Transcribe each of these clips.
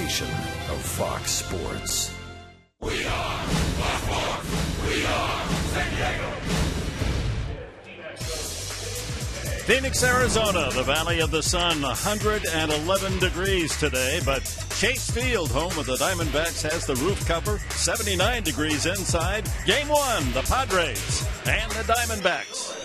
station of Fox Sports. We are Fox Sports. We are San Diego. Phoenix, Arizona, the Valley of the Sun, 111 degrees today, but Chase Field, home of the Diamondbacks, has the roof cover, 79 degrees inside. Game 1, the Padres and the Diamondbacks.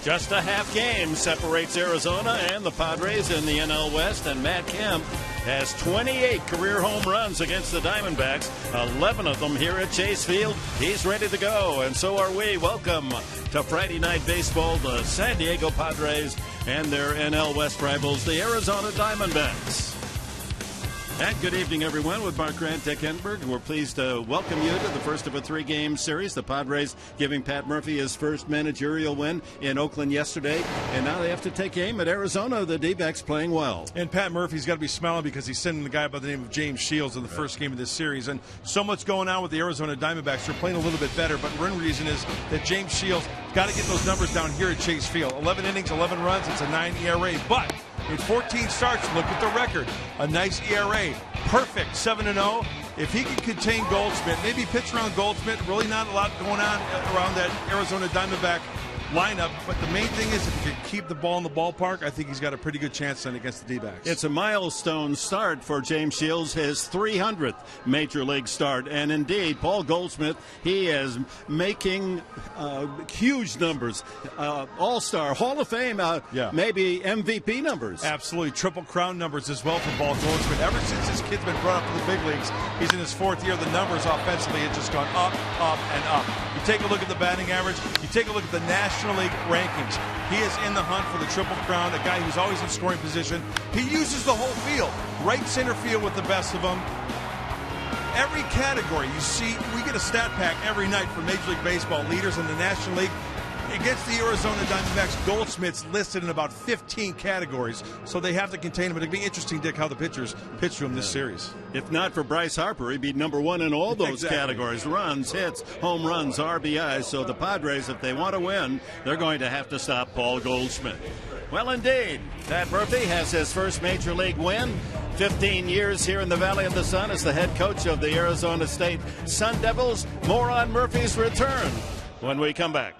Just a half game separates Arizona and the Padres in the NL West, and Matt Kemp has 28 career home runs against the Diamondbacks, 11 of them here at Chase Field. He's ready to go, and so are we. Welcome to Friday Night Baseball, the San Diego Padres and their NL West rivals, the Arizona Diamondbacks. And good evening, everyone. With Mark Grant, Dick Enberg, we're pleased to welcome you to the first of a three-game series. The Padres giving Pat Murphy his first managerial win in Oakland yesterday, and now they have to take aim at Arizona. The D-backs playing well. And Pat Murphy's got to be smiling because he's sending the guy by the name of James Shields in the first game of this series. And so much going on with the Arizona Diamondbacks. They're playing a little bit better, but one reason is that James Shields got to get those numbers down here at Chase Field. 11 innings, 11 runs. It's a 9 ERA, but in 14 starts, look at the record. A nice ERA. Perfect, 7-0. If he can contain Goldschmidt, maybe pitch around Goldschmidt, really not a lot going on around that Arizona Diamondback lineup, but the main thing is if he can keep the ball in the ballpark, I think he's got a pretty good chance then against the D-backs. It's a milestone start for James Shields, his 300th Major League start. And indeed, Paul Goldschmidt, he is making huge numbers. All-Star, Hall of Fame, maybe MVP numbers. Absolutely. Triple Crown numbers as well for Paul Goldschmidt. Ever since this kid's been brought up to the big leagues, he's in his fourth year. The numbers offensively have just gone up, up, and up. You take a look at the batting average. You take a look at the National League rankings. He is in the hunt for the Triple Crown, a guy who's always in scoring position. He uses the whole field. Right center field with the best of them. Every category you see, we get a stat pack every night for Major League Baseball leaders in the National League. Against the Arizona Diamondbacks, Goldschmidt's listed in about 15 categories, so they have to contain him. But it'd be interesting, Dick, how the pitchers pitch to him this series. If not for Bryce Harper, he'd be number one in all those categories. Runs, hits, home runs, RBIs. So the Padres, if they want to win, they're going to have to stop Paul Goldschmidt. Well, indeed, Pat Murphy has his first Major League win. 15 years here in the Valley of the Sun as the head coach of the Arizona State Sun Devils. More on Murphy's return when we come back.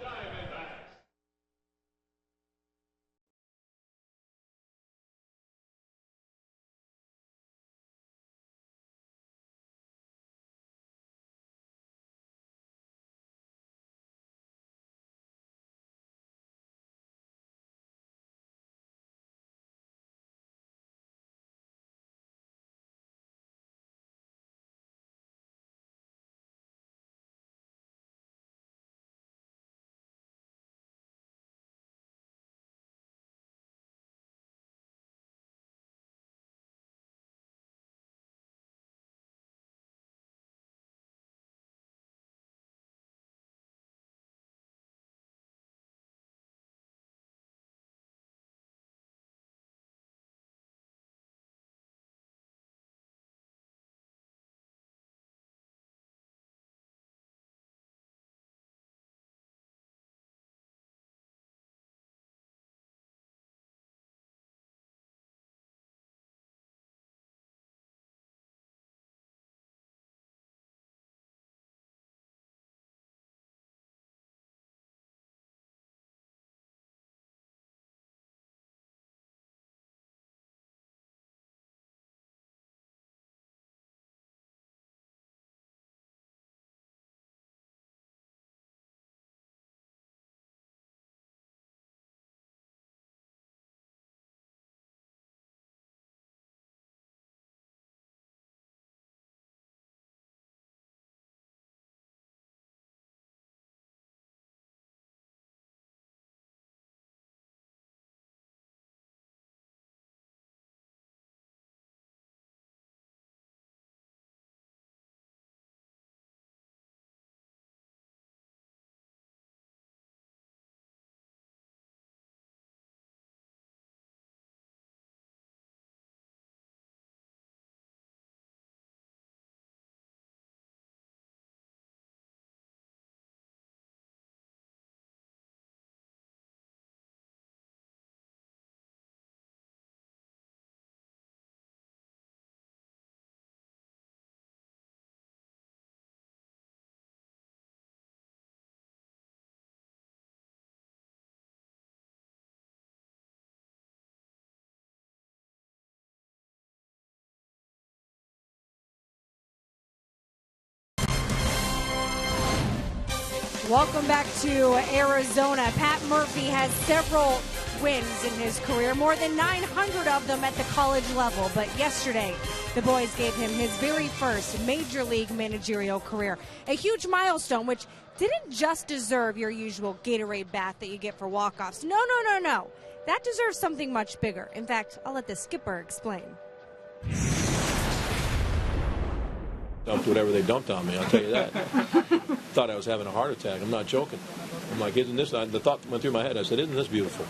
Welcome back to Arizona. Pat Murphy has several wins in his career, more than 900 of them at the college level. But yesterday, the boys gave him his very first major league managerial career. A huge milestone, which didn't just deserve your usual Gatorade bath that you get for walk-offs. No. That deserves something much bigger. In fact, I'll let the skipper explain. Dumped whatever they dumped on me, I'll tell you that. Thought I was having a heart attack. I'm not joking. I'm like, isn't this? The thought went through my head. I said, isn't this beautiful?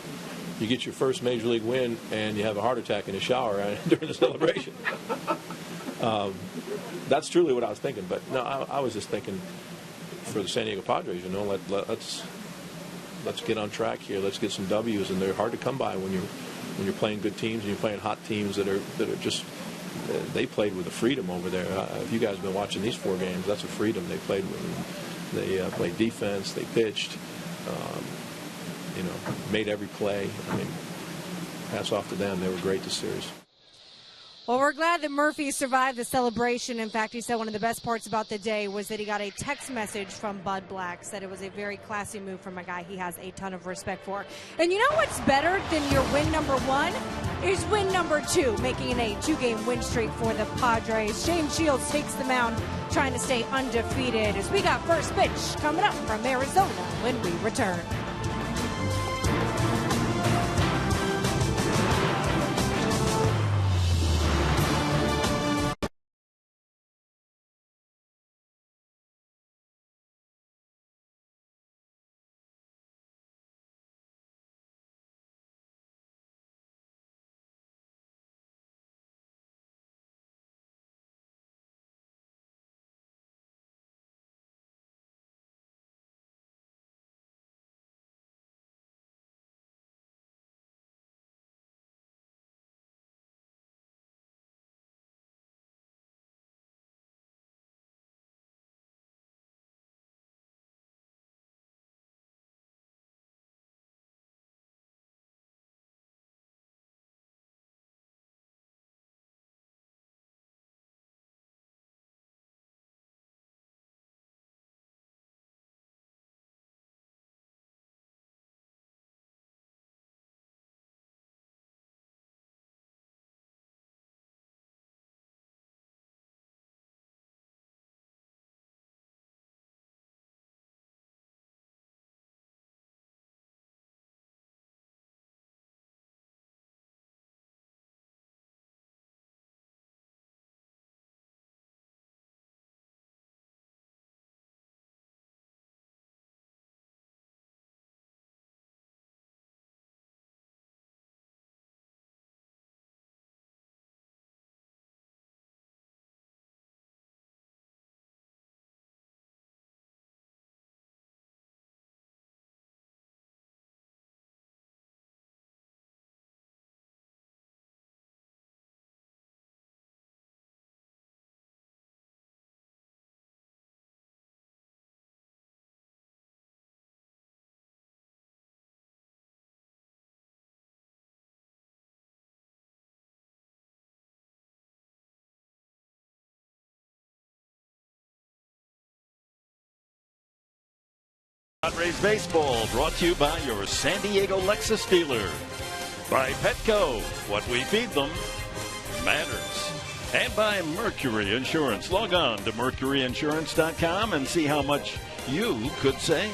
You get your first major league win and you have a heart attack in the shower during the celebration. That's truly what I was thinking. But no, I was just thinking for the San Diego Padres, let's get on track here. Let's get some W's, and they're hard to come by when you're playing good teams and you're playing hot teams that are just. They played with a freedom over there. If you guys have been watching these 4 games, that's a freedom they played with. They played defense. They pitched. Made every play. I mean, hats off to them. They were great this series. Well, we're glad that Murphy survived the celebration. In fact, he said one of the best parts about the day was that he got a text message from Bud Black. Said it was a very classy move from a guy he has a ton of respect for. And you know what's better than your win number 1? Is win number 2, making a 2-game win streak for the Padres. Shane Shields takes the mound, trying to stay undefeated, as we got first pitch coming up from Arizona when we return. Padres baseball brought to you by your San Diego Lexus dealer. By Petco, what we feed them matters. And by Mercury Insurance. Log on to mercuryinsurance.com and see how much you could save.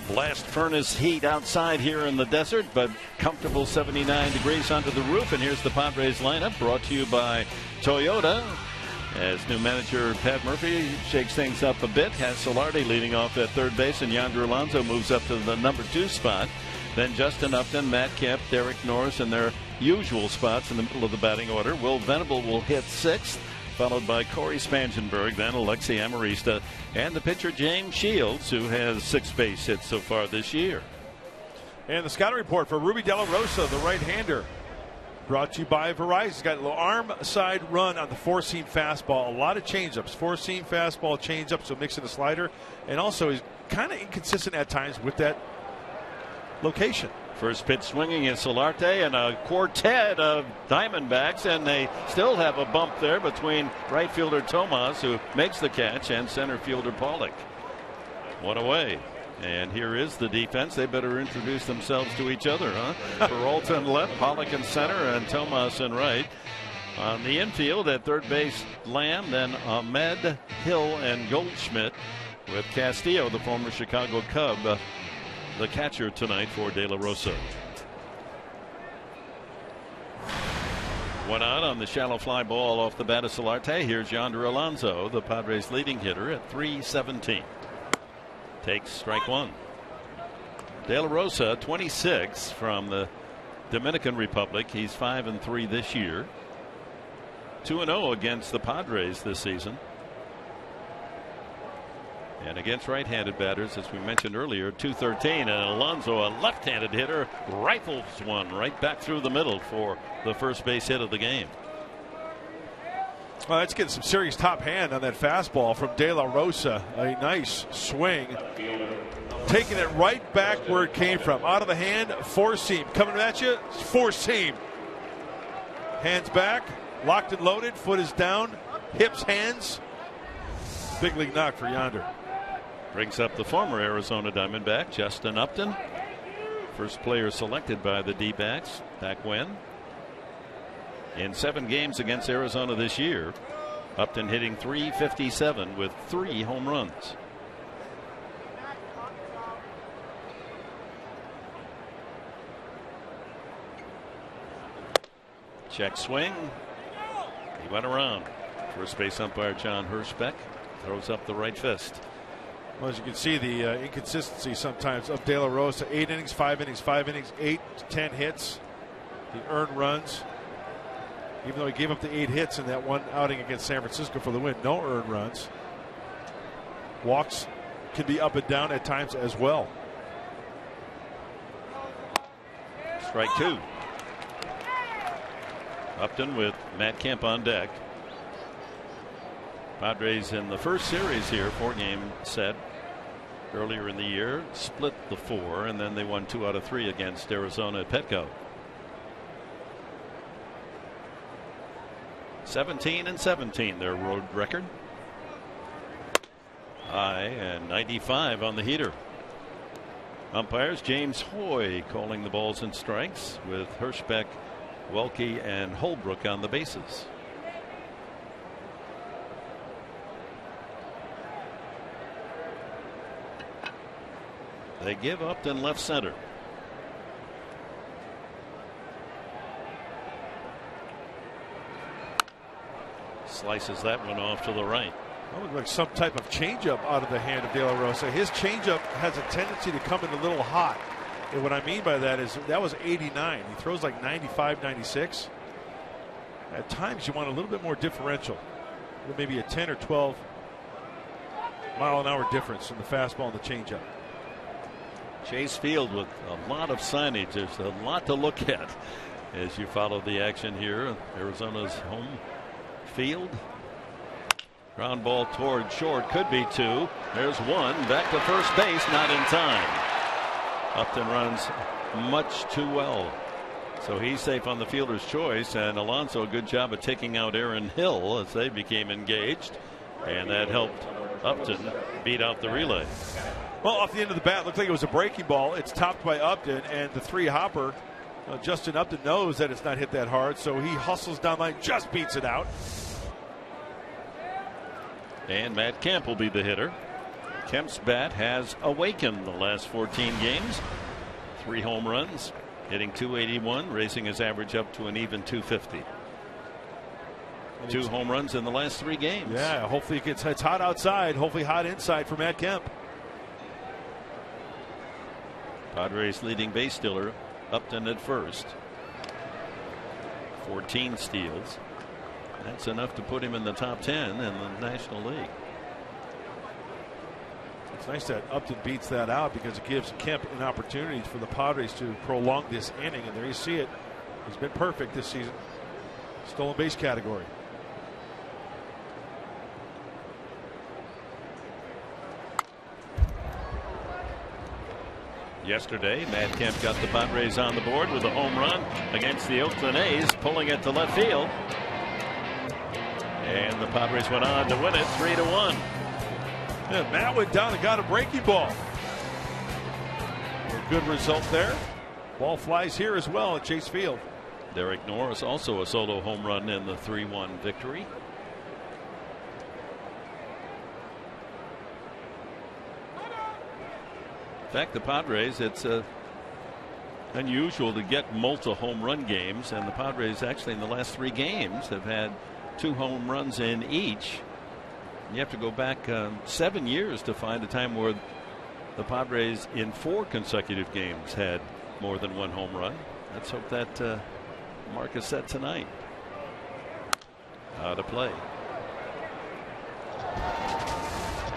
Blast furnace heat outside here in the desert, but comfortable 79 degrees under the roof. And here's the Padres lineup brought to you by Toyota. As new manager Pat Murphy shakes things up a bit, has Solardi leading off at third base, and Yonder Alonso moves up to the number 2 spot. Then Justin Upton, Matt Kemp, Derek Norris in their usual spots in the middle of the batting order. Will Venable will hit 6th, followed by Corey Spangenberg, then Alexi Amarista, and the pitcher James Shields, who has 6 base hits so far this year. And the scouting report for Ruby De La Rosa, the right-hander. Brought to you by Verizon. He's got a little arm side run on the 4-seam fastball. A lot of changeups. 4-seam fastball, changeup, so mixing the slider. And also he's kind of inconsistent at times with that location. First pitch swinging is Solarte and a quartet of Diamondbacks, and they still have a bump there between right fielder Tomas, who makes the catch, and center fielder Pollock. One away. And here is the defense. They better introduce themselves to each other, huh? Peralta in left, Pollock in center, and Tomas in right. On the infield at third base, Lamb, then Ahmed, Hill, and Goldschmidt, with Castillo, the former Chicago Cub, the catcher tonight for De La Rosa. One out on the shallow fly ball off the bat of Solarte. Here's Yonder Alonso, the Padres leading hitter, at 317. Takes strike one. De La Rosa, 26, from the Dominican Republic. He's 5-3 this year. 2-0 against the Padres this season. And against right-handed batters, as we mentioned earlier, 213. And Alonso, a left-handed hitter, rifles one right back through the middle for the first base hit of the game. Well, that's getting some serious top hand on that fastball from De La Rosa. A nice swing. Taking it right back where it came from. Out of the hand, four seam. Coming at you, four seam. Hands back, locked and loaded, foot is down, hips, hands. Big league knock for Yonder. Brings up the former Arizona Diamondback, Justin Upton. First player selected by the D-backs back when. In 7 games against Arizona this year, Upton hitting .357 with 3 home runs. Check swing. He went around. First base umpire John Hirschbeck throws up the right fist. Well, as you can see, the inconsistency sometimes of De La Rosa. 8 innings, 5 innings, 5 innings, 8 to 10 hits. The earned runs. Even though he gave up the 8 hits in that one outing against San Francisco for the win, no earned runs. Walks can be up and down at times as well. Strike 2. Upton with Matt Kemp on deck. Padres in the first series here, 4-game set earlier in the year, split the 4, and then they won 2 out of 3 against Arizona at Petco. 17-17 their road record. High, and 95 on the heater. Umpires James Hoy calling the balls and strikes, with Hirschbeck, Welke, and Holbrook on the bases. They give Upton left center. Slices that one off to the right. That looked like some type of changeup out of the hand of De La Rosa. His changeup has a tendency to come in a little hot. And what I mean by that is that was 89. He throws like 95, 96. At times you want a little bit more differential. Maybe a 10 or 12 mile an hour difference in the fastball and the changeup. Chase Field with a lot of signage. There's a lot to look at as you follow the action here. Arizona's home field. Ground ball toward short, could be 2. There's 1 back to first base, not in time. Upton runs much too well, so he's safe on the fielder's choice, and Alonso, a good job of taking out Aaron Hill as they became engaged, and that helped Upton beat out the relay. Well, off the end of the bat, looked like it was a breaking ball. It's topped by Upton, and the 3-hopper, Justin Upton, knows that it's not hit that hard, so he hustles down line, just beats it out. And Matt Kemp will be the hitter. Kemp's bat has awakened the last 14 games. 3 home runs, hitting .281, raising his average up to an even .250. 2 home runs in the last 3 games. Yeah, hopefully it's hot outside, hopefully hot inside for Matt Kemp. Padres leading base stealer, Upton at first. 14 steals. That's enough to put him in the top 10 in the National League. It's nice that Upton beats that out because it gives Kemp an opportunity for the Padres to prolong this inning, and there you see it. He's been perfect this season. Stolen base category. Yesterday, Matt Kemp got the Padres on the board with a home run against the Oakland A's, pulling it to left field. And the Padres went on to win it 3-1. Yeah, Matt went down and got a breaking ball. A good result there. Ball flies here as well at Chase Field. Derek Norris also a solo home run in the 3-1 victory. In fact, the Padres, it's unusual to get multi-home run games, and the Padres actually in the last 3 games have had 2 home runs in each. You have to go back 7 years to find a time where the Padres in 4 consecutive games had more than 1 home run. Let's hope that mark is set tonight. Out of play.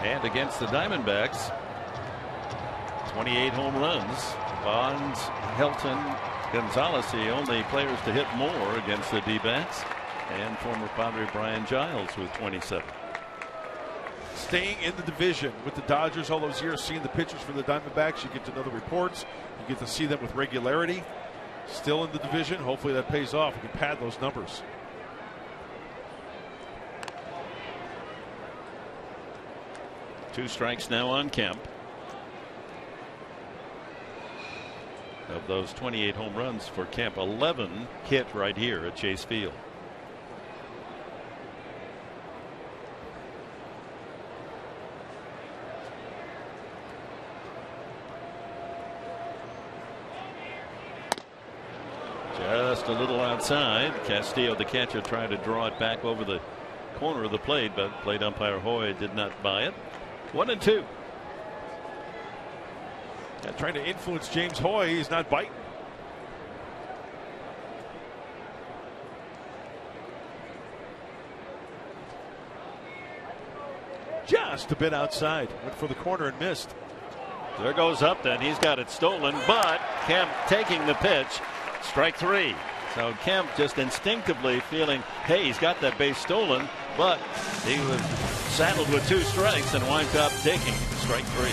And against the Diamondbacks, 28 home runs. Bonds, Helton, Gonzalez, the only players to hit more against the D-backs. And former Padre Brian Giles with 27. Staying in the division with the Dodgers all those years, seeing the pitchers for the Diamondbacks, you get to know the reports, you get to see them with regularity. Still in the division, hopefully that pays off. We can pad those numbers. Two strikes now on Kemp. Of those 28 home runs for Kemp, 11 hit right here at Chase Field. Just a little outside. Castillo, the catcher, tried to draw it back over the corner of the plate, but plate umpire Hoy did not buy it. 1-2. Trying to influence James Hoy. He's not biting. Just a bit outside. Went for the corner and missed. There goes Upton. He's got it stolen, but Kemp taking the pitch. Strike 3. So Kemp just instinctively feeling, hey, he's got that base stolen, but he was saddled with 2 strikes and winds up taking strike 3.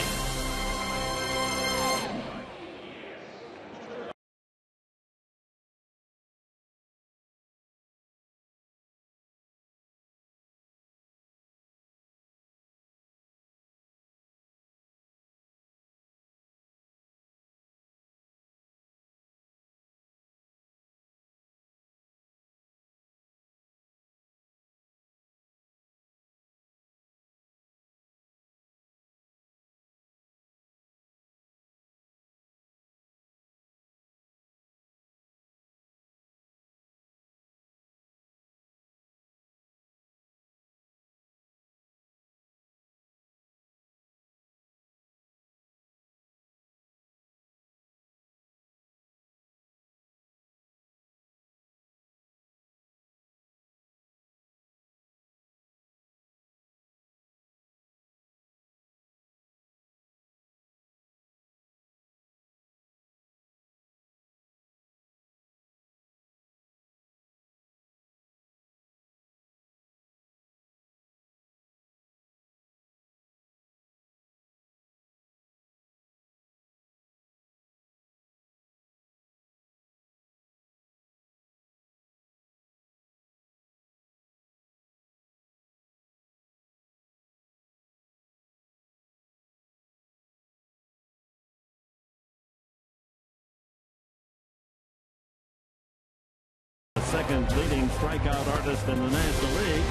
Second leading strikeout artist in the National League,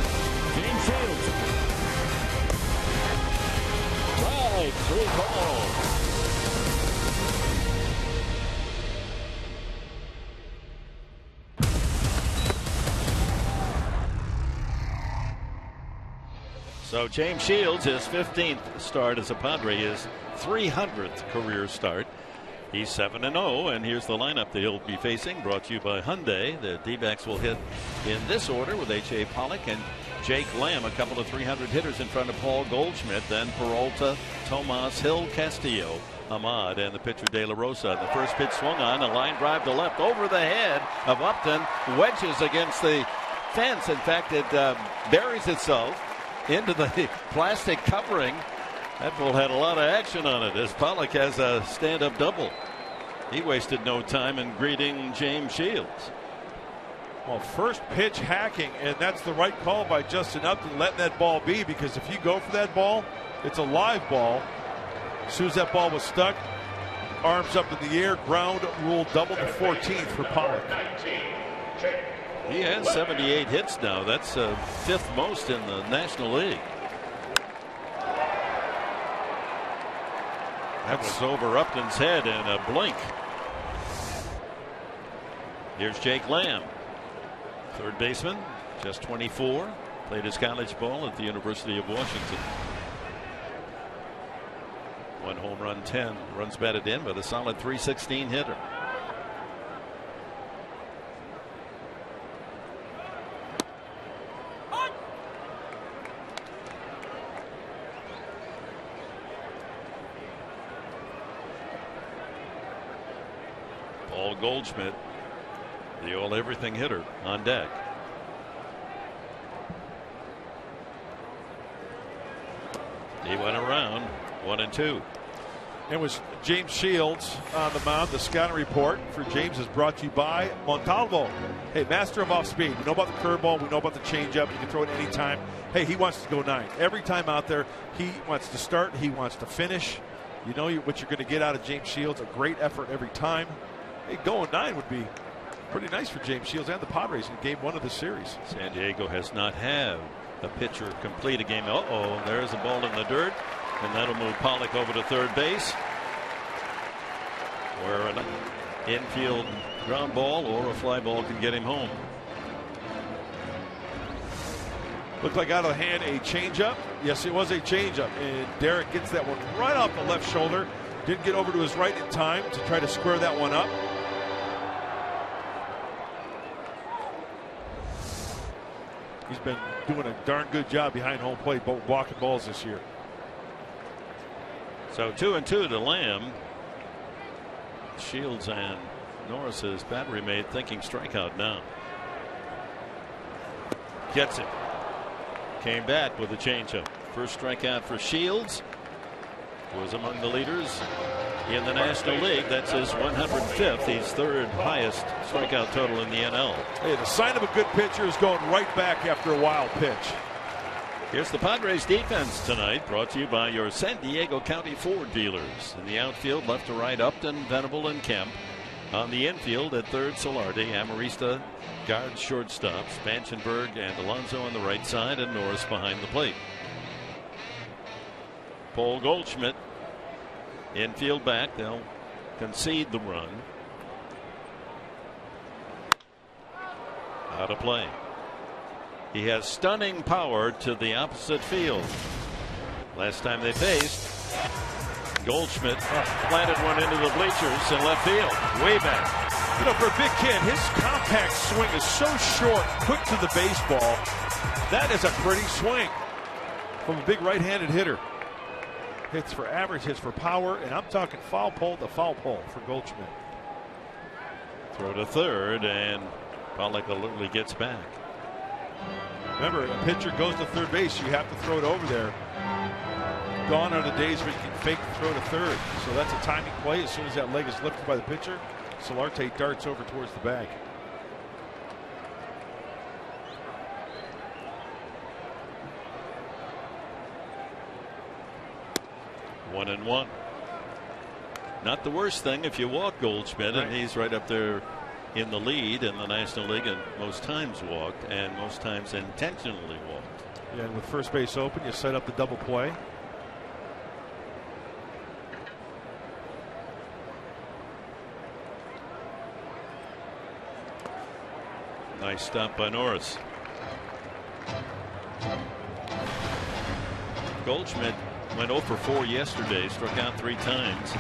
James Shields. Right, 3 balls. So James Shields, his 15th start as a Padre, his 300th career start. He's 7-0, and here's the lineup that he'll be facing, brought to you by Hyundai. The D-backs will hit in this order with H.A. Pollock and Jake Lamb, a couple of 300 hitters in front of Paul Goldschmidt, then Peralta, Tomas, Hill, Castillo, Ahmad, and the pitcher De La Rosa. The first pitch swung on, a line drive to left over the head of Upton, wedges against the fence. In fact, it buries itself into the plastic covering That ball had a lot of action on it as Pollock has a stand-up double. He wasted no time in greeting James Shields. Well, first pitch hacking, and that's the right call by Justin Upton, letting that ball be, because if you go for that ball, it's a live ball. As soon as that ball was stuck, arms up in the air, ground rule double to 14th for Pollock. He has 78 hits now. That's fifth most in the National League. That was over Upton's head in a blink. Here's Jake Lamb, third baseman, just 24. Played his college ball at the University of Washington. 1 home run, 10 runs batted in, but a solid .316 hitter. Paul Goldschmidt, the all everything hitter, on deck. He went around 1-2. It was James Shields on the mound. The scouting report for James is brought to you by Montalvo. Hey, master of off speed. We know about the curveball. We know about the changeup. You can throw it any time. Hey, he wants to go 9. Every time out there, he wants to start. He wants to finish. You know what you're going to get out of James Shields. A great effort every time. Hey, going 9 would be pretty nice for James Shields and the Padres in game 1 of the series. San Diego has not had a pitcher complete a game. Uh-oh, there's a ball in the dirt. And that'll move Pollock over to third base, where an infield ground ball or a fly ball can get him home. Looked like out of the hand a changeup. Yes, it was a changeup. And Derek gets that one right off the left shoulder. Didn't get over to his right in time to try to square that one up. He's been doing a darn good job behind home plate, blocking balls this year. So 2-2 to Lamb. Shields and Norris's battery mate thinking strikeout now. Gets it. Came back with a changeup. First strikeout for Shields. Was among the leaders in the National League. That's his 105th. He's third highest strikeout total in the NL. Hey, the sign of a good pitcher is going right back after a wild pitch. Here's the Padres defense tonight, brought to you by your San Diego County Ford dealers. In the outfield, left to right, Upton, Venable, and Kemp. On the infield, at third, Solardi, Amarista, guard, shortstop, Spanchenberg and Alonso on the right side, and Norris behind the plate. Paul Goldschmidt, infield back. They'll concede the run. Out of play. He has stunning power to the opposite field. Last time they faced, Goldschmidt planted one into the bleachers in left field, way back. You know, for a big kid, his compact swing is so short, quick to the baseball. That is a pretty swing from a big right-handed hitter. Hits for average, hits for power, and I'm talking foul pole to foul pole for Goldschmidt. Throw to third, and Pollock literally gets back. Remember, a pitcher goes to third base, you have to throw it over there. Gone are the days when you can fake the throw to third. So that's a timing play. As soon as that leg is lifted by the pitcher, Solarte darts over towards the bag. One and one. Not the worst thing if you walk Goldschmidt, right. And he's right up there in the lead in the National League, and most times walked and most times intentionally walked. Yeah, and with first base open, you set up the double play. Nice stop by Norris. Goldschmidt went 0 for 4 yesterday, struck out 3 times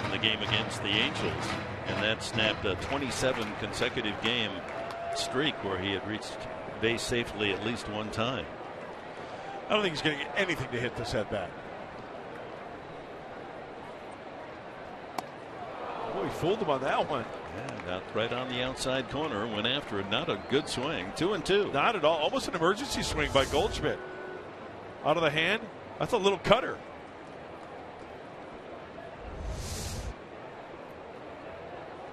in the game against the Angels, and that snapped a 27 consecutive game streak where he had reached base safely at least one time. I don't think he's going to get anything to hit this at bat. Boy, he fooled him on that one. Yeah, got right on the outside corner, went after it. Not a good swing. 2-2. Not at all. Almost an emergency swing by Goldschmidt. Out of the hand. That's a little cutter.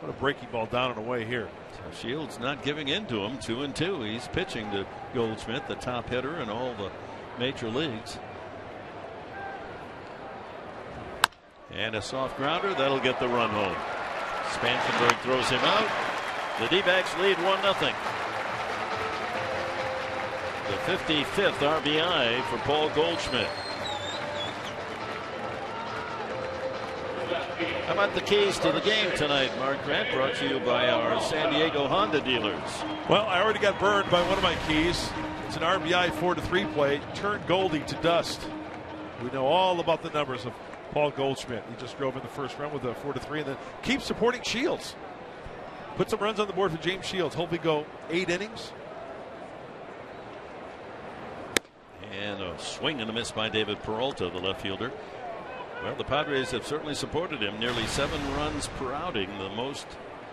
What a breaking ball down and away here. So Shields not giving in to him. 2-2. He's pitching to Goldschmidt, the top hitter in all the major leagues. And a soft grounder that'll get the run home. Spanssenberg throws him out. The D-backs lead 1-0. The 55th RBI for Paul Goldschmidt. How about the keys to the game tonight, Mark Grant? Brought to you by our San Diego Honda dealers. Well, I already got burned by one of my keys. It's an RBI 4-3 play. Turn Goldie to dust. We know all about the numbers of Paul Goldschmidt. He just drove in the first run with a 4-3 and then keep supporting Shields. Put some runs on the board for James Shields. Hopefully go 8 innings. And a swing and a miss by David Peralta, the left fielder. Well, the Padres have certainly supported him. Nearly 7 runs per outing, the most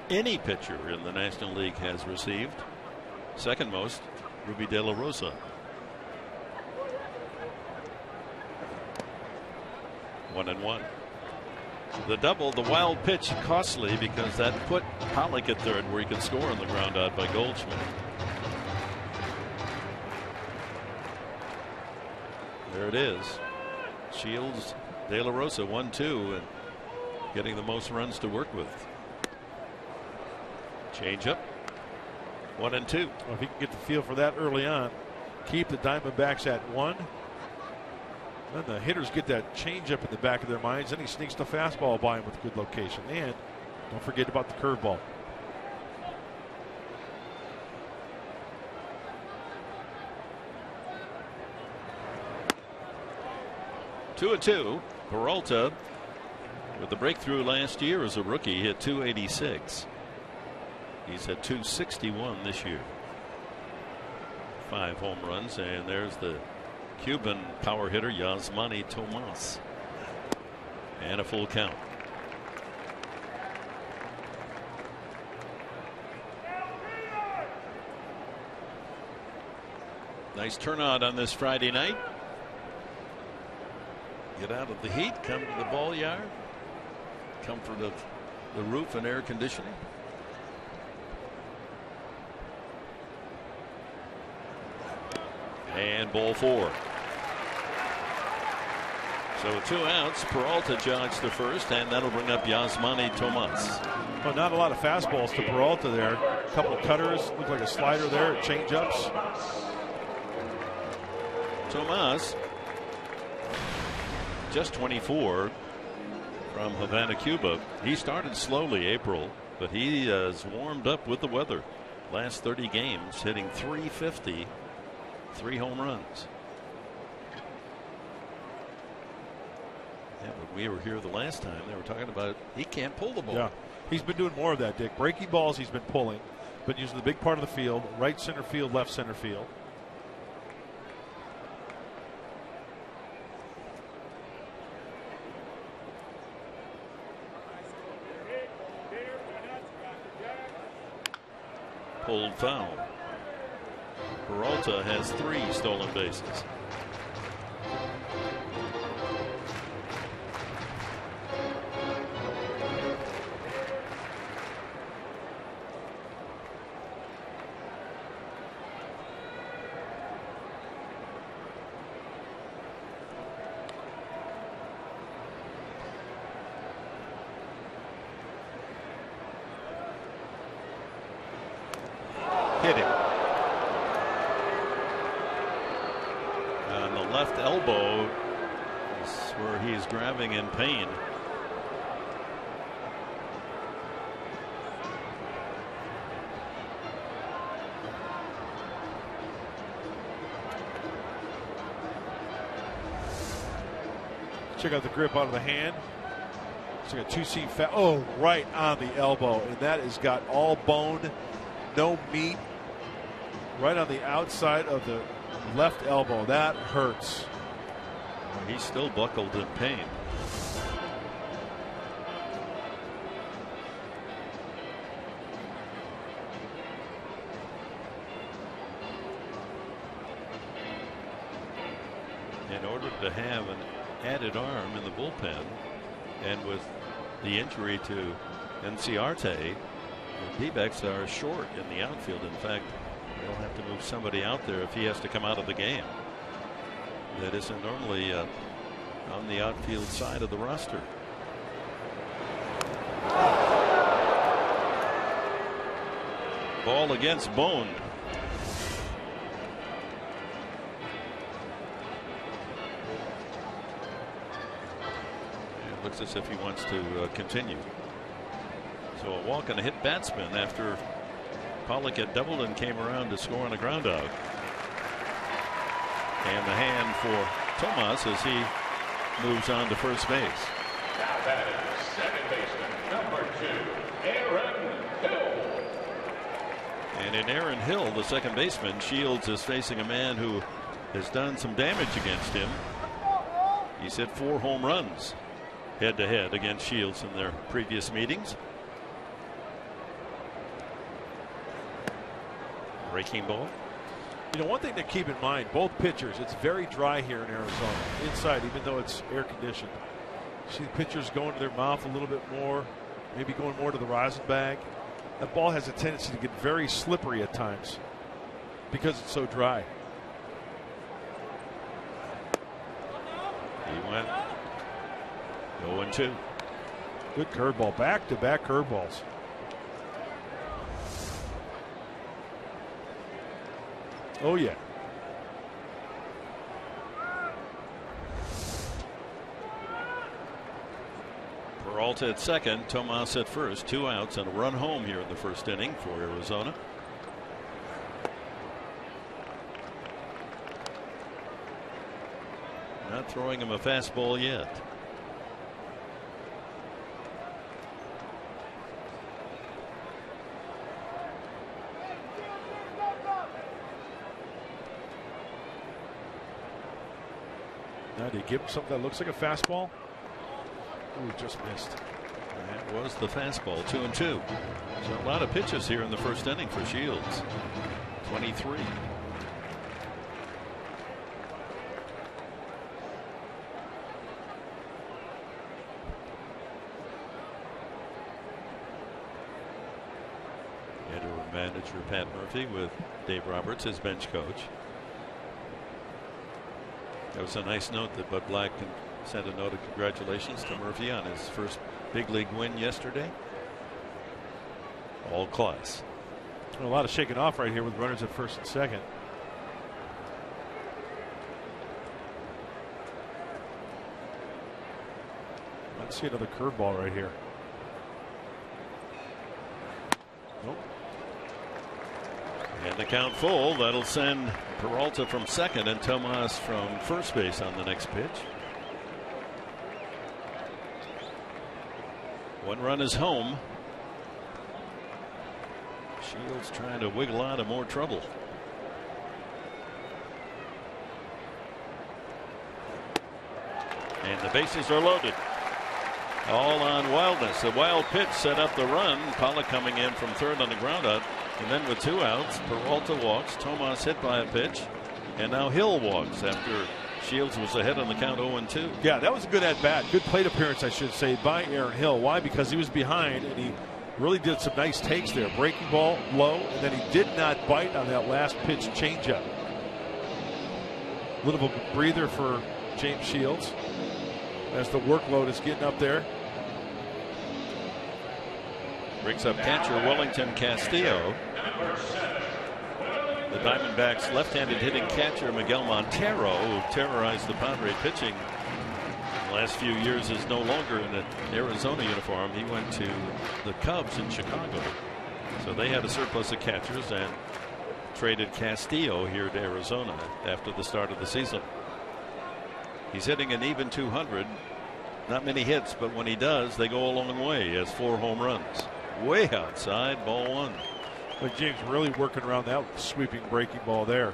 any pitcher in the National League has received. Second most, Ruby De La Rosa. 1-1. The double, the wild pitch, costly because that put Pollock at third where he could score on the ground out by Goldschmidt. There it is. Shields, De La Rosa 1-2 and getting the most runs to work with. Change up. 1-2. Well, if he can get the feel for that early on, keep the Diamondbacks at 1. Then the hitters get that changeup in the back of their minds. Then he sneaks the fastball by him with good location. And don't forget about the curveball. Two and two. Peralta, with the breakthrough last year as a rookie, hit .286. He's had .261 this year. 5 home runs, and there's the Cuban power hitter Yasmani Tomas. And a full count. Nice turnout on this Friday night. Get out of the heat, come to the ball yard. Comfort of the roof and air conditioning. And ball 4. So with 2 outs, Peralta jogs to first, and that'll bring up Yasmani Tomas. Well, not a lot of fastballs to Peralta there. A couple of cutters, look like a slider there, change-ups. Tomas, just 24 from Havana, Cuba. He started slowly April, but he has warmed up with the weather. Last 30 games, hitting .350, 3 home runs. Yeah, when we were here the last time, they were talking about he can't pull the ball. Yeah, he's been doing more of that, Dick. Breaking balls he's been pulling, but using the big part of the field, right center field, left center field. Pulled foul. Peralta has 3 stolen bases. Hit him. On the left elbow is where he is grabbing in pain. Check out the grip out of the hand. It's like a 2-seam foul. Oh, right on the elbow. And that has got all bone, no meat. Right on the outside of the left elbow. That hurts. He's still buckled in pain. In order to have an added arm in the bullpen, and with the injury to Enciarte. The D-backs are short in the outfield. In fact, they'll have to move somebody out there if he has to come out of the game. That isn't normally on the outfield side of the roster. Ball against Bone. It looks as if he wants to continue. So a walk and a hit batsman after Pollock had doubled and came around to score on a ground out. And the hand for Tomas as he moves on to first base. Now batting second baseman, number 2, Aaron Hill. And in Aaron Hill, the second baseman, Shields is facing a man who has done some damage against him. He's hit 4 home runs head-to-head against Shields in their previous meetings. Breaking ball. You know, one thing to keep in mind, both pitchers, it's very dry here in Arizona inside, even though it's air conditioned. See the pitchers going to their mouth a little bit more, maybe going more to the rosin bag. That ball has a tendency to get very slippery at times because it's so dry. He went 0-2. Good curveball, back-to-back curveballs. Oh, yeah. Peralta at second, Tomas at first. 2 outs and a run home here in the first inning for Arizona. Not throwing him a fastball yet. Now, do you give him something that looks like a fastball? Ooh, just missed. That was the fastball. 2-2. So a lot of pitches here in the first inning for Shields. 23. Interim manager Pat Murphy with Dave Roberts, his bench coach. That was a nice note that Bud Black sent a note of congratulations to Murphy on his first big league win yesterday. All class. A lot of shaking off right here with runners at first and second. Let's see another curveball right here. Nope. And the count full. That'll send Peralta from second and Tomas from first base on the next pitch. 1 run is home. Shields trying to wiggle out of more trouble. And the bases are loaded. All on Wildness. The wild pitch set up the run. Pollock coming in from third on the ground out. And then with 2 outs, Peralta walks. Tomas hit by a pitch. And now Hill walks after Shields was ahead on the count 0-2. Yeah, that was a good at-bat. Good plate appearance, I should say, by Aaron Hill. Why? Because he was behind, and he really did some nice takes there. Breaking ball low, and then he did not bite on that last pitch changeup. A little bit of a breather for James Shields as the workload is getting up there. Brings up catcher Wellington Castillo. The Diamondbacks left-handed hitting catcher Miguel Montero, who terrorized the Padres pitching in the last few years, is no longer in an Arizona uniform. He went to the Cubs in Chicago. So they had a surplus of catchers and traded Castillo here to Arizona after the start of the season. He's hitting an even 200. Not many hits, but when he does, they go a long way. He has 4 home runs. Way outside, ball 1. But James really working around that sweeping breaking ball there.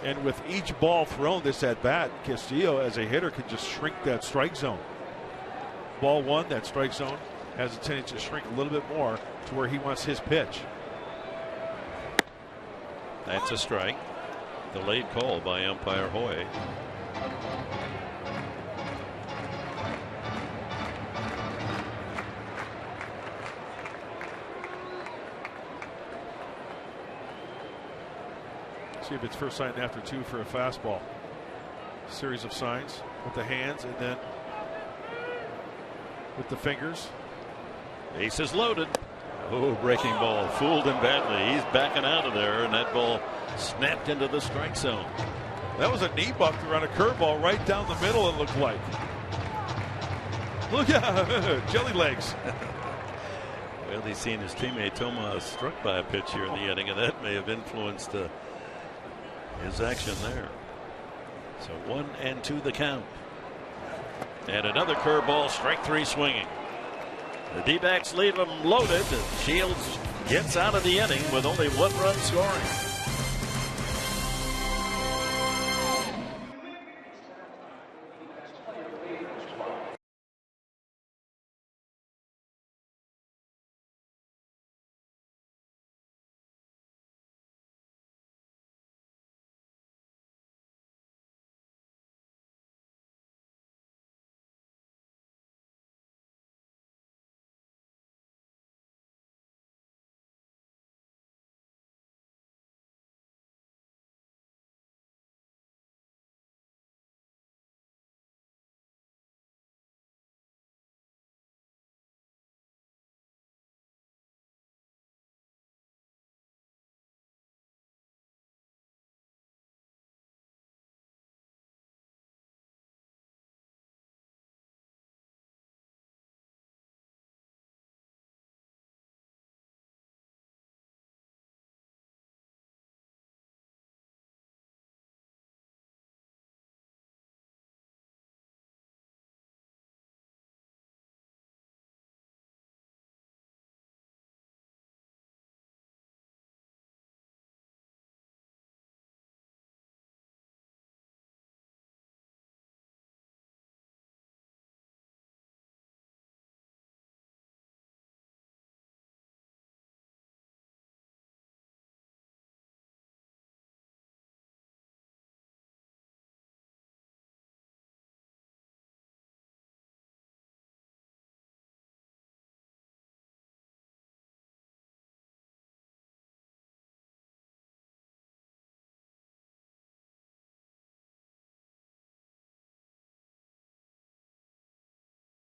And with each ball thrown this at bat, Castillo as a hitter can just shrink that strike zone. Ball 1, that strike zone has a tendency to shrink a little bit more to where he wants his pitch. That's a strike. Delayed call by umpire Hoy. See if it's first sign after 2 for a fastball. Series of signs with the hands and then with the fingers. Base is loaded. Oh, breaking ball. Fooled him badly. He's backing out of there, and that ball snapped into the strike zone. That was a knee buster on a curveball right down the middle, it looked like. Look at jelly legs. Well, he's seen his teammate Tomas struck by a pitch here in the inning, and that may have influenced his action there. So 1-2 the count. And another curveball, strike 3 swinging. The D-backs leave them loaded. Shields gets out of the inning with only 1 run scoring.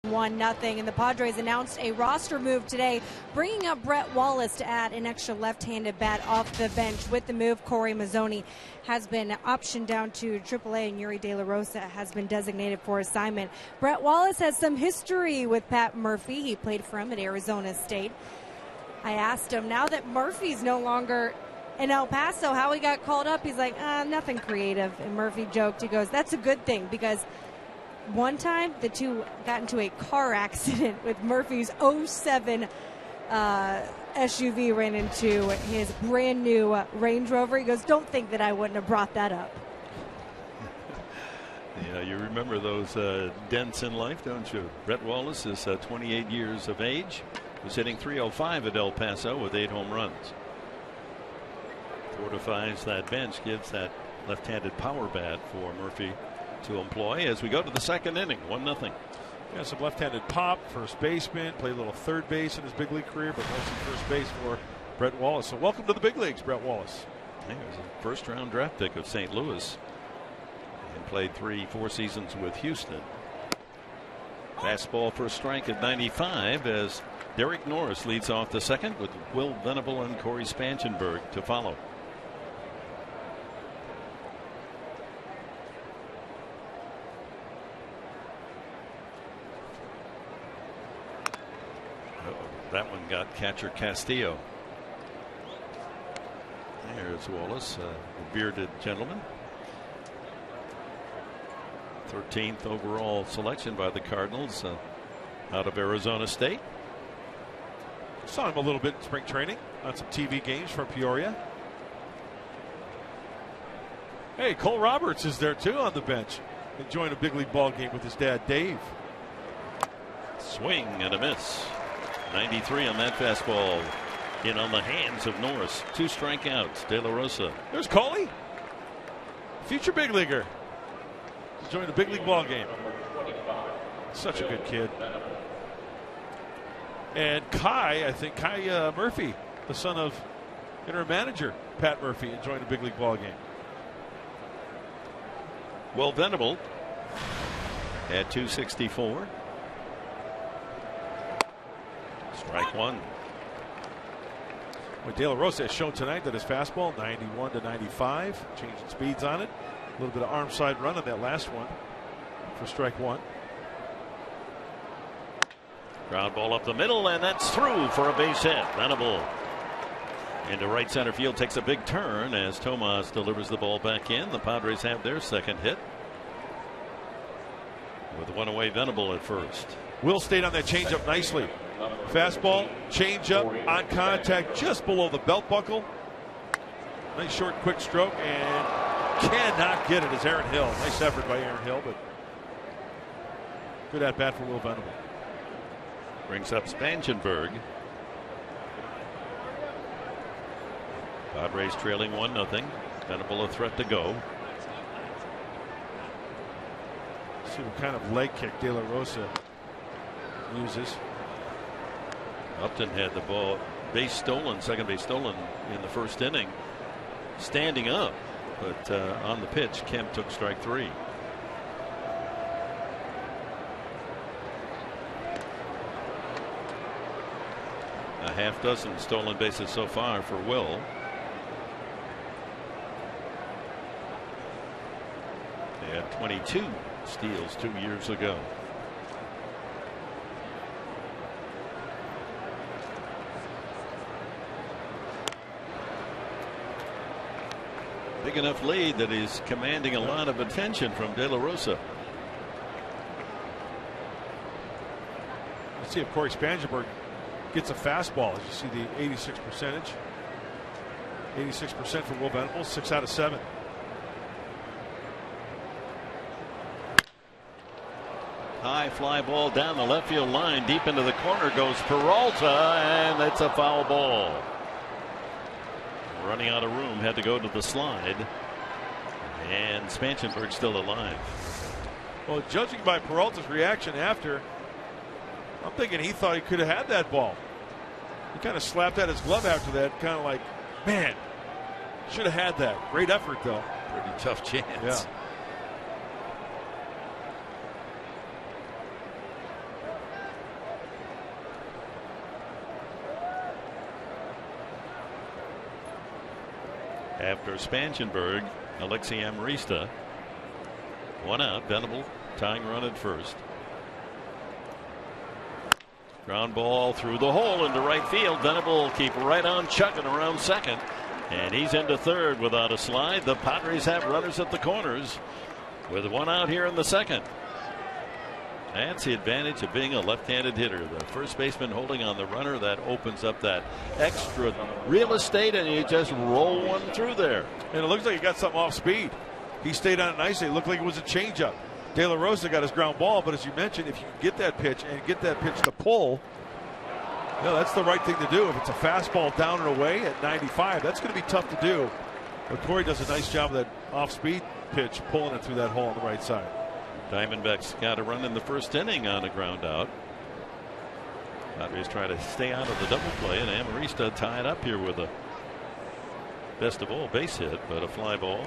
One nothing, and the Padres announced a roster move today, bringing up Brett Wallace to add an extra left-handed bat off the bench. With the move, Corey Mazzoni has been optioned down to AAA, and Yuri De La Rosa has been designated for assignment. Brett Wallace has some history with Pat Murphy. He played for him at Arizona State. I asked him, now that Murphy's no longer in El Paso, how he got called up. He's like, nothing creative. And Murphy joked, he goes, that's a good thing, because one time the two got into a car accident with Murphy's 07 SUV ran into his brand new Range Rover. He goes, don't think that I wouldn't have brought that up. Yeah, you remember those dents in life, don't you? Brett Wallace is 28 years of age. Was hitting .305 at El Paso with 8 home runs. Fortifies that bench, gives that left-handed power bat for Murphy to employ as we go to the second inning. 1-0. Yeah, some left-handed pop, first baseman, played a little third base in his big league career, but mostly first base for Brett Wallace. So welcome to the big leagues, Brett Wallace. He was a first-round draft pick of St. Louis and played 3-4 seasons with Houston. Fastball for a strike at 95 as Derek Norris leads off the second with Will Venable and Corey Spangenberg to follow. That one got catcher Castillo. There's Wallace, the bearded gentleman. 13th overall selection by the Cardinals out of Arizona State. Saw him a little bit in spring training on some TV games from Peoria. Hey, Cole Roberts is there too on the bench, enjoying a big league ball game with his dad Dave. Swing and a miss. 93 on that fastball. In on the hands of Norris. 2 strikeouts. De La Rosa. There's Coley, future big leaguer, enjoying a big league ball game. Such a good kid. And Kai Murphy, the son of interim manager Pat Murphy enjoying a big league ball game. Will Venable at 264. Strike one. Well, De La Rosa has shown tonight that his fastball 91 to 95, changing speeds on it. A little bit of arm side run on that last one for strike one. Ground ball up the middle, and that's through for a base hit. Venable into right center field, takes a big turn as Tomas delivers the ball back in. The Padres have their second hit with one away. Venable at first. Will stayed on that changeup nicely. Fastball, changeup on contact just below the belt buckle. Nice short, quick stroke, and cannot get it as Aaron Hill. Nice effort by Aaron Hill, but good at bat for Will Venable. Brings up Spangenberg. Padres trailing 1-0. Venable a threat to go. See what kind of leg kick De La Rosa uses. Upton had the ball base stolen, second base stolen in the first inning, standing up, but on the pitch Kemp took strike three. A half dozen stolen bases so far for Will. They had 22 steals 2 years ago. Big enough lead that he's commanding a lot of attention from De La Rosa. Let's see if Corey Spangenberg gets a fastball. As you see the 86 percentage. 86% for Will Venable, 6 out of 7. High fly ball down the left field line, deep into the corner goes Peralta, and it's a foul ball. Running out of room, had to go to the slide, and Spangenberg still alive. Well, judging by Peralta's reaction after, I'm thinking he thought he could have had that ball. He kind of slapped at his glove after that, kind of like, man, should have had that. Great effort, though. Pretty tough chance. Yeah. After Spangenberg, Alexi Amarista. One out. Venable tying run at first. Ground ball through the hole into right field. Venable will keep right on chugging around second. And he's into third without a slide. The Padres have runners at the corners with one out here in the second. That's the advantage of being a left-handed hitter. The first baseman holding on the runner, that opens up that extra real estate, and you just roll one through there. And it looks like he got something off speed. He stayed on it nicely. It looked like it was a changeup. De La Rosa got his ground ball, but as you mentioned, if you can get that pitch and get that pitch to pull, that's the right thing to do. If it's a fastball down and away at 95, that's going to be tough to do. But Corey does a nice job of that off-speed pitch, pulling it through that hole on the right side. Diamondbacks got a run in the first inning on a ground out. Padres try to stay out of the double play, and Amarista tied up here with a best of all base hit, but a fly ball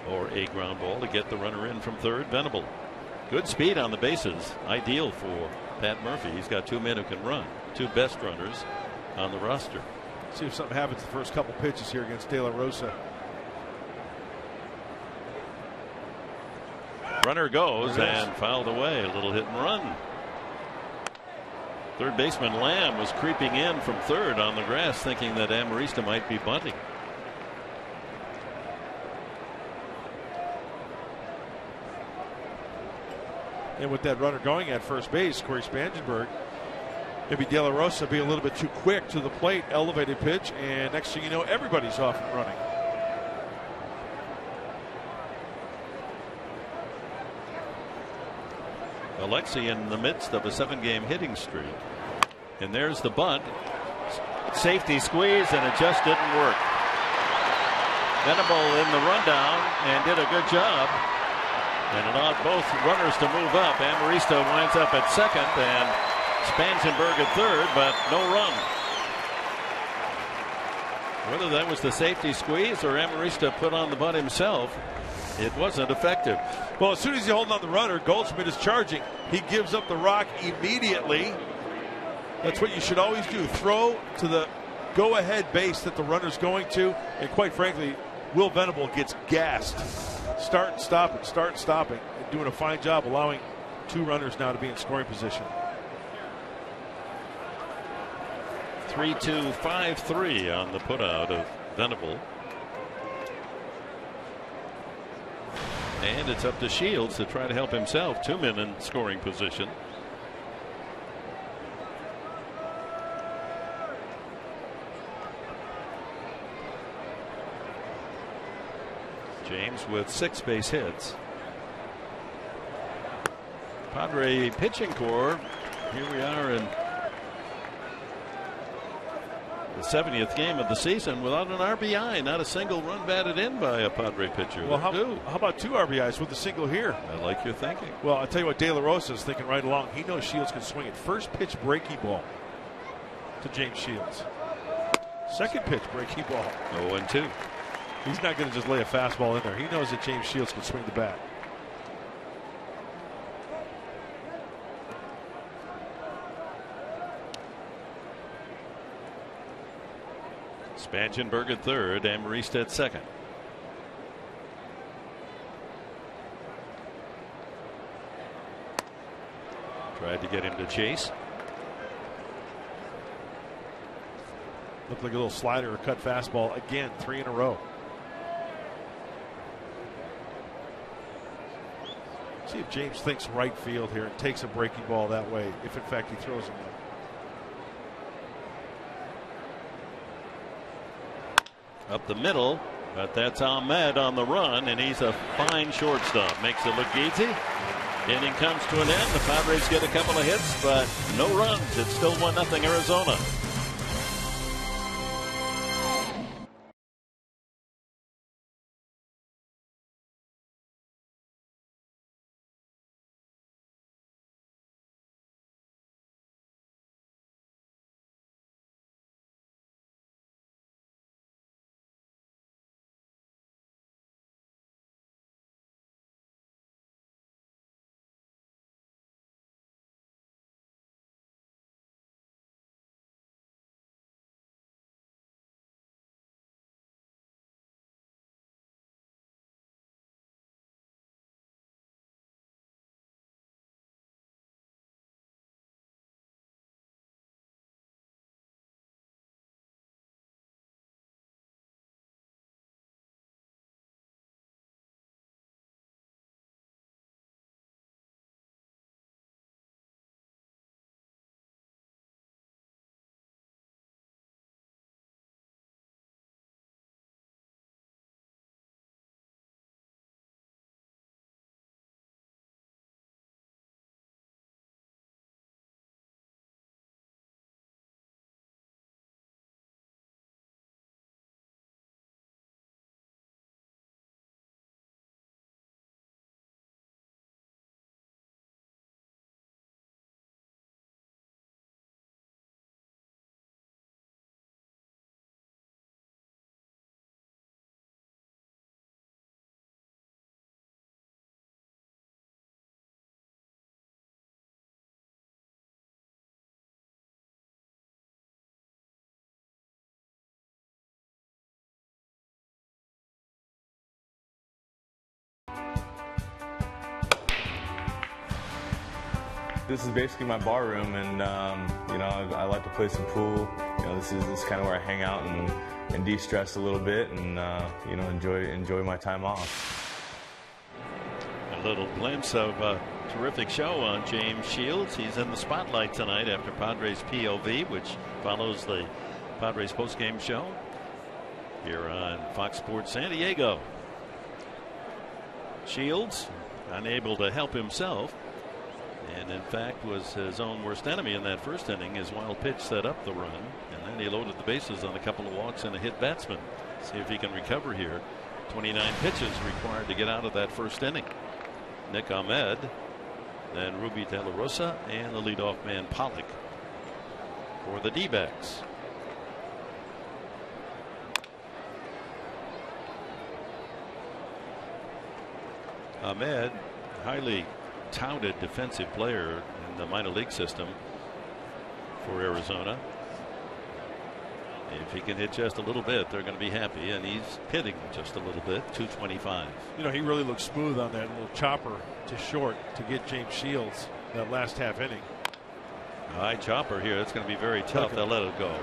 or a ground ball to get the runner in from third. Venable, good speed on the bases, ideal for Pat Murphy. He's got two men who can run, two best runners on the roster. See if something happens the first couple pitches here against De La Rosa. Runner goes and fouled away. A little hit and run. Third baseman Lamb was creeping in from third on the grass, thinking that Amarista might be bunting. And with that runner going at first base, Corey Spangenberg, maybe De La Rosa be a little bit too quick to the plate, elevated pitch, and next thing you know, everybody's off and running. Alexi in the midst of a 7-game hitting streak. And there's the bunt. Safety squeeze, and it just didn't work. Venable in the rundown and did a good job. And allowed both runners to move up. Amarista winds up at second and Spangenberg at third, but no run. Whether that was the safety squeeze or Amarista put on the bunt himself, it wasn't effective. Well, as soon as he's holding on the runner, Goldschmidt is charging. He gives up the rock immediately. That's what you should always do. Throw to the go-ahead base that the runner's going to. And quite frankly, Will Venable gets gassed. Start and stopping, start and stopping. And doing a fine job allowing 2 runners now to be in scoring position. 3-2, 5-3 on the putout of Venable. And it's up to Shields to try to help himself. 2 men in scoring position. James with 6 base hits. Padre pitching corps. Here we are in the 70th game of the season without an RBI, not a single run batted in by a Padre pitcher. Well, how about 2 RBIs with a single here? I like your thinking. Well, I'll tell you what, De La Rosa is thinking right along. He knows Shields can swing it. First pitch breaky ball to James Shields. Second pitch breaky ball. 0-2. He's not going to just lay a fastball in there. He knows that James Shields can swing the bat. Spangenberg at third, Amarista at second. Tried to get him to chase. Looked like a little slider or cut fastball again, 3 in a row. See if James thinks right field here and takes a breaking ball that way, if in fact he throws him one. Up the middle, but that's Ahmed on the run, and he's a fine shortstop. Makes it look easy. Inning comes to an end. The Padres get a couple of hits, but no runs. It's still 1-0 Arizona. This is basically my bar room, and you know, I like to play some pool. You know, this is kind of where I hang out and de-stress a little bit, and you know, enjoy my time off. A little glimpse of a terrific show on James Shields. He's in the spotlight tonight after Padres POV, which follows the Padres postgame show here on Fox Sports San Diego. Shields unable to help himself, and in fact was his own worst enemy in that first inning. His wild pitch set up the run, and then he loaded the bases on a couple of walks and a hit batsman. See if he can recover here. 29 pitches required to get out of that first inning. Nick Ahmed, then Ruby De La Rosa, and the leadoff man Pollock for the D-backs. Ahmed, highly touted defensive player in the minor league system for Arizona. If he can hit just a little bit, they're going to be happy, and he's hitting just a little bit. 225. You know, he really looked smooth on that little chopper to short to get James Shields that last half inning. High chopper here. It's going to be very tough. They'll let it go.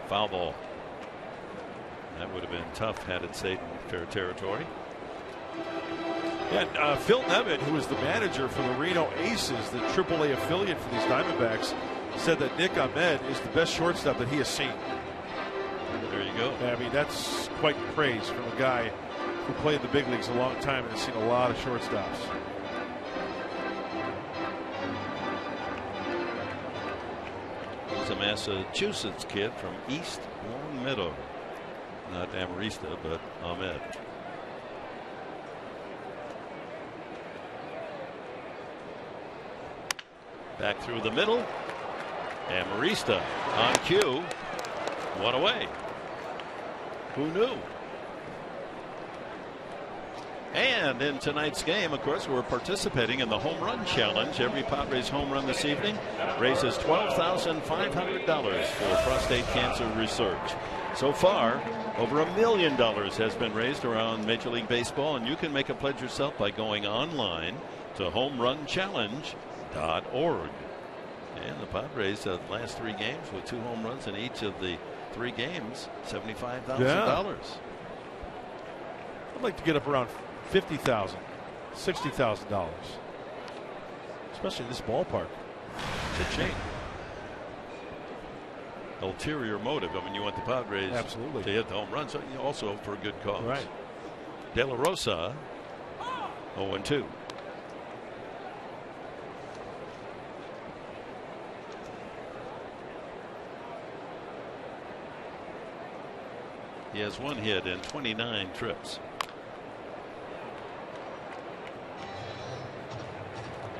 Foul ball. That would have been tough had it stayed in fair territory. And Phil Nevin, who was the manager for the Reno Aces, the AAA affiliate for these Diamondbacks, said that Nick Ahmed is the best shortstop that he has seen. There you go. I mean, that's quite praise from a guy who played in the big leagues a long time and has seen a lot of shortstops. He's a Massachusetts kid from East Long Meadow. Not Amarista, but Ahmed. Back through the middle. Amarista on cue. One away. Who knew? And in tonight's game, of course, we're participating in the home run challenge. Every Padres home run this evening raises $12,500 for prostate cancer research. So far, over $1 million has been raised around Major League Baseball, and you can make a pledge yourself by going online to homerunchallenge.org. And the Padres, the last 3 games with 2 home runs in each of the 3 games, $75,000. Yeah. I'd like to get up around $50,000, $60,000, especially in this ballpark. Cha-ching. Ulterior motive. I mean, you want the Padres absolutely to hit the home run, so also for a good cause. Right. De La Rosa, 0-2. He has 1 hit in 29 trips.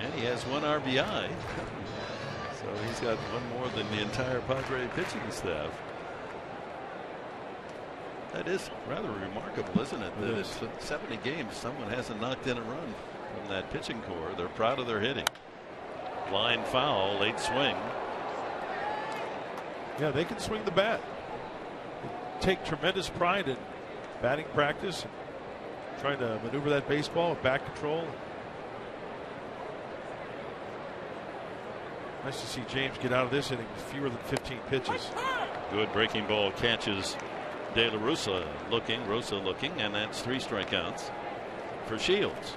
And he has 1 RBI. So he's got 1 more than the entire Padre pitching staff. That is rather remarkable, isn't it? That in 70 games, someone hasn't knocked in a run from that pitching core. They're proud of their hitting. Line foul, late swing. Yeah, they can swing the bat. They take tremendous pride in batting practice, and trying to maneuver that baseball with back control. Nice to see James get out of this inning with fewer than 15 pitches. Good breaking ball catches De La Rosa looking, and that's 3 strikeouts for Shields.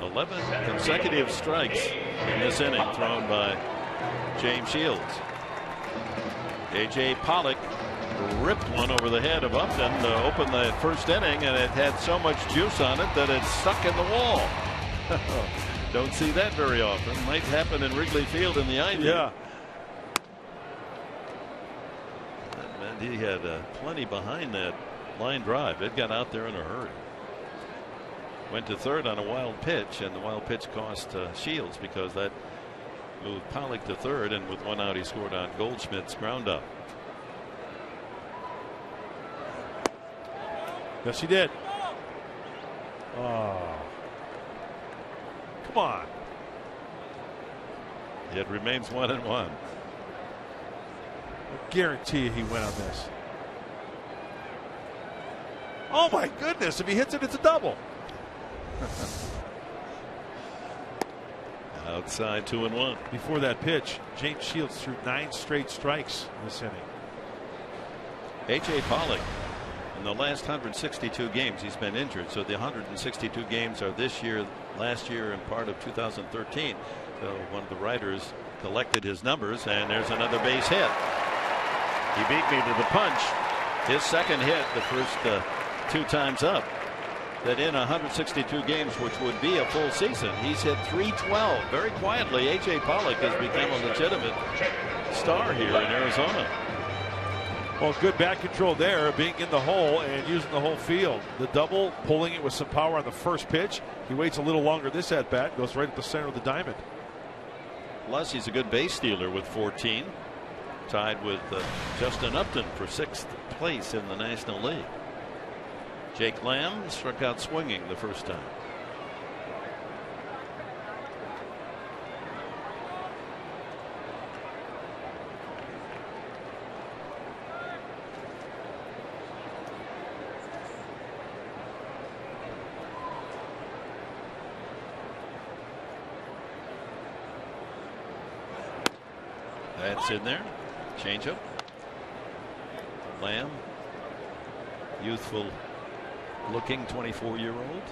11 consecutive strikes in this inning thrown by James Shields. A.J. Pollock ripped one over the head of Upton to open the first inning, and it had so much juice on it that it stuck in the wall. Don't see that very often. Might happen in Wrigley Field in the Ivy. Yeah. And he had plenty behind that line drive. It got out there in a hurry. Went to third on a wild pitch, and the wild pitch cost Shields because that moved Pollock to third, and with 1 out he scored on Goldschmidt's ground up. Yes, he did. Oh. Come on. It remains 1-1. I guarantee you he went on this. Oh my goodness, if he hits it, it's a double. Outside 2-1. Before that pitch, James Shields threw 9 straight strikes in this inning. A.J. Pollock, in the last 162 games, he's been injured. So the 162 games are this year, last year, and part of 2013. So one of the writers collected his numbers, and there's another base hit. He beat me to the punch. His second hit, the first 2 times up. That in 162 games, which would be a full season, he's hit .312. Very quietly, A.J. Pollock has become a legitimate star here in Arizona. Well, good bat control there, being in the hole and using the whole field. The double, pulling it with some power on the first pitch. He waits a little longer this at bat, goes right at the center of the diamond. Plus, he's a good base stealer with 14, tied with Justin Upton for 6th place in the National League. Jake Lamb struck out swinging the first time. That's in there. Changeup. Lamb, youthful looking 24-year-old.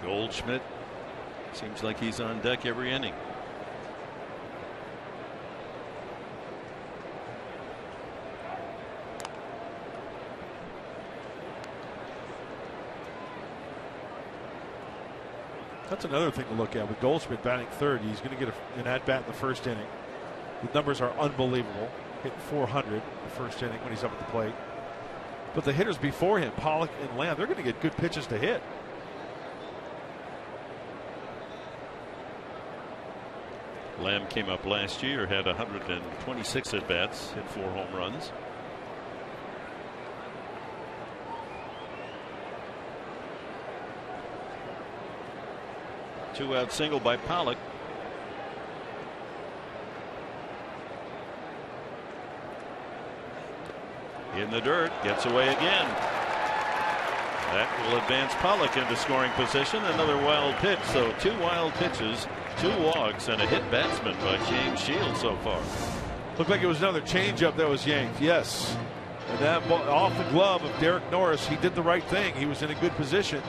Goldschmidt seems like he's on deck every inning. That's another thing to look at with Goldschmidt batting third. He's going to get an at-bat in the first inning. The numbers are unbelievable. Hitting 400 in the first inning when he's up at the plate. But the hitters before him, Pollock and Lamb, they're going to get good pitches to hit. Lamb came up last year, had 126 at-bats, hit 4 home runs. Two-out single by Pollock. In the dirt, gets away again. That will advance Pollock into scoring position. Another wild pitch. So 2 wild pitches, 2 walks, and a hit batsman by James Shields so far. Looked like it was another changeup that was yanked. Yes. And that ball, off the glove of Derek Norris, he did the right thing. He was in a good position.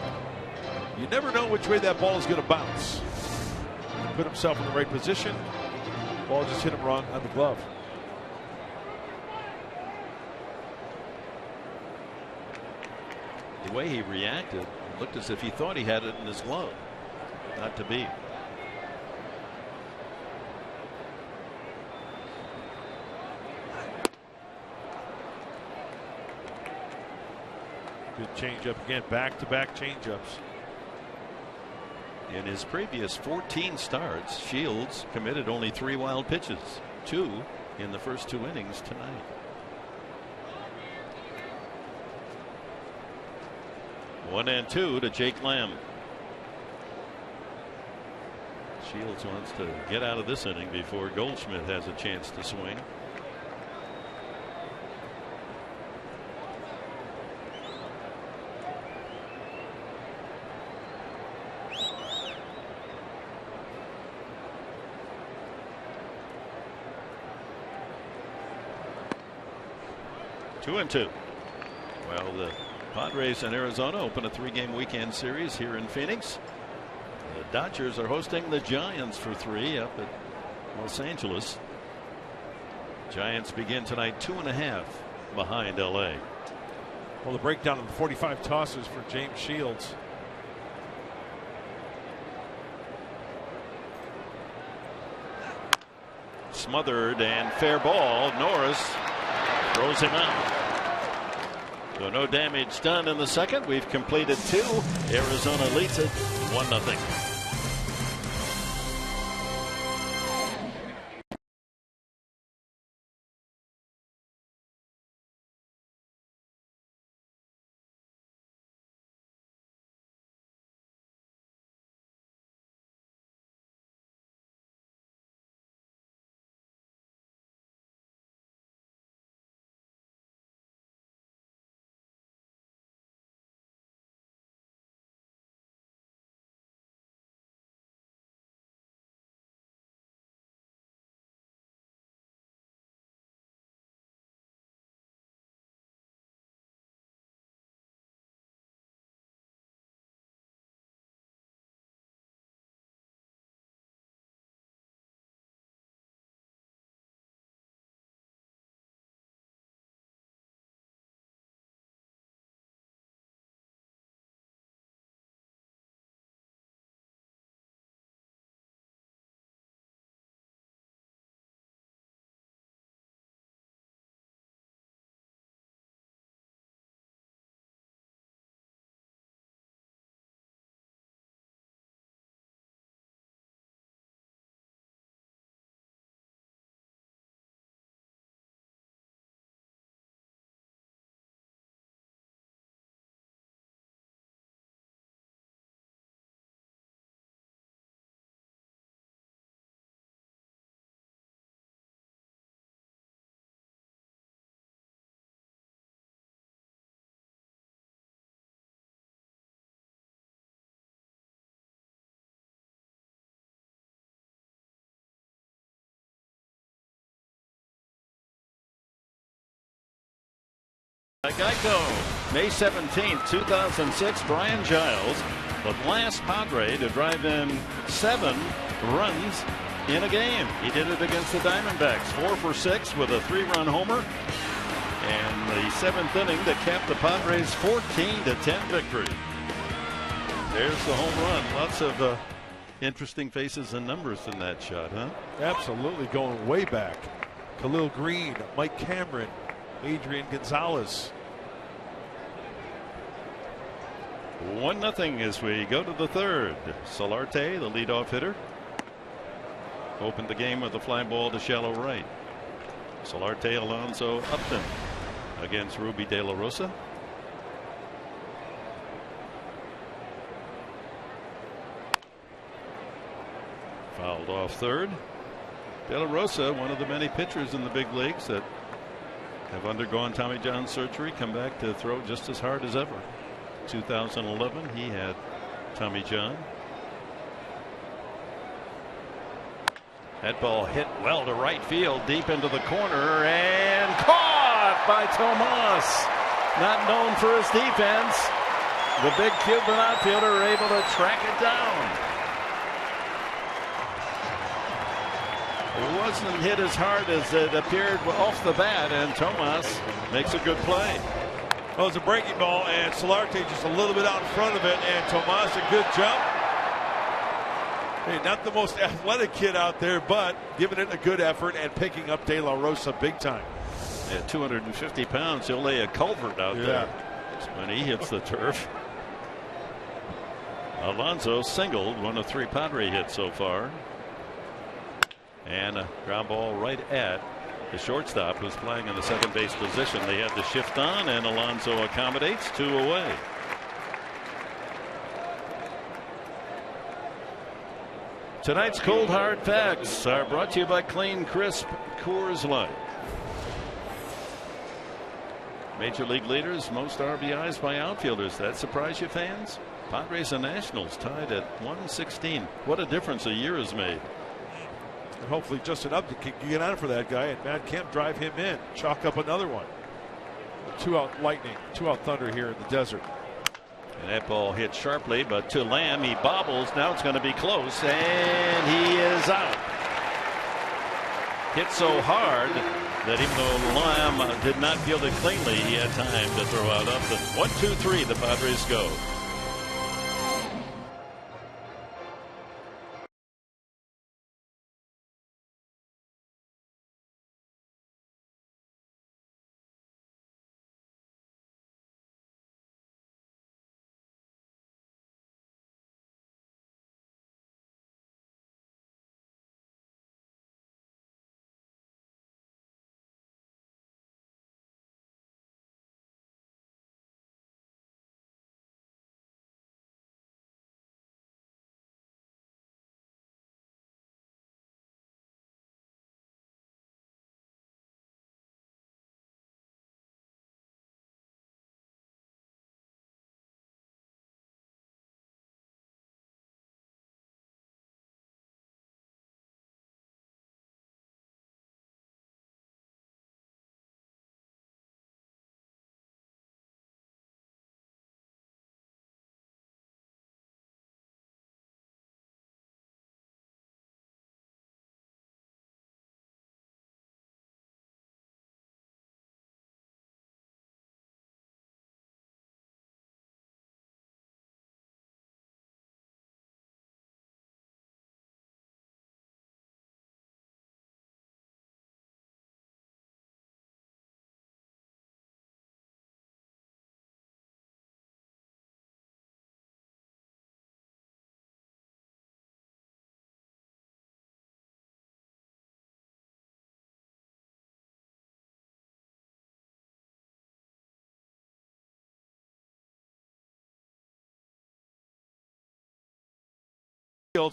You never know which way that ball is going to bounce. He put himself in the right position. Ball just hit him wrong on the glove. The way he reacted, it looked as if he thought he had it in his glove. Not to be. Good changeup again, back-to-back changeups. In his previous 14 starts, Shields committed only 3 wild pitches, 2 in the first 2 innings tonight. One and 2 to Jake Lamb. Shields wants to get out of this inning before Goldschmidt has a chance to swing. Two and 2. Well, the Padres and Arizona open a 3-game weekend series here in Phoenix. The Dodgers are hosting the Giants for 3 up at Los Angeles. Giants begin tonight 2.5 behind LA. Well, the breakdown of the 45 tosses for James Shields. Smothered and fair ball. Norris throws him out. So no damage done in the second. We've completed 2. Arizona leads it 1-0. Geico, May 17, 2006, Brian Giles, the last Padre to drive in 7 runs in a game. He did it against the Diamondbacks, 4 for 6 with a 3-run homer. And the 7th inning that capped the Padres' 14-10 victory. There's the home run. Lots of interesting faces and numbers in that shot, huh? Absolutely, going way back. Khalil Green, Mike Cameron, Adrian Gonzalez. 1-0 as we go to the 3rd. Solarte, the leadoff hitter, opened the game with a fly ball to shallow right. Solarte, Alonso, Upton against Ruby De La Rosa. Fouled off 3rd. De La Rosa, one of the many pitchers in the big leagues that have undergone Tommy John surgery, come back to throw just as hard as ever. 2011, he had Tommy John. That ball hit well to right field, deep into the corner, and caught by Tomas. Not known for his defense. The big Cuban outfielder able to track it down. It wasn't hit as hard as it appeared off the bat, and Tomas makes a good play. Well, it was a breaking ball, and Solarte just a little bit out in front of it, and Tomas a good jump. Hey, not the most athletic kid out there, but giving it a good effort and picking up De La Rosa big time. At 250 pounds, he'll lay a culvert out there when he hits the turf. Alonso singled, one of 3 Padre hits so far. And a ground ball right at the shortstop, who's playing in the second base position. They had to shift on, and Alonso accommodates, 2 away. Tonight's Cold Hard Facts are brought to you by Clean Crisp Coors Light. Major league leaders, most RBIs by outfielders. That surprise you, fans? Padres and Nationals tied at 116. What a difference a year has made. And hopefully Justin Upton can get on for that guy, and Matt Kemp drive him in. Chalk up another one. 2-out lightning, 2-out thunder here in the desert. And that ball hit sharply, but to Lamb, he bobbles. Now it's going to be close, and he is out. Hit so hard that even though Lamb did not field it cleanly, he had time to throw out Upton. 1-2-3, the Padres go.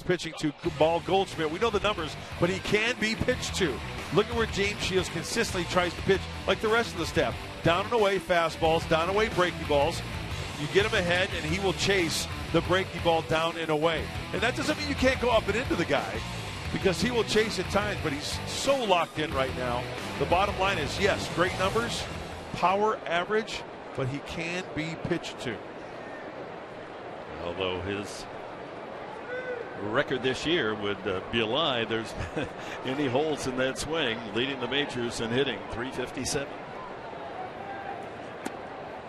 Pitching to Ball Goldschmidt. We know the numbers, but he can be pitched to. Look at where James Shields consistently tries to pitch like the rest of the staff. Down and away fastballs, down and away breaky balls. You get him ahead, and he will chase the breaky ball down and away. And that doesn't mean you can't go up and into the guy, because he will chase at times, but he's so locked in right now. The bottom line is, yes, great numbers, power average, but he can be pitched to. Although his record this year would be a lie. There's any holes in that swing, leading the majors in hitting. 357.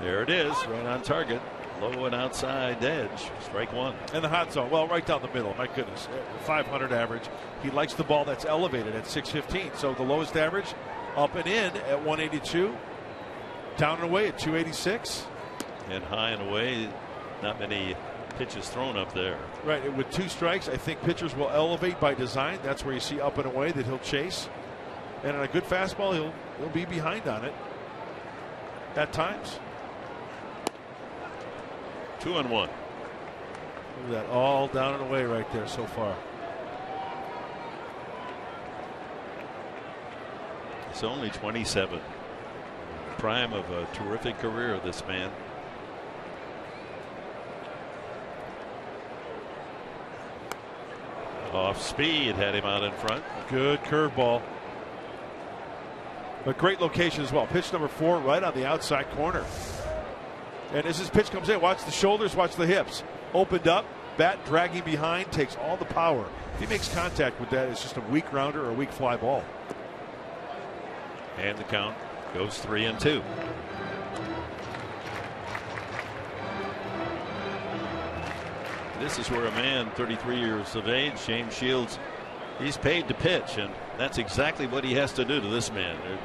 There it is, right on target. Low and outside edge. Strike one. And the hot zone, well, right down the middle. My goodness, 500 average. He likes the ball that's elevated at 615. So the lowest average up and in at 182. Down and away at 286. And high and away, not many pitches thrown up there. Right, with 2 strikes, I think pitchers will elevate by design. That's where you see up and away that he'll chase. And on a good fastball, he'll be behind on it at times. 2-1. Look at that, all down and away right there so far. He's only 27. Prime of a terrific career, this man. Off speed, had him out in front. Good curveball. But great location as well. Pitch number 4 right on the outside corner. And as his pitch comes in, watch the shoulders, watch the hips. Opened up, bat dragging behind, takes all the power. If he makes contact with that, it's just a weak rounder or a weak fly ball. And the count goes 3-2. This is where a man 33 years of age, James Shields, he's paid to pitch, and that's exactly what he has to do to this man. There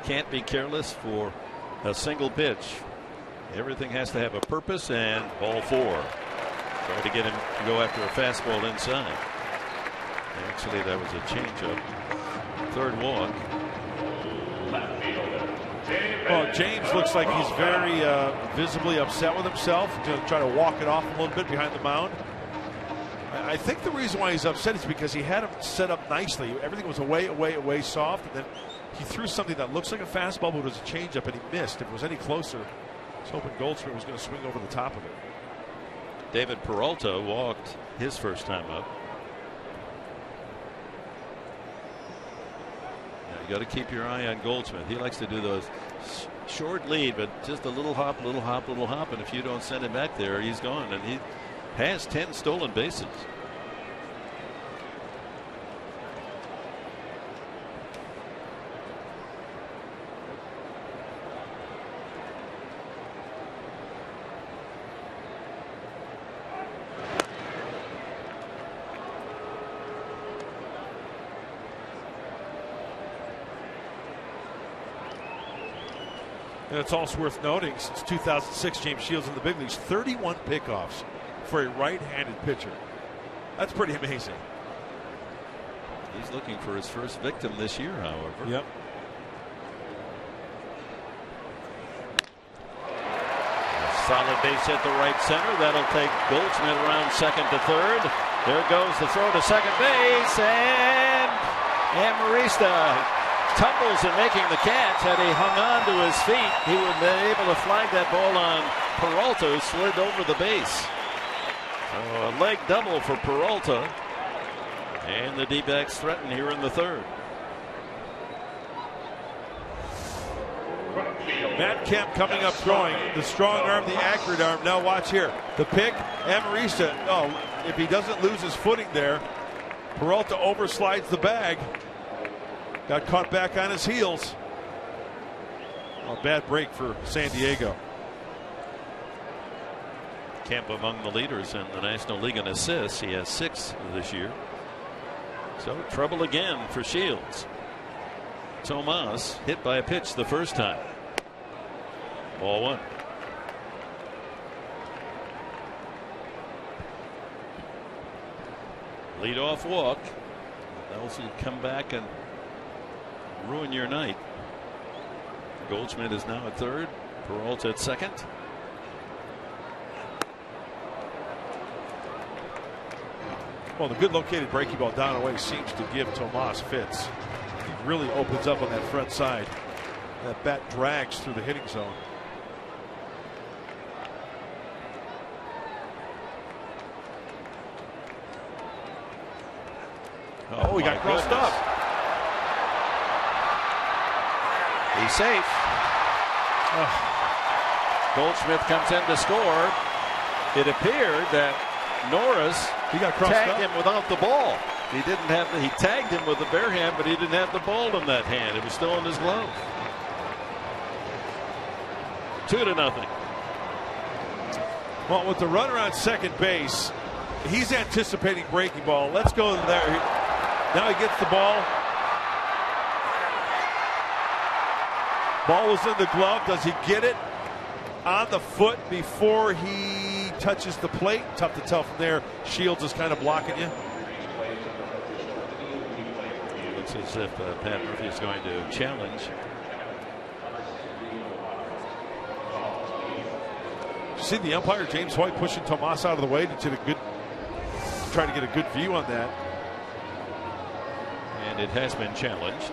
can't be careless for a single pitch. Everything has to have a purpose, and ball 4. Try to get him to go after a fastball inside. Actually, that was a changeup. Third walk. Well, James looks like he's very visibly upset with himself, to try to walk it off a little bit behind the mound. I think the reason why he's upset is because he had him set up nicely. Everything was away soft, and then he threw something that looks like a fastball, but it was a changeup, and he missed. If it was any closer, I was hoping Goldschmidt was going to swing over the top of it. David Peralta walked his first time up. You got to keep your eye on Goldschmidt. He likes to do those short lead, but just a little hop, little hop, little hop, and if you don't send him back there, he's gone. And he has 10 stolen bases. And it's also worth noting, since 2006, James Shields in the big leagues, 31 pickoffs for a right-handed pitcher. That's pretty amazing. He's looking for his first victim this year, however. Yep. Solid base hit to right center. That'll take Goldschmidt around second to third. There goes the throw to second base, and Amarista tumbles in making the catch. Had he hung on to his feet, he would have been able to flag that ball on Peralta, who slid over the base. So a leg double for Peralta, and the D-backs threaten here in the third. Matt Kemp coming up throwing. The strong arm, the accurate arm. Now watch here. The pick, Amarista. Oh, if he doesn't lose his footing there, Peralta overslides the bag. Got caught back on his heels. A bad break for San Diego. Kemp among the leaders in the National League in assists. He has 6 this year. So trouble again for Shields. Tomas hit by a pitch the first time. Ball 1. Leadoff walk. Else will come back and ruin your night. Goldschmidt is now at third. Peralta at second. Well, the good located breaking ball down and away seems to give Tomas fits. He really opens up on that front side. That bat drags through the hitting zone. Oh, he got crossed up. He's safe. Goldschmidt comes in to score. It appeared that Norris tagged him without the ball. He tagged him with the bare hand, but he didn't have the ball in that hand. It was still in his glove. 2-0. Well, with the runner on second base, he's anticipating breaking ball. Let's go there. Now he gets the ball. Ball was in the glove. Does he get it on the foot before he touches the plate? Tough to tell from there. Shields is kind of blocking you. It looks as if Pat Murphy is going to challenge. See the umpire, James White, pushing Tomas out of the way to try to get a good view on that. And it has been challenged.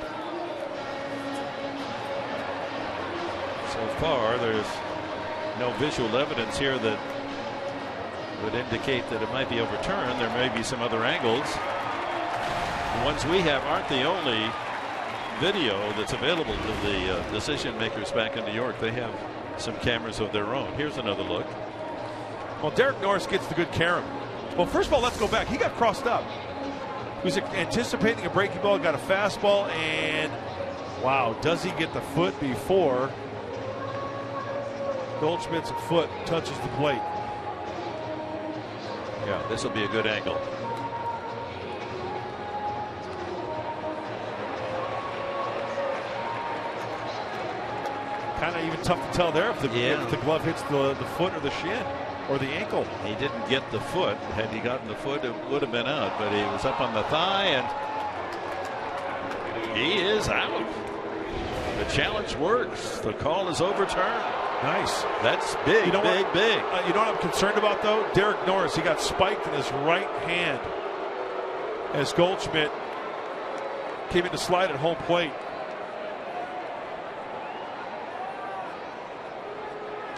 So far, there's no visual evidence here that would indicate that it might be overturned. There may be some other angles. The ones we have aren't the only video that's available to the decision makers back in New York. They have some cameras of their own. Here's another look. Well, Derek Norris gets the good carom. Well, first of all, let's go back. He got crossed up. He was anticipating a breaking ball, got a fastball, and wow, does he get the foot before Goldschmidt's foot touches the plate? Yeah, this will be a good angle. Kind of even tough to tell there if the glove hits the foot or the shin or the ankle. He didn't get the foot. Had he gotten the foot, it would have been out, but he was up on the thigh, and he is out. The challenge works. The call is overturned. Nice. That's big, big. You know what I'm concerned about, though? Derek Norris, he got spiked in his right hand as Goldschmidt came in to slide at home plate.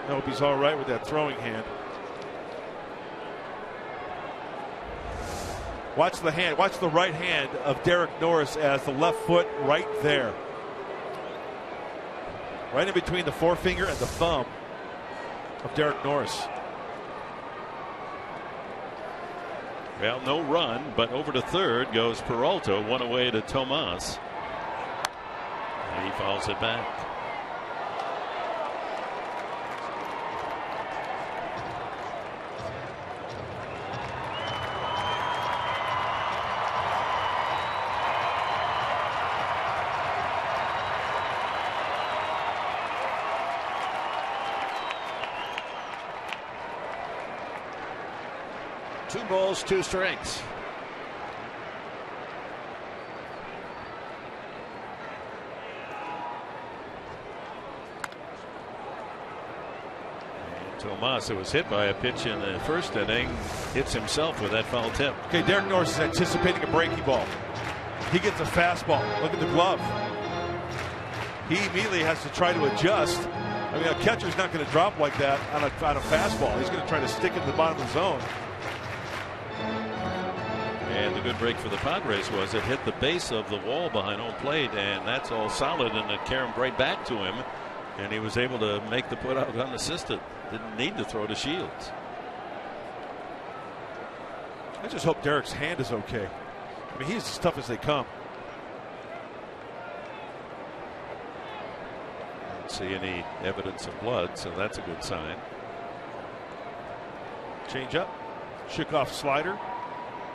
I hope he's all right with that throwing hand. Watch the hand. Watch the right hand of Derek Norris as the left foot right there. Right in between the forefinger and the thumb of Derek Norris. Well, no run, but over to third goes Peralta, one away to Tomas. And he fouls it back. Two balls, two strikes. Tomas, who was hit by a pitch in the first inning, hits himself with that foul tip. Okay, Derek Norris is anticipating a breaking ball. He gets a fastball. Look at the glove. He immediately has to try to adjust. I mean, a catcher's not going to drop like that on a fastball. He's going to try to stick it to the bottom of the zone. And the good break for the Padres was it hit the base of the wall behind home plate, and that's all solid, and it caromed right back to him, and he was able to make the putout unassisted. Didn't need to throw to Shields. I just hope Derek's hand is okay. I mean, he's as tough as they come. Don't see any evidence of blood, so that's a good sign. Change up, shook off slider.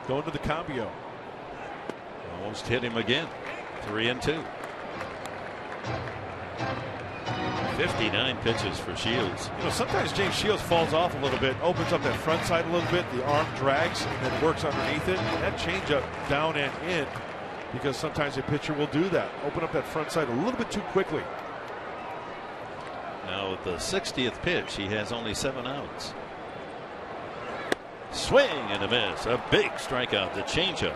Going to the cambio. Almost hit him again. 3-2. 59 pitches for Shields. You know, sometimes James Shields falls off a little bit, opens up that front side a little bit, the arm drags, and then works underneath it. And that changeup down and in, because sometimes a pitcher will do that. Open up that front side a little bit too quickly. Now at the 60th pitch, he has only 7 outs. Swing and a miss. A big strikeout, the changeup.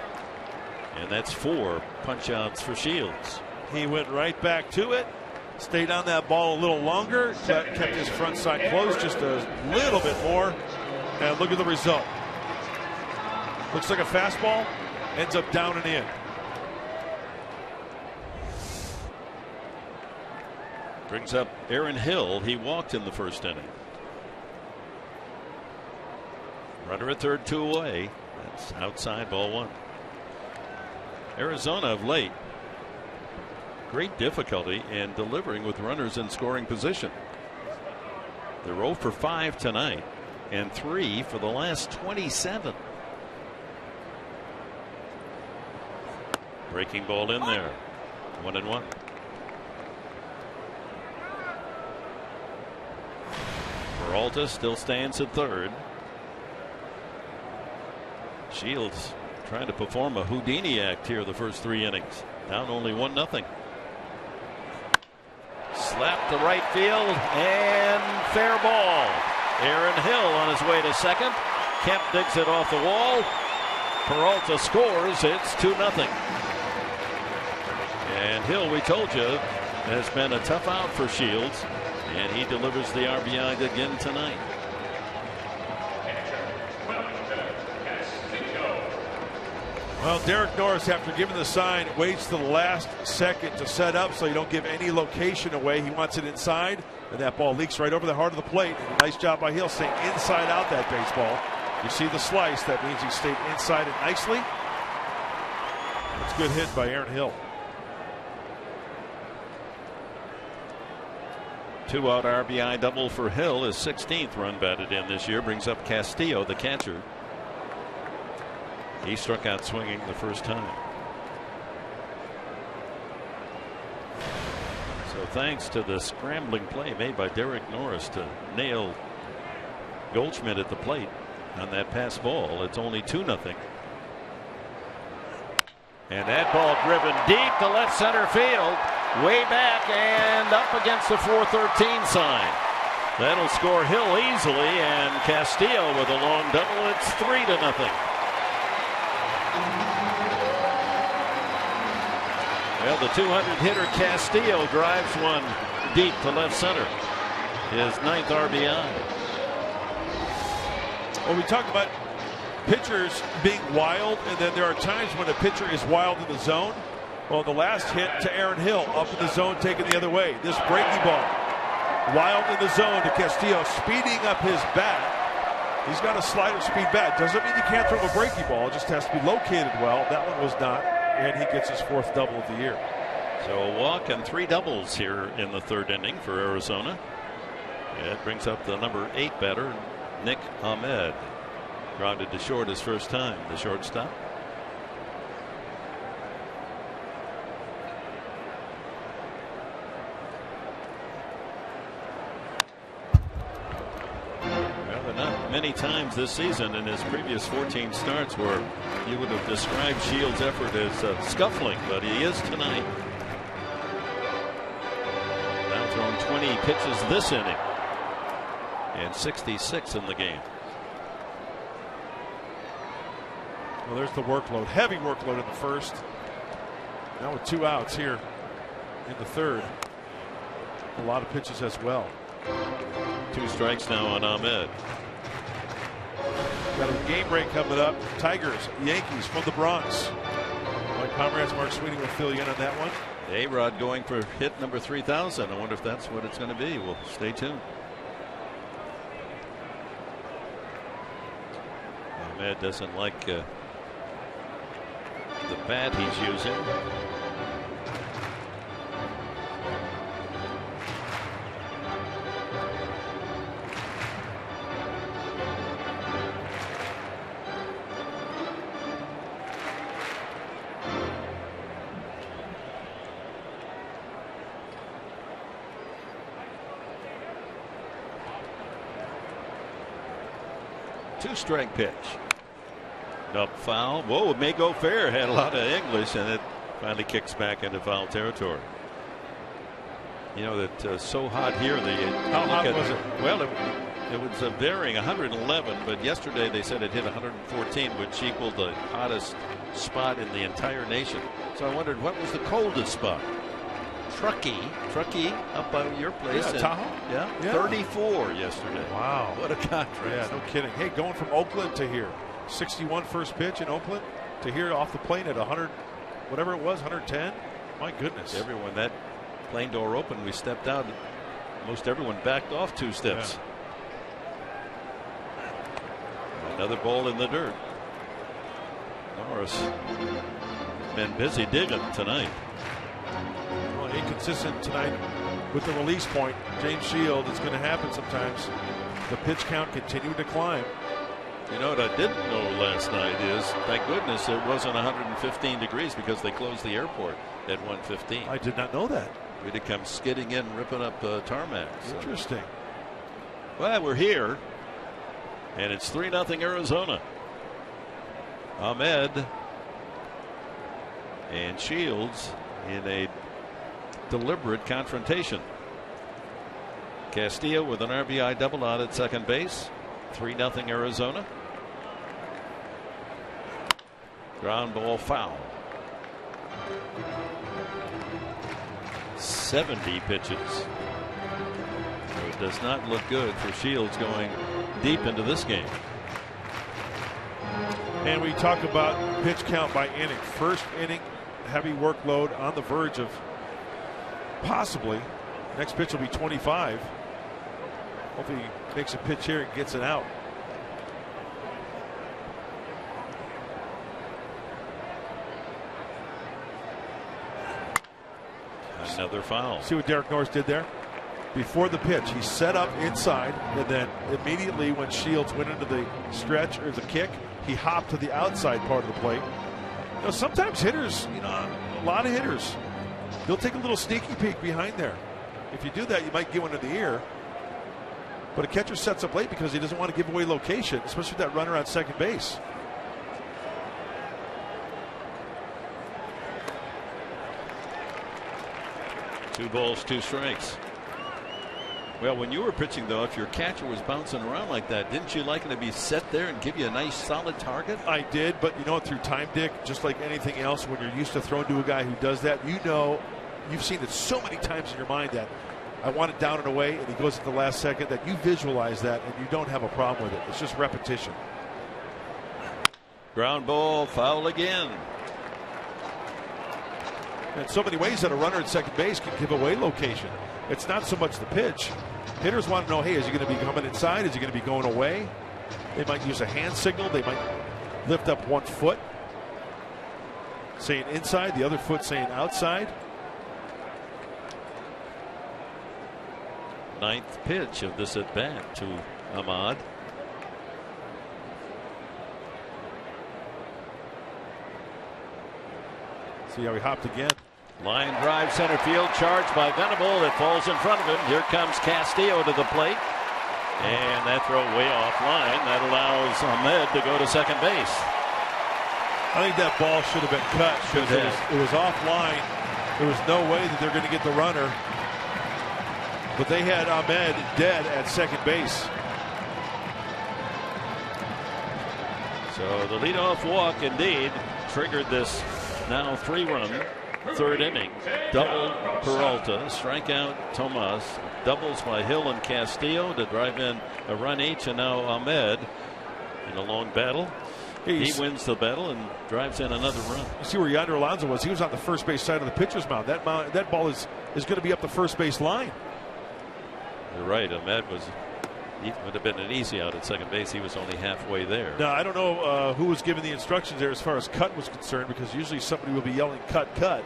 And that's 4 punch outs for Shields. He went right back to it. Stayed on that ball a little longer. Kept his front side closed just a little bit more. And look at the result. Looks like a fastball. Ends up down and in. Brings up Aaron Hill. He walked in the first inning. Runner at third, 2 away. That's outside, ball 1. Arizona of late, great difficulty in delivering with runners in scoring position. They're 0 for 5 tonight and 3 for the last 27. Breaking ball in there. 1-1. Peralta still stands at third. Shields trying to perform a Houdini act here the first 3 innings. Down only 1-0. Slap to right field and fair ball. Aaron Hill on his way to second. Kemp digs it off the wall. Peralta scores. It's 2-0. And Hill, we told you, has been a tough out for Shields, and he delivers the RBI again tonight. Well, Derek Norris, after giving the sign, waits to the last second to set up so you don't give any location away. He wants it inside, and that ball leaks right over the heart of the plate. Nice job by Hill staying inside out that baseball. You see the slice. That means he stayed inside it nicely. It's a good hit by Aaron Hill. 2-out RBI double for Hill. His 16th run batted in this year. Brings up Castillo, the catcher. He struck out swinging the first time. So thanks to the scrambling play made by Derek Norris to nail Goldschmidt at the plate on that pass ball, it's only 2-0. And that ball driven deep to left center field. Way back and up against the 413 sign. That'll score Hill easily, and Castillo with a long double. It's 3-0. Well, the 200 hitter Castillo drives one deep to left center. His 9th RBI. Well, we talk about pitchers being wild, and then there are times when a pitcher is wild in the zone. Well, the last hit to Aaron Hill up in the zone, taken the other way. This breaking ball, wild in the zone to Castillo, speeding up his bat. He's got a slider speed bat. Doesn't mean you can't throw a breaking ball. It just has to be located well. That one was not, and he gets his 4th double of the year. So a walk and 3 doubles here in the 3rd inning for Arizona. It brings up the number 8 batter, Nick Ahmed. Grounded to short his first time, the shortstop. Many times this season in his previous 14 starts where you would have described Shields' effort as scuffling, but he is tonight. Now thrown 20 pitches this inning and 66 in the game. Well, there's the workload, heavy workload in the first. Now with 2 outs here in the 3rd. A lot of pitches as well. 2 strikes now on Ahmed. Got a game break coming up. Tigers, Yankees from the Bronx. My comrades Mark Sweeney will fill you in on that one. A-Rod going for hit number 3,000. I wonder if that's what it's going to be. We'll stay tuned. Ahmed doesn't like the bat he's using. Two-strike pitch. Up foul. Whoa, it may go fair. Had a lot of English, and it finally kicks back into foul territory. You know that so hot here. How hot was it? Well, it was varying 111, but yesterday they said it hit 114, which equaled the hottest spot in the entire nation. So I wondered what was the coldest spot. Truckee up by your place. Yeah, Tahoe? Yeah, 34 yesterday. Wow. What a contrast. Yeah, no kidding. Hey, going from Oakland to here. 61 first pitch in Oakland to here off the plane at 100, whatever it was, 110. My goodness. Everyone, that plane door open. We stepped out. Most everyone backed off 2 steps. Yeah. Another ball in the dirt. Norris been busy digging tonight. Well, inconsistent tonight with the release point. James Shield, it's going to happen sometimes. The pitch count continued to climb. You know what I didn't know last night is, thank goodness it wasn't 115 degrees because they closed the airport at 1:15. I did not know that. We'd have come skidding in, ripping up tarmac. Interesting. Well, we're here, and it's 3-0 Arizona. Ahmed and Shields in a deliberate confrontation. Castillo with an RBI double out at second base. 3-0 Arizona. Ground ball foul. 70 pitches. So it does not look good for Shields going deep into this game. And we talk about pitch count by inning. First inning, heavy workload on the verge of possibly. Next pitch will be 25. Hopefully he makes a pitch here and gets it out. Another foul. See what Derek Norris did there? Before the pitch, he set up inside, and then immediately when Shields went into the stretch or the kick, he hopped to the outside part of the plate. You know, sometimes hitters, a lot of hitters, they'll take a little sneaky peek behind there. If you do that, you might get one in the ear. But a catcher sets up late because he doesn't want to give away location, especially with that runner on second base. Two balls, 2 strikes. Well, when you were pitching, though, if your catcher was bouncing around like that, didn't you like it to be set there and give you a nice solid target? I did, but through time, Dick, just like anything else, when you're used to throwing to a guy who does that, you've seen it so many times in your mind that I want it down and away, and he goes at the last second, that you visualize that and you don't have a problem with it. It's just repetition. Ground ball, foul again. In so many ways that a runner at second base can give away location. It's not so much the pitch. Hitters want to know, hey, is he going to be coming inside? Is he going to be going away? They might use a hand signal. They might lift up one foot, saying inside, the other foot saying outside. 9th pitch of this at bat to Ahmad. See how he hopped again. Line drive center field, charged by Venable. It falls in front of him. Here comes Castillo to the plate. And that throw way offline. That allows Ahmed to go to second base. I think that ball should have been cut. It was offline. There was no way that they're going to get the runner. But they had Ahmed dead at second base. So the leadoff walk indeed triggered this now 3-run 3rd inning. Double Peralta, strikeout Tomas, doubles by Hill and Castillo to drive in a run each, and now Ahmed in a long battle. He wins the battle and drives in another run. You see where Yonder Alonso was? He was on the first base side of the pitcher's mound. That ball is going to be up the first base line. You're right. Ahmed would have been an easy out at second base. He was only halfway there. Now, I don't know who was giving the instructions there as far as cut was concerned, because usually somebody will be yelling cut, cut.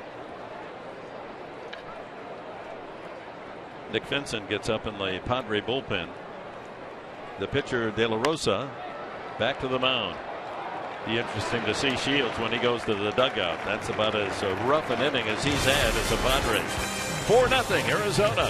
Nick Vincent gets up in the Padre bullpen. The pitcher, De La Rosa, back to the mound. Be interesting to see Shields when he goes to the dugout. That's about as rough an inning as he's had as a Padre. 4-0 Arizona.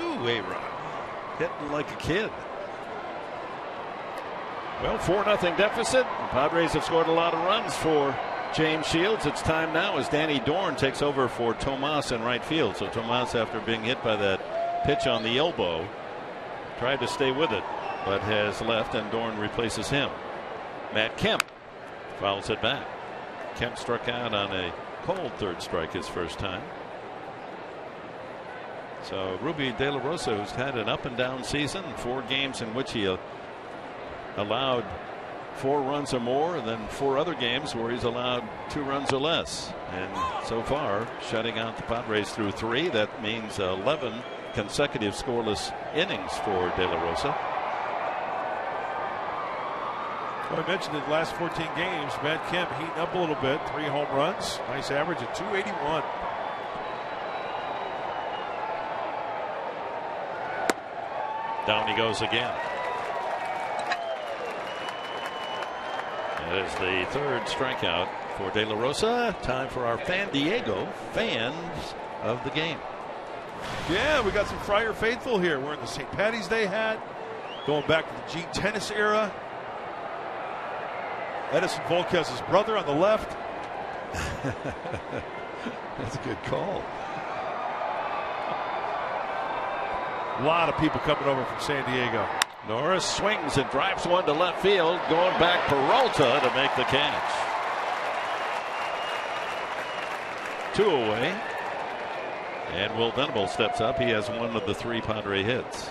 Ooh, A-Rod. Hitting like a kid. Well, 4-0 deficit. The Padres have scored a lot of runs for James Shields. It's time now as Danny Dorn takes over for Tomas in right field. So Tomas, after being hit by that pitch on the elbow, tried to stay with it, but has left, and Dorn replaces him. Matt Kemp fouls it back. Kemp struck out on a cold third strike his first time. So Ruby De La Rosa, who's had an up and down season, 4 games in which he allowed 4 runs or more, and then 4 other games where he's allowed 2 runs or less. And so far, shutting out the Padres through 3. That means 11 consecutive scoreless innings for De La Rosa. Well, I mentioned in the last 14 games, Matt Kemp heating up a little bit. 3 home runs, nice average at .281. Down he goes again. That is the 3rd strikeout for De La Rosa. Time for our Fan Diego fans of the game. Yeah, we got some Friar faithful here. We're in the St. Patty's Day hat, going back to the G tennis era. Edison Volquez's brother on the left. That's a good call. A lot of people coming over from San Diego. Norris swings and drives one to left field. Going back, Peralta to make the catch. 2 away. And Will Venable steps up. He has one of the 3 Padre hits.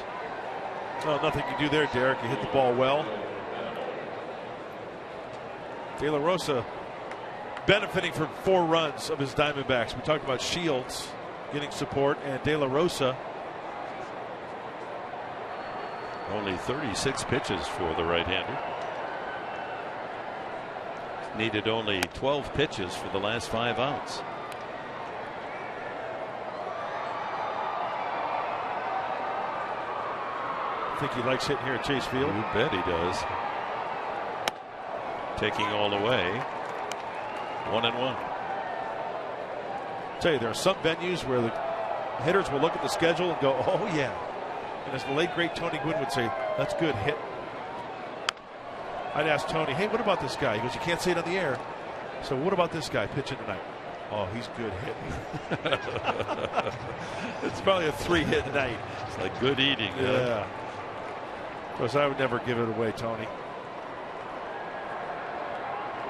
Oh, nothing you do there, Derek. You hit the ball well. De La Rosa benefiting from 4 runs of his Diamondbacks. We talked about Shields getting support, and De La Rosa. Only 36 pitches for the right-hander. Needed only 12 pitches for the last 5 outs. I think he likes hitting here at Chase Field. You bet he does. Taking all the way. 1-1. Tell you, there are some venues where the hitters will look at the schedule and go, oh yeah. And as the late great Tony Gwynn would say, that's good hit. I'd ask Tony, hey, what about this guy? He goes, you can't say it on the air. So what about this guy pitching tonight? Oh, he's good hitting. It's probably a 3-hit night. It's like good eating. Yeah. Of course, I would never give it away, Tony.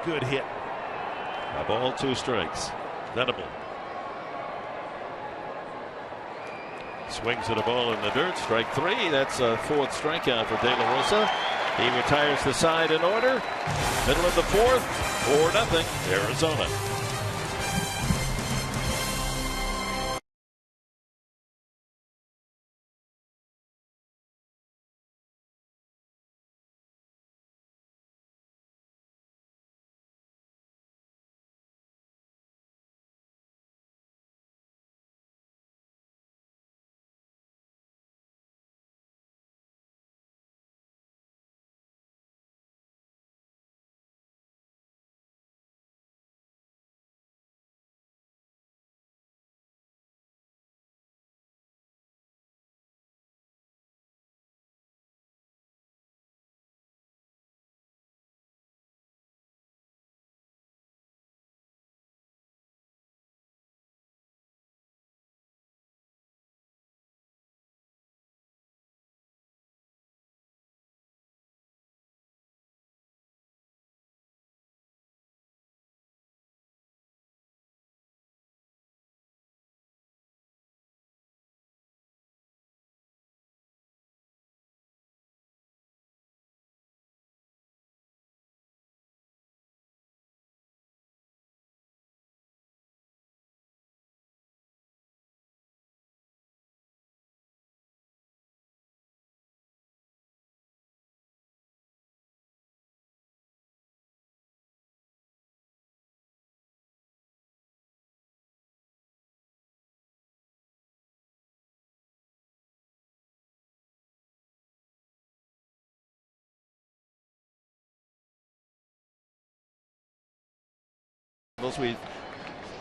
Good hit. A ball, 2 strikes. Venable. Swings at a ball in the dirt. Strike 3. That's a 4th strikeout for De La Rosa. He retires the side in order. Middle of the 4th. 4-0 Arizona. We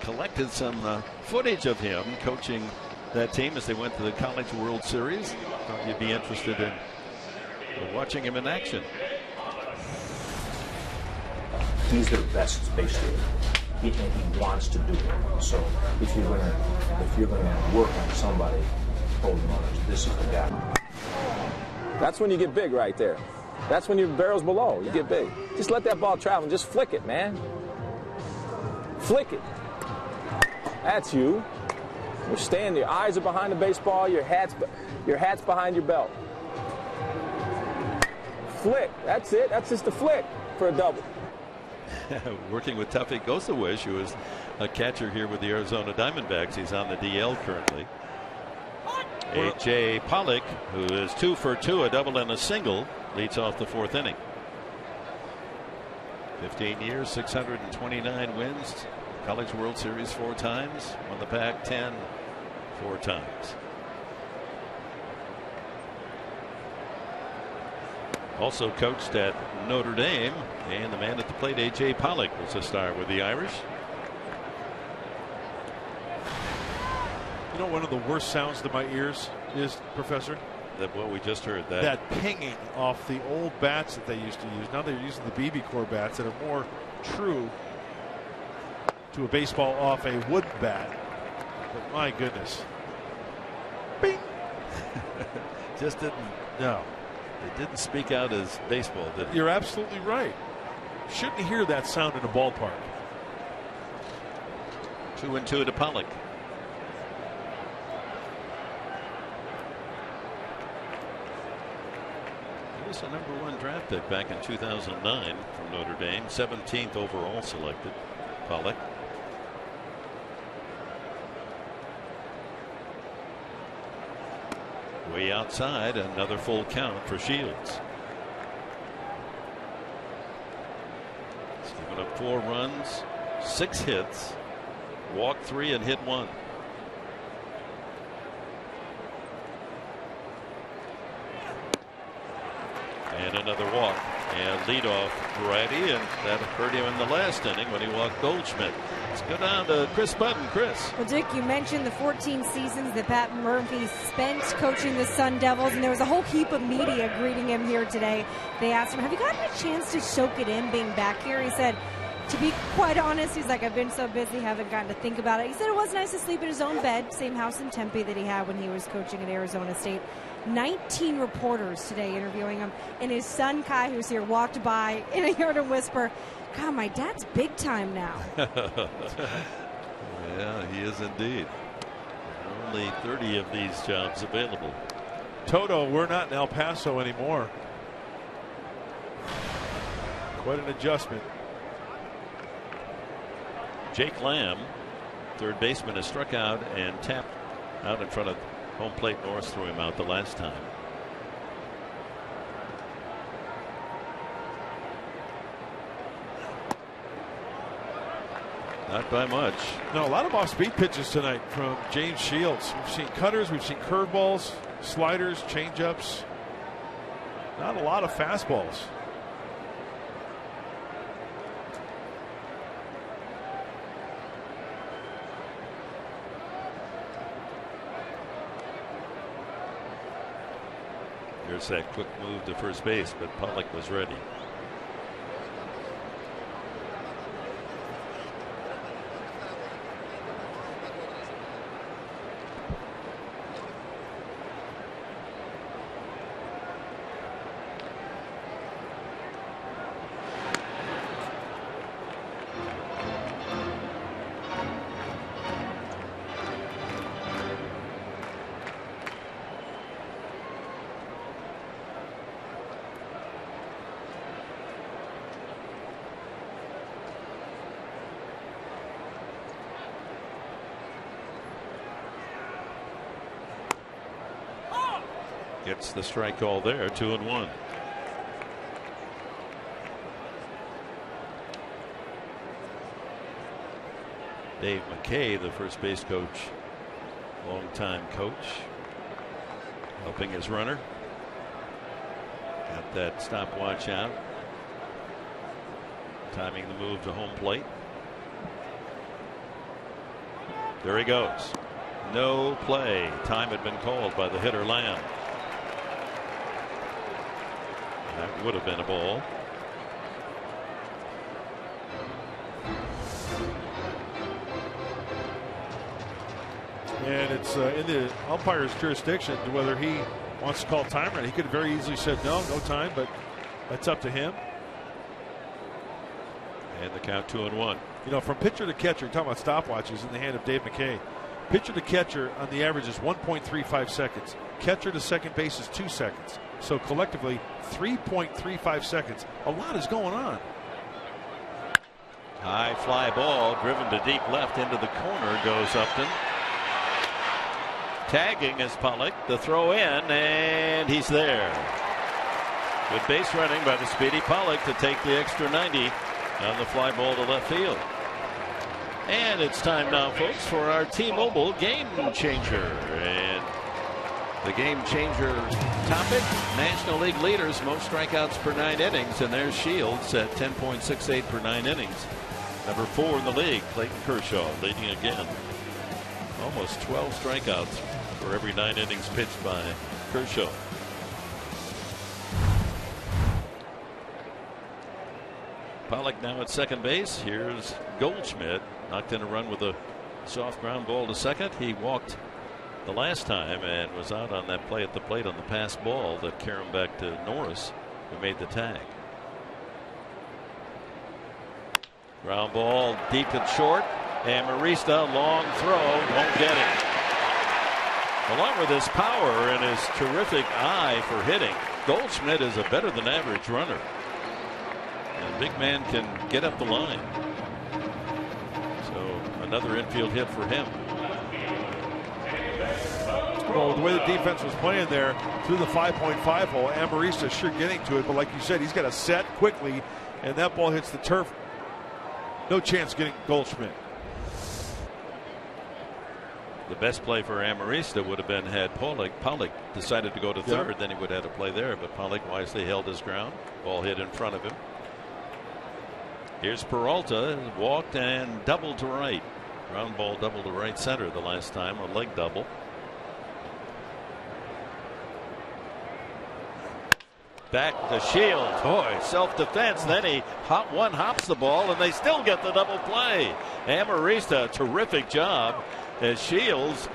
collected some footage of him coaching that team as they went to the College World Series. Thought you'd be interested in watching him in action. He's the best base stealer. And he wants to do it. So if you're gonna work on somebody holding runners, this is the guy. That's when you get big right there. That's when your barrel's below. You get big. Just let that ball travel and just flick it, man. Flick it. That's you. You're standing. Your eyes are behind the baseball. Your hat's behind your belt. Flick. That's it. That's just a flick for a double. Working with Tuffy Gosawish, who is a catcher here with the Arizona Diamondbacks. He's on the DL currently. A.J. Pollock, who is 2 for 2, a double and a single, leads off the 4th inning. 15 years, 629 wins. College World Series 4 times. Won the Pac-10 4 times. Also coached at Notre Dame, and the man at the plate, A.J. Pollock, was a star with the Irish. You know, one of the worst sounds to my ears is, Professor? That what we just heard. That pinging off the old bats that they used to use. Now they're using the BB Core bats that are more true to a baseball off a wood bat. But my goodness. Bing! Just didn't. No. It didn't speak out as baseball, did it? You're absolutely right. Shouldn't hear that sound in a ballpark. 2-2 to Pollock. He was the #1 draft pick back in 2009 from Notre Dame. 17th overall selected. Pollock. Way outside, another full count for Shields. He's given up 4 runs, 6 hits, walked 3 and hit 1. And another walk and leadoff variety, and that hurt him in the last inning when he walked Goldschmidt. Let's go down to Chris Button. Chris. Well, Dick, you mentioned the 14 seasons that Pat Murphy spent coaching the Sun Devils, and there was a whole heap of media greeting him here today. They asked him, have you gotten a chance to soak it in being back here? He said, to be quite honest, he's like, I've been so busy, haven't gotten to think about it. He said it was nice to sleep in his own bed, same house in Tempe that he had when he was coaching at Arizona State. 19 reporters today interviewing him, and his son Kai, who's here, walked by, and I heard him whisper, God, my dad's big time now. Yeah, he is indeed. Only 30 of these jobs available. Toto, we're not in El Paso anymore. Quite an adjustment. Jake Lamb, third baseman, has struck out and tapped out in front of home plate. Norris threw him out the last time. Not by much. No, a lot of off-speed pitches tonight from James Shields. We've seen cutters, we've seen curveballs, sliders, changeups. Not a lot of fastballs. Here's that quick move to first base, but Pollock was ready. Gets the strike call there. 2-1. Dave McKay, the first base coach, longtime coach, helping his runner. Got that stopwatch out, timing the move to home plate. There he goes. No play. Time had been called by the hitter Lamb. That would have been a ball. And it's in the umpire's jurisdiction to whether he wants to call time or not. He could have very easily said no time, but that's up to him. And the count 2-1. You know, from pitcher to catcher, you're talking about stopwatches in the hand of Dave McKay. Pitcher to catcher on the average is 1.35 seconds. Catcher to second base is 2 seconds. So collectively, 3.35 seconds. A lot is going on. High fly ball driven to deep left into the corner goes Upton. Tagging is Pollock. The throw in, and he's there. Good base running by the speedy Pollock to take the extra 90 on the fly ball to left field. And it's time now, folks, for our T-Mobile Game Changer. And the Game Changer topic, National League leaders, most strikeouts per 9 innings, and there's Shields at 10.68 per 9 innings. Number 4 in the league, Clayton Kershaw, leading again. Almost 12 strikeouts for every 9 innings pitched by Kershaw. Pollock now at second base. Here's Goldschmidt. Knocked in a run with a soft ground ball to second. He walked the last time and was out on that play at the plate on the pass ball that carried him back to Norris, who made the tag. Ground ball deep and short. And Marista, long throw, won't get it. Along with his power and his terrific eye for hitting, Goldschmidt is a better than average runner. And big man can get up the line. So another infield hit for him. Well, the way the defense was playing there through the 5.5 hole, Amarista sure getting to it, but like you said, he's got to set quickly, and that ball hits the turf. No chance getting Goldschmidt. The best play for Amarista would have been had Pollock decided to go to third, then he would have had a play there, but Pollock wisely held his ground. Ball hit in front of him. Here's Peralta, walked and doubled to right. Ground ball double to right center the last time, a leg double. Back to Shields. Boy, self-defense. Then he hops the ball, and they still get the double play. Amarista, terrific job as Shields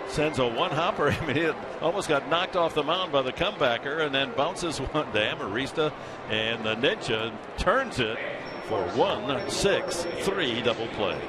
sends a one-hopper. I mean, he almost got knocked off the mound by the comebacker, and then bounces one to Amarista, and the Ninja turns it for 1-6-3 double play.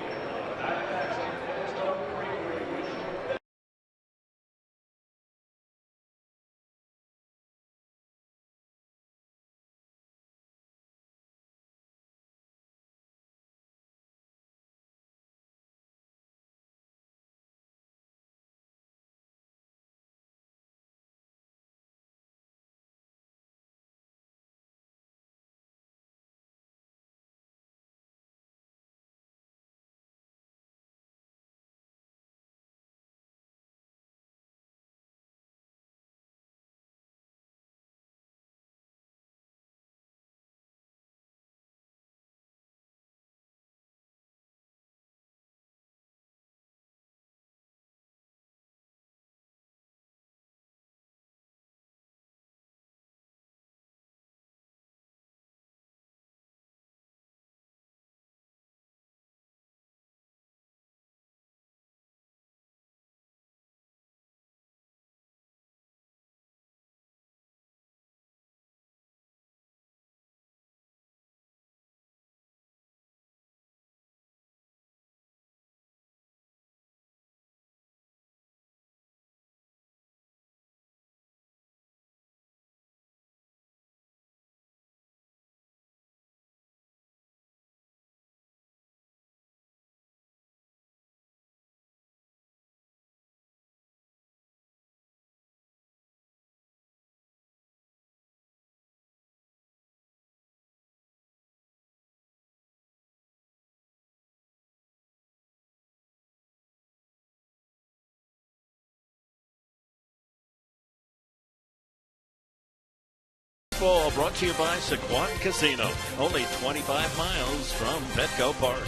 Brought to you by Sequan Casino, only 25 miles from Petco Park.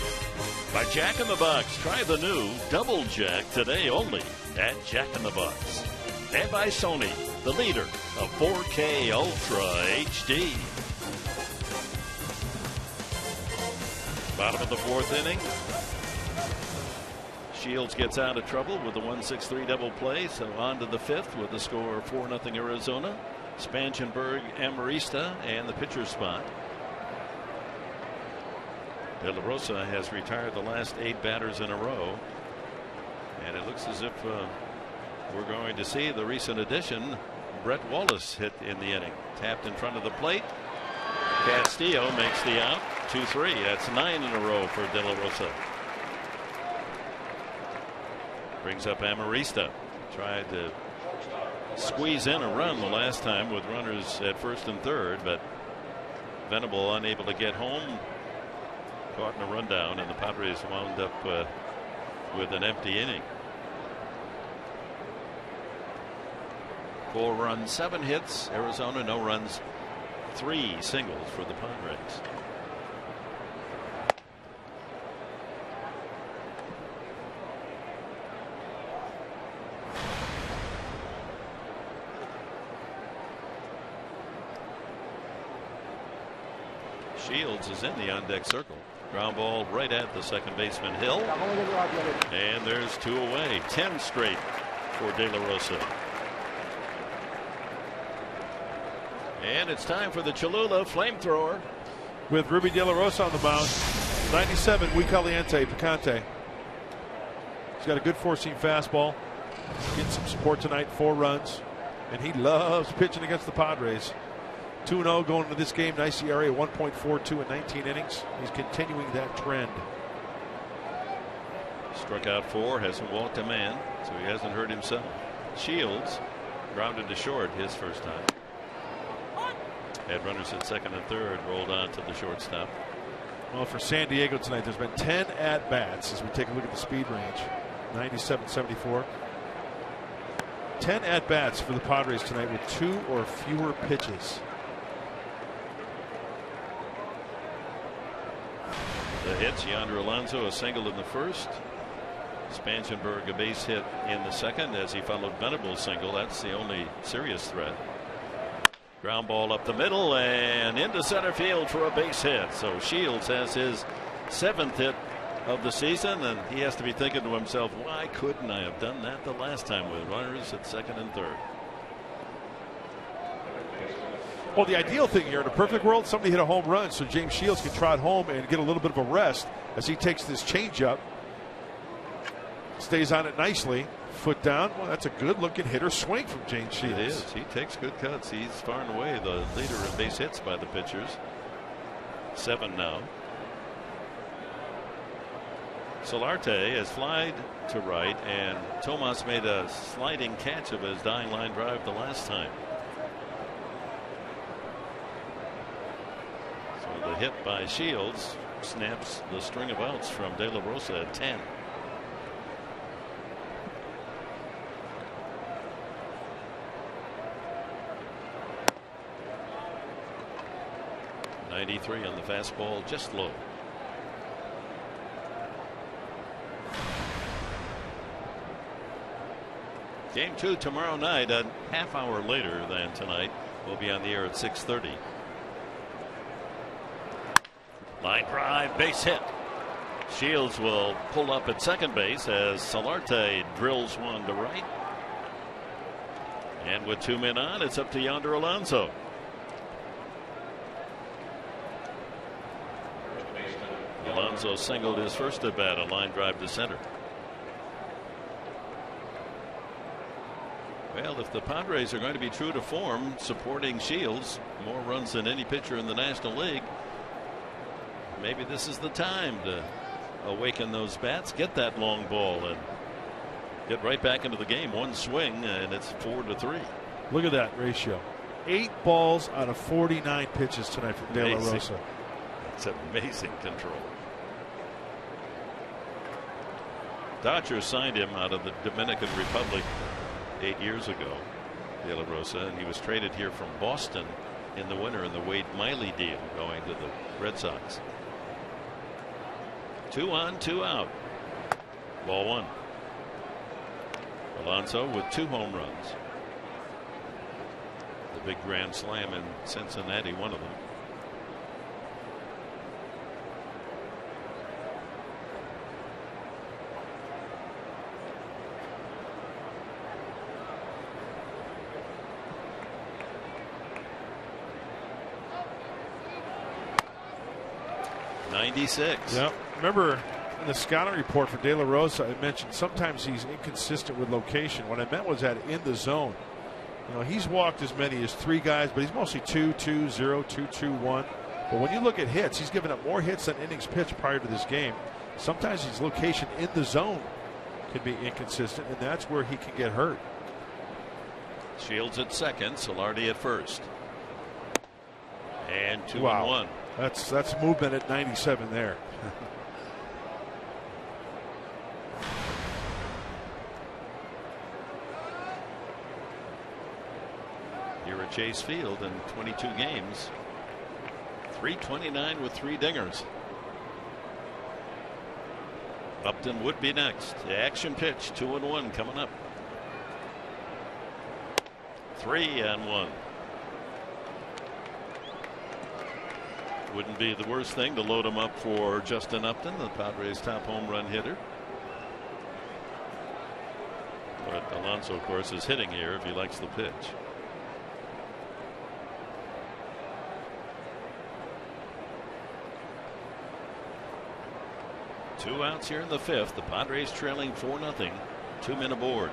By Jack in the Box. Try the new Double Jack today only at Jack in the Box. And by Sony, the leader of 4K Ultra HD. Bottom of the fourth inning. Shields gets out of trouble with the 1-6-3 double play. So on to the fifth with the score 4-0 Arizona. Spangenberg, Amarista, and the pitcher spot. De La Rosa has retired the last 8 batters in a row. And it looks as if we're going to see the recent addition, Brett Wallace, hit in the inning. Tapped in front of the plate. Castillo makes the out. 2-3. That's 9 in a row for De La Rosa. Brings up Amarista. Tried to squeeze in a run the last time with runners at first and third, but Venable unable to get home. Caught in a rundown, and the Padres wound up with an empty inning. 4 runs, 7 hits. Arizona, no runs, 3 singles for the Padres. Shields is in the on-deck circle. Ground ball right at the second baseman Hill. And there's 2 away. 10 straight for De La Rosa. And it's time for the Cholula flamethrower. With Ruby De La Rosa on the mound. 97, muy caliente, picante. He's got a good four-seam fastball. Getting some support tonight, 4 runs. And he loves pitching against the Padres. 2-0 going into this game. Nice ERA, 1.42 in 19 innings. He's continuing that trend. Struck out 4, hasn't walked a man, so he hasn't hurt himself. Shields grounded to short his first time. Had runners at second and third, rolled on to the shortstop. Well, for San Diego tonight, there's been 10 at-bats as we take a look at the speed range. 97-74. 10 at-bats for the Padres tonight with 2 or fewer pitches. The hits, Yonder Alonso a single in the first. Spangenberg a base hit in the second as he followed Venable's single. That's the only serious threat. Ground ball up the middle and into center field for a base hit. So Shields has his 7th hit of the season, and he has to be thinking to himself, why couldn't I have done that the last time with runners at second and third? Well, the ideal thing here in a perfect world, somebody hit a home run so James Shields can trot home and get a little bit of a rest as he takes this changeup. Stays on it nicely. Foot down. Well, that's a good looking hitter swing from James Shields. It is. He takes good cuts. He's far and away the leader in base hits by the pitchers. 7 now. Solarte has flied to right, and Tomas made a sliding catch of his dying line drive the last time. So the hit by Shields snaps the string of outs from De La Rosa at 10. .93 on the fastball, just low. Game 2 tomorrow night, a half hour later than tonight. We'll be on the air at 6:30. Line drive, base hit. Shields will pull up at second base as Solarte drills one to right. And with 2 men on, it's up to Yonder Alonso. Alonso singled his first at bat, a line drive to center. Well, if the Padres are going to be true to form, supporting Shields, more runs than any pitcher in the National League, maybe this is the time to awaken those bats, get that long ball, and get right back into the game. One swing, and it's 4-3. Look at that ratio. 8 balls out of 49 pitches tonight from De La Rosa. It's amazing control. Dodgers signed him out of the Dominican Republic 8 years ago, De La Rosa, and he was traded here from Boston in the winter in the Wade Miley deal, going to the Red Sox. 2 on, 2 out. Ball 1. Alonso with 2 home runs. The big grand slam in Cincinnati, one of them. Yep. Remember in the scouting report for De La Rosa, I mentioned sometimes he's inconsistent with location. What I meant was that in the zone. You know, he's walked as many as 3 guys, but he's mostly 2-2, 0, 2-2, 1. But when you look at hits, he's given up more hits than innings pitched prior to this game. Sometimes his location in the zone can be inconsistent, and that's where he can get hurt. Shields at second, Solardi at first. And 2 wow. and 1. That's movement at 97 there. Here at Chase Field in 22 games. 329 with 3 dingers. Upton would be next. The action pitch, 2 and 1 coming up. 3 and 1. Wouldn't be the worst thing to load him up for Justin Upton, the Padres' top home run hitter. But Alonso, of course, is hitting here if he likes the pitch. Two outs here in the 5th. The Padres trailing 4-0. 2 men aboard.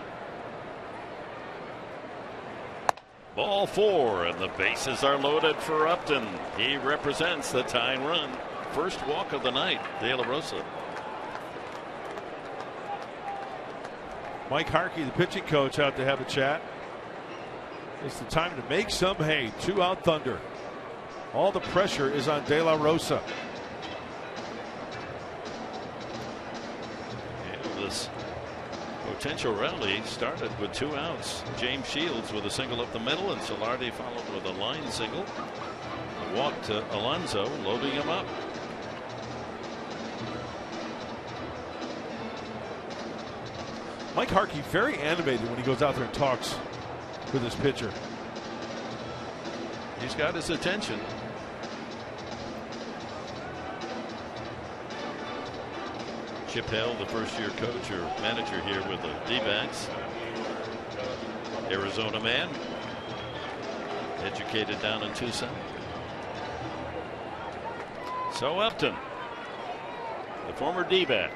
Ball 4, and the bases are loaded for Upton. He represents the tying run. First walk of the night, De La Rosa. Mike Harkey, the pitching coach, out to have a chat. It's the time to make some hay. 2 out Thunder. All the pressure is on De La Rosa. And this potential rally started with 2 outs. James Shields with a single up the middle, and Solardi followed with a line single. A walk to Alonso, loading him up. Mike Harkey very animated when he goes out there and talks with his pitcher. He's got his attention. Chip Hill, the first-year coach or manager here with the D-backs. Arizona man. Educated down in Tucson. So Upton, the former D-back.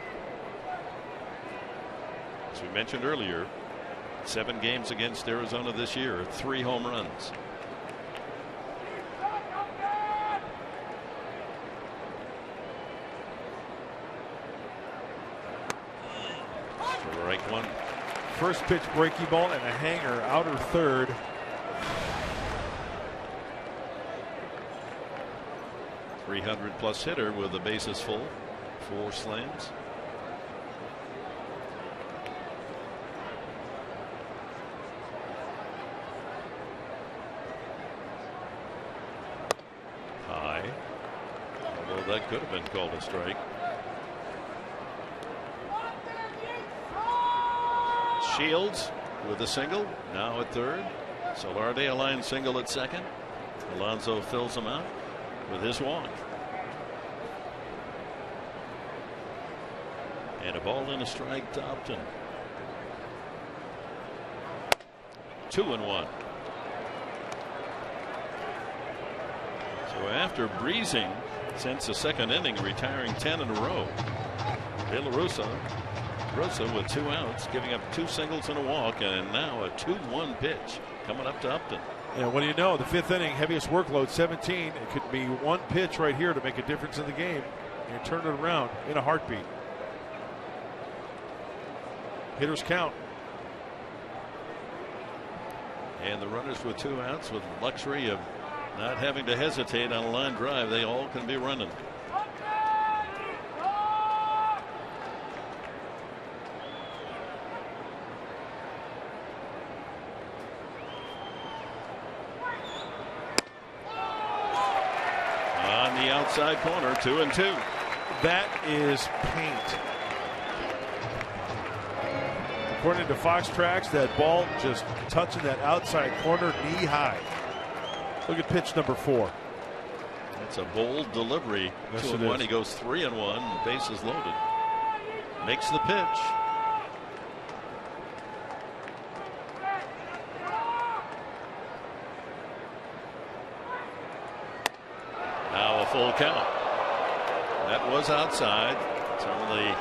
As we mentioned earlier, 7 games against Arizona this year, 3 home runs. Strike 1. First pitch breaky ball and a hanger, outer third. +300 hitter with the bases full. 4 slams. High. Although that could have been called a strike. Shields with a single, now at third. Solardi a line single at second. Alonso fills him out with his walk. And a ball and a strike to Upton. 2 and 1. So after breezing since the 2nd inning, retiring 10 in a row, De La Rosa with 2 outs, giving up 2 singles and a walk, and now a 2-1 pitch coming up to Upton. Yeah, what do you know? The 5th inning, heaviest workload, 17. It could be 1 pitch right here to make a difference in the game. And you turn it around in a heartbeat. Hitters count. And the runners with 2 outs with the luxury of not having to hesitate on a line drive. They all can be running. On the outside corner, 2 and 2. That is paint. According to Fox Tracks, that ball just touching that outside corner knee high. Look at pitch number 4. It's a bold delivery. Yes, 2-1. He goes 3-1. Bases loaded. Makes the pitch. Now a full count. That was outside. Some of the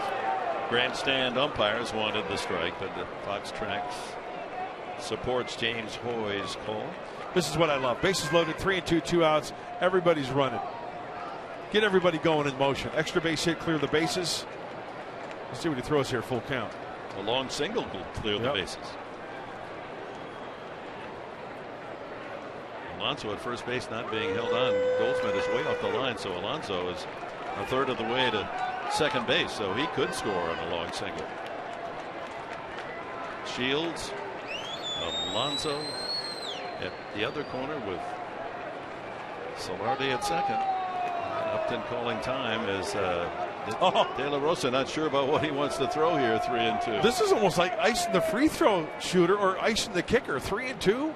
grandstand umpires wanted the strike, but the Fox Tracks supports James Hoy's call. This is what I love. Bases loaded, 3-2, 2 outs. Everybody's running. Get everybody going in motion. Extra base hit, clear the bases. Let's see what he throws here. Full count. A long single will clear the bases. Alonso at first base not being held on. Goldschmidt is way off the line, so Alonso is a third of the way to second base, so he could score on a long single. Shields, Alonso at the other corner with Solardi at second. And Upton calling time is De La Rosa not sure about what he wants to throw here. 3-2. This is almost like icing the free throw shooter or icing the kicker. 3-2.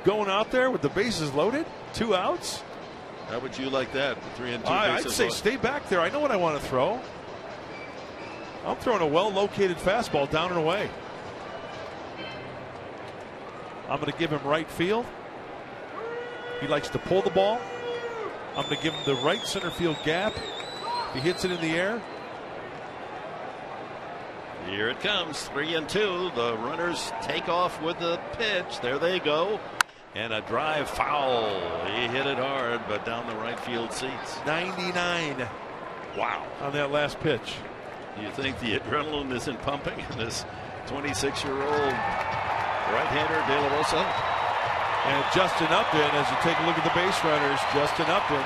Going out there with the bases loaded, 2 outs. How would you like that? 3-2. I'd say stay back there. I know what I want to throw. I'm throwing a well-located fastball down and away. I'm going to give him right field. He likes to pull the ball. I'm going to give him the right center field gap. He hits it in the air. Here it comes. 3-2. The runners take off with the pitch. There they go. And a drive foul. He hit it hard, but down the right field seats. 99. Wow. On that last pitch. Do you think the adrenaline isn't pumping in this 26-year-old right-hander, De La Rosa? And Justin Upton, as you take a look at the base runners, Justin Upton,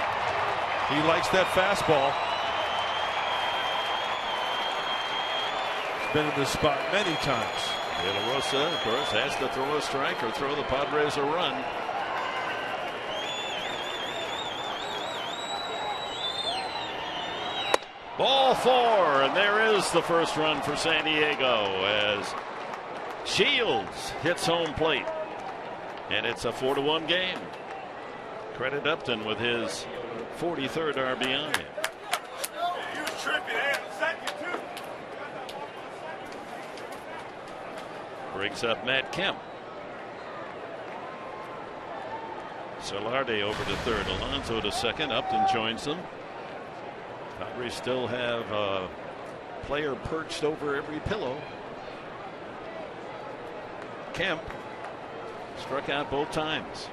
he likes that fastball. He's been in this spot many times. De La Rosa, of course, has to throw a strike or throw the Padres a run. Ball 4, and there is the first run for San Diego as Shields hits home plate. And it's a 4-1 game. Credit Upton with his 43rd RBI. You tripping, second too. Brings up Matt Kemp. Solardi over to third. Alonso to second. Upton joins them. Padres still have a player perched over every pillow. Kemp struck out both times.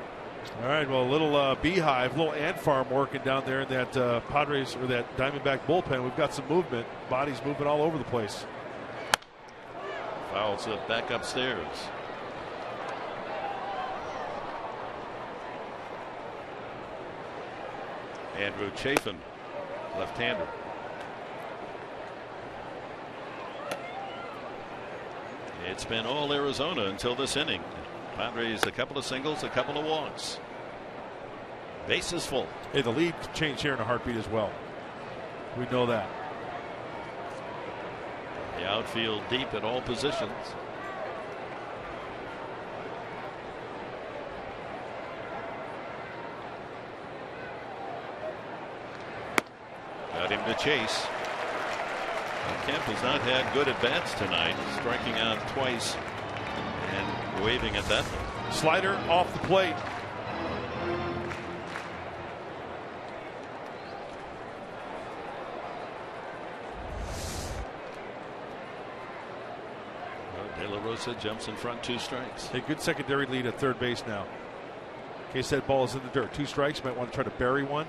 All right, well, a little beehive, little ant farm working down there in that Padres or that Diamondback bullpen. We've got some movement. Bodies moving all over the place. Fouls it back upstairs. Andrew Chafin, left-hander. It's been all Arizona until this inning. Padres a couple of singles, a couple of walks. Bases full. Hey, the lead could change here in a heartbeat as well. We know that. The outfield deep at all positions. Got him to chase. Kemp has not had good at bats tonight, striking out twice and waving at that one. Slider off the plate. De La Rosa jumps in front, 2 strikes. A good secondary lead at third base now. In case that ball is in the dirt. 2 strikes. Might want to try to bury one.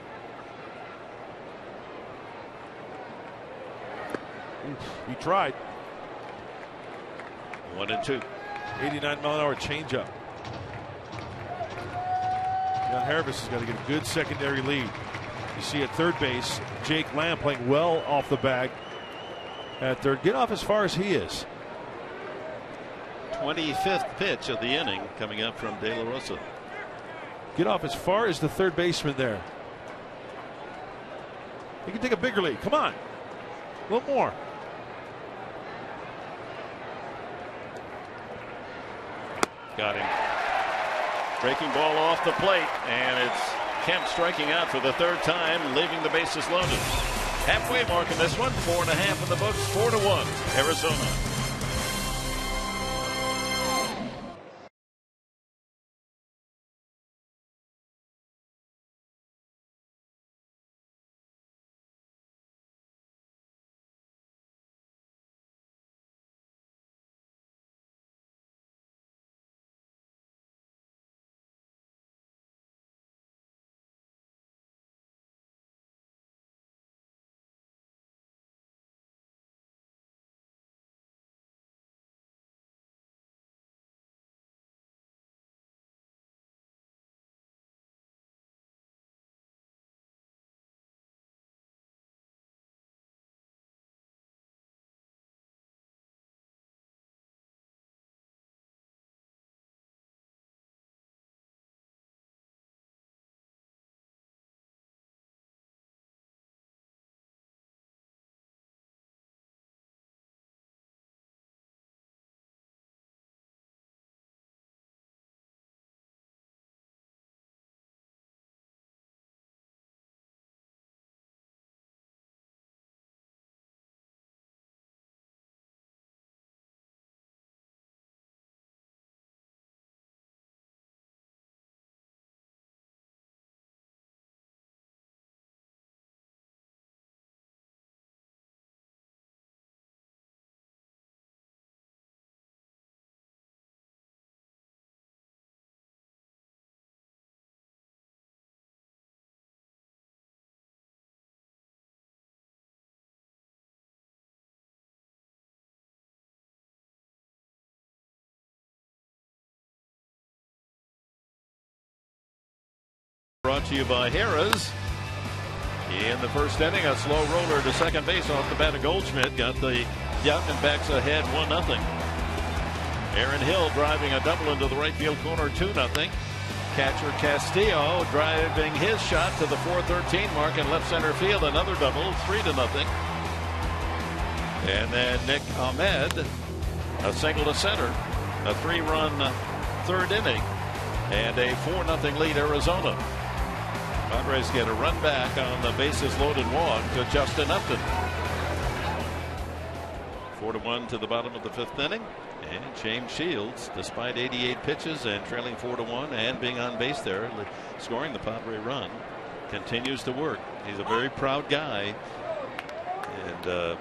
He tried. 1-2. 89-mile-an-hour changeup. John Harvis has got to get a good secondary lead. You see at third base, Jake Lamb playing well off the bag at third. Get off as far as he is. 25th pitch of the inning coming up from De La Rosa. Get off as far as the third baseman there. He can take a bigger lead. Come on. A little more. Got him. Breaking ball off the plate, and it's Kemp striking out for the third time, leaving the bases loaded. Halfway mark in this one, 4.5 in the books, 4-1, Arizona. Brought to you by Harrah's. In the first inning, a slow roller to second base off the bat of Goldschmidt got the Diamondbacks ahead 1-0. Aaron Hill driving a double into the right field corner, 2-0. Catcher Castillo driving his shot to the 413 mark in left center field, another double, 3-0. And then Nick Ahmed, a single to center, a 3-run third inning, and a 4-0 lead Arizona. Padres get a run back on the bases loaded walk to Justin Upton. 4-1 to the bottom of the fifth inning. And James Shields, despite 88 pitches and trailing 4-1 and being on base there, scoring the Padre run, continues to work. He's a very proud guy. And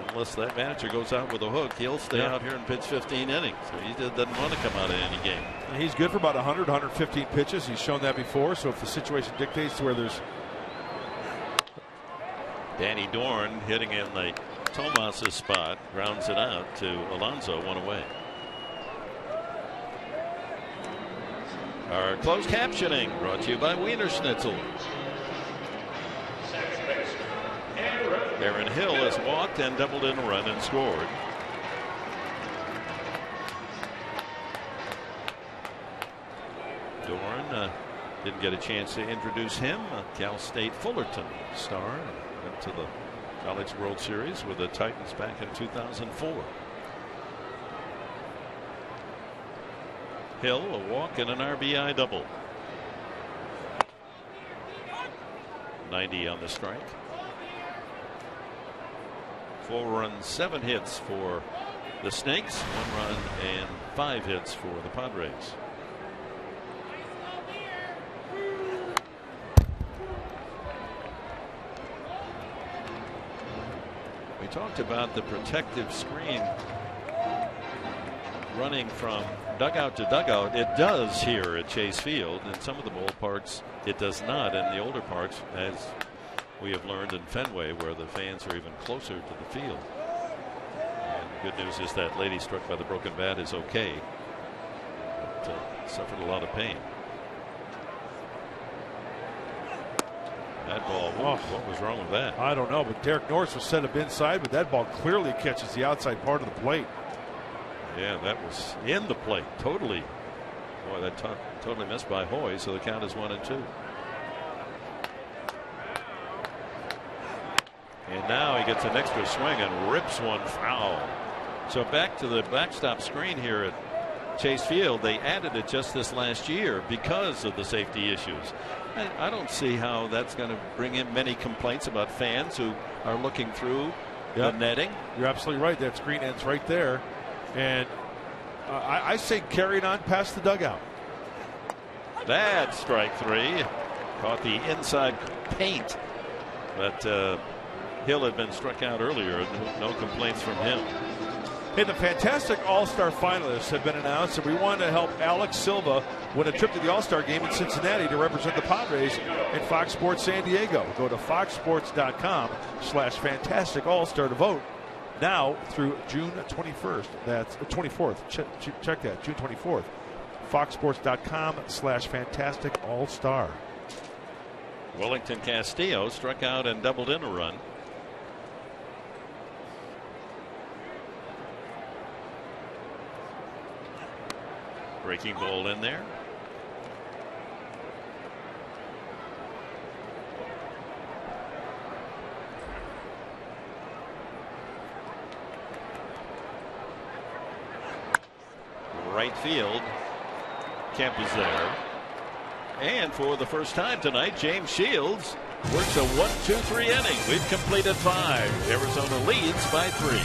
unless that manager goes out with a hook, he'll stay out here and pitch 15 innings. So he doesn't want to come out of any game. And he's good for about 100, 115 pitches. He's shown that before. So if the situation dictates to where there's. Danny Dorn hitting in the Tomas's spot, grounds it out to Alonso, one away. Our closed captioning brought to you by Wiener Schnitzel. Aaron Hill has walked and doubled in a run and scored. Dorn didn't get a chance to introduce him. Cal State Fullerton star, went to the College World Series with the Titans back in 2004. Hill, a walk and an RBI double. 90 on the strike. 4 runs, 7 hits for the Snakes, 1 run and 5 hits for the Padres. We talked about the protective screen running from dugout to dugout. It does here at Chase Field. In some of the ballparks it does not. In the older parks, as we have learned in Fenway, where the fans are even closer to the field. And the good news is that lady struck by the broken bat is okay, but suffered a lot of pain. That ball, what was wrong with that? I don't know, but Derek Norris was set up inside, but that ball clearly catches the outside part of the plate. Yeah, that was in the plate. Totally. Boy, that totally missed by Hoy, so the count is 1-2. And now he gets an extra swing and rips one foul. So back to the backstop screen here at Chase Field. They added it just this last year because of the safety issues. I don't see how that's going to bring in many complaints about fans who are looking through the netting. You're absolutely right. That screen ends right there. And I say carry it on past the dugout. That's strike 3. Caught the inside paint. But Hill had been struck out earlier. No complaints from him. Hey, the fantastic All-Star finalists have been announced, and we want to help Alex Silva win a trip to the All-Star game in Cincinnati to represent the Padres in Fox Sports San Diego. Go to foxsports.com/fantastic all-star to vote now through June 21st. That's 24th. Check that, June 24th. foxsports.com/fantastic all-star. Wellington Castillo struck out and doubled in a run. Breaking ball in there. Right field. Kemp is there. And for the first time tonight, James Shields works a 1-2-3 inning. We've completed 5. Arizona leads by 3.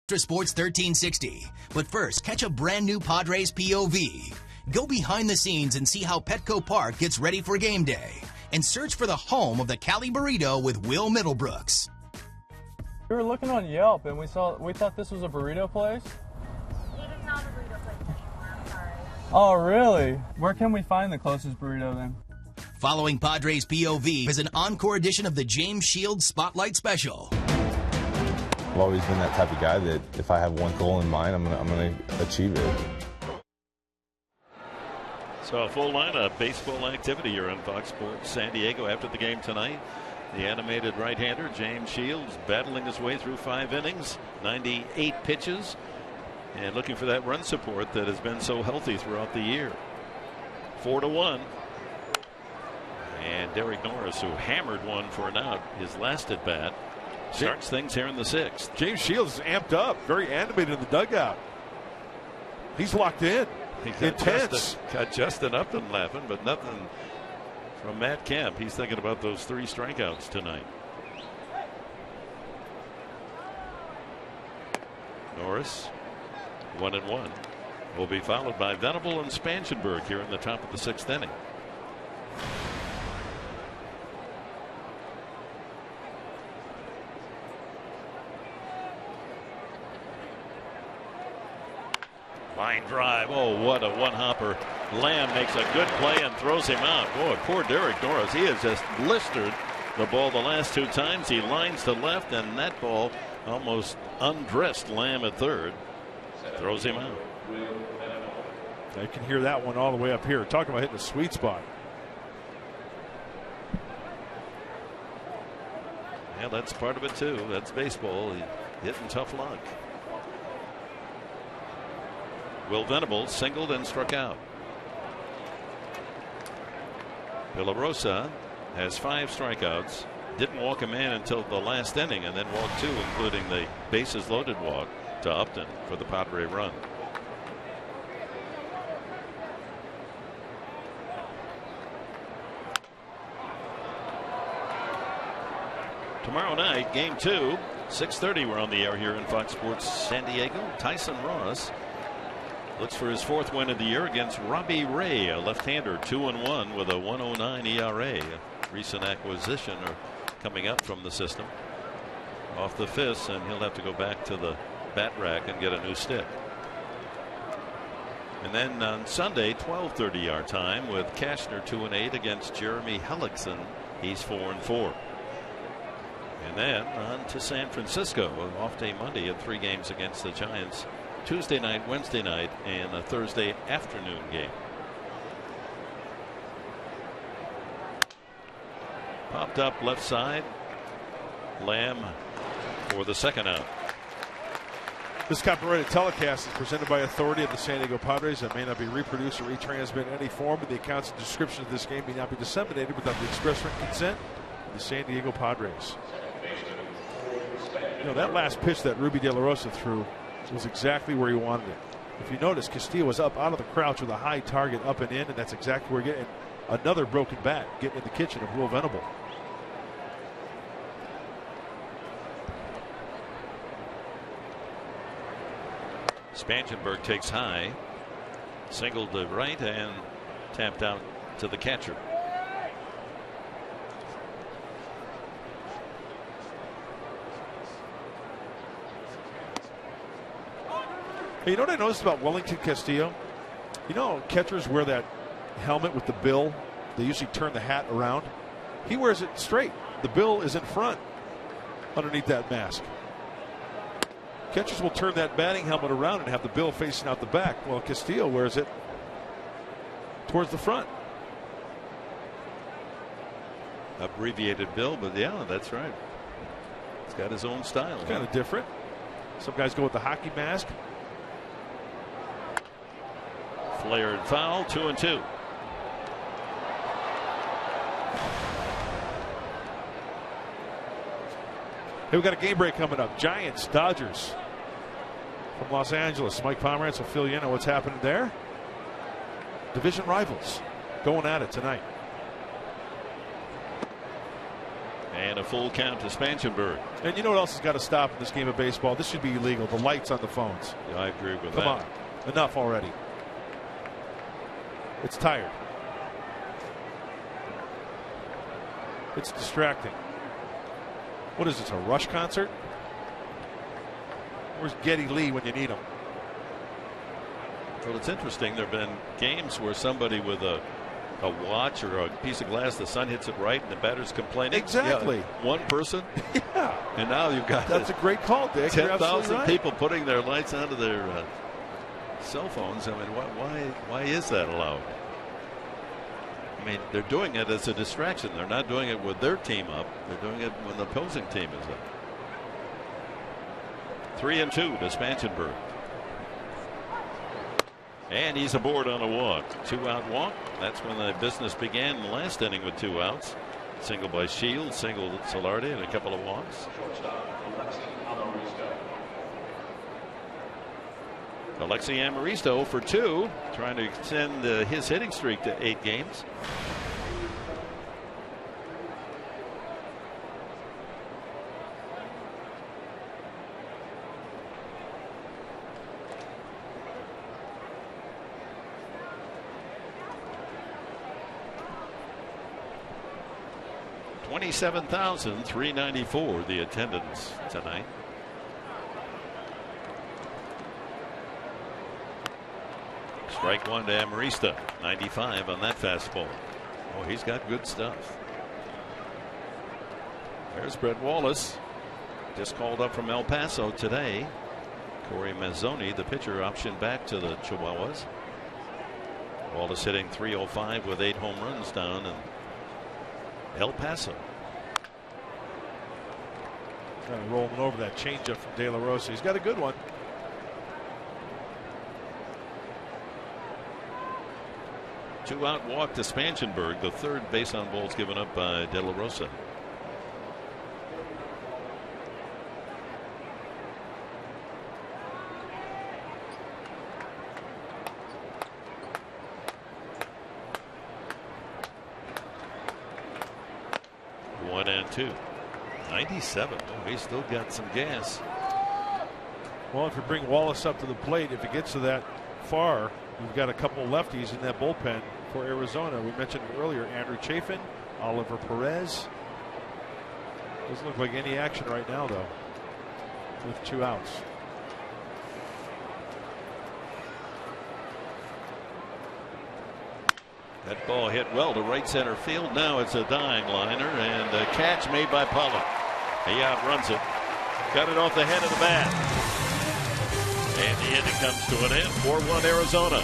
Sports 1360. But first, catch a brand new Padres POV. Go behind the scenes and see how Petco Park gets ready for game day. And search for the home of the Cali Burrito with Will Middlebrooks. We were looking on Yelp and we thought this was a burrito place. It is not a burrito place anymore, I'm sorry. Oh, really? Where can we find the closest burrito then? Following Padres POV is an encore edition of the James Shields Spotlight Special. I've always been that type of guy that if I have one goal in mind, I'm gonna achieve it. So a full lineup baseball activity here on Fox Sports San Diego after the game tonight. The animated right-hander James Shields battling his way through 5 innings, 98 pitches, and looking for that run support that has been so healthy throughout the year. 4-1. And Derek Norris, who hammered one for an out his last at bat, starts things here in the 6th. James Shields is amped up, very animated in the dugout. He's locked in. Intense. Got Justin Upton laughing, but nothing from Matt Kemp. He's thinking about those 3 strikeouts tonight. Norris, 1-1. Will be followed by Venable and Spanshenberg here in the top of the 6th inning. Line drive. Oh, what a one-hopper. Lamb makes a good play and throws him out. Boy, poor Derek Norris. He has just blistered the ball the last 2 times. He lines to left, and that ball almost undressed Lamb at third. Throws him out. I can hear that one all the way up here. Talking about hitting the sweet spot. Yeah, that's part of it too. That's baseball. Hitting tough luck. Will Venables singled and struck out. Villarosa has 5 strikeouts. Didn't walk a man until the last inning, and then walked 2, including the bases loaded walk to Upton for the Padre run. Tomorrow night, game 2, 6:30. We're on the air here in Fox Sports San Diego. Tyson Ross looks for his 4th win of the year against Robbie Ray, a left-hander, 2-1 with a 1.09 ERA. A recent acquisition or coming up from the system. Off the fists, and he'll have to go back to the bat rack and get a new stick. And then on Sunday, 12:30 our time, with Cashner 2-8 against Jeremy Hellickson. He's 4-4. And then on to San Francisco, an off day Monday at 3 games against the Giants. Tuesday night, Wednesday night, and a Thursday afternoon game. Popped up left side. Lamb for the 2nd out. This copyrighted telecast is presented by authority of the San Diego Padres and may not be reproduced or retransmitted in any form. The accounts and descriptions of this game may not be disseminated without the express written consent of the San Diego Padres. You know, that last pitch that Ruby De La Rosa threw was exactly where he wanted it. If you notice, Castillo was up out of the crouch with a high target up and in, and that's exactly where we're getting another broken bat getting in the kitchen of Will Venable. Spangenberg takes high, singled to right and tapped out to the catcher. Hey, you know what I noticed about Wellington Castillo? You know, catchers wear that helmet with the bill. They usually turn the hat around. He wears it straight. The bill is in front underneath that mask. Catchers will turn that batting helmet around and have the bill facing out the back. Well, Castillo wears it towards the front. Abbreviated bill, but yeah, that's right. He's got his own style. It's kind of different. Some guys go with the hockey mask. Flared foul, 2-2. Hey, we got a game break coming up. Giants, Dodgers from Los Angeles. Mike Pomerantz will fill you in on what's happening there. Division rivals going at it tonight. And a full count to Spangenberg. And you know what else has got to stop in this game of baseball? This should be illegal. The lights on the phones. Yeah, I agree with that. Come on. Enough already. It's tired. It's distracting. What is this, a Rush concert? Where's Geddy Lee when you need him? Well, it's interesting. There have been games where somebody with a watch or a piece of glass, the sun hits it right and the batter's complaining. Exactly. Yeah, one person. Yeah. And now you've got That's a great call, Dick. 10,000 right. people putting their lights onto their cell phones. I mean, why is that allowed? I mean, they're doing it as a distraction. They're not doing it with their team up. They're doing it when the opposing team is up. 3-2 to Spangenberg. And he's aboard on a walk. 2-out walk. That's when the business began in the last inning with 2 outs. Single by Shields, single Solardi, and a couple of walks. Alexi Amaristo for 2, trying to extend his hitting streak to 8 games. $27,394 the attendance tonight. Strike 1 to Amarista. 95 on that fastball. Oh, he's got good stuff. There's Brett Wallace. Just called up from El Paso today. Corey Mazzoni, the pitcher, optioned back to the Chihuahuas. Wallace hitting .305 with 8 home runs down in El Paso. Kind of rolling over that changeup from De La Rosa. He's got a good one. Two-out walk to Spanshenberg, the third base on balls given up by De La Rosa. One and two. 97. Oh, he's still got some gas. Well, if you bring Wallace up to the plate, if he gets to that far, we've got a couple lefties in that bullpen for Arizona. We mentioned earlier Andrew Chafin, Oliver Perez. Doesn't look like any action right now, though, with 2 outs. That ball hit well to right center field. Now it's a dying liner and a catch made by Pollock. He outruns it. Got it off the head of the bat. And the inning comes to an end. 4-1 Arizona.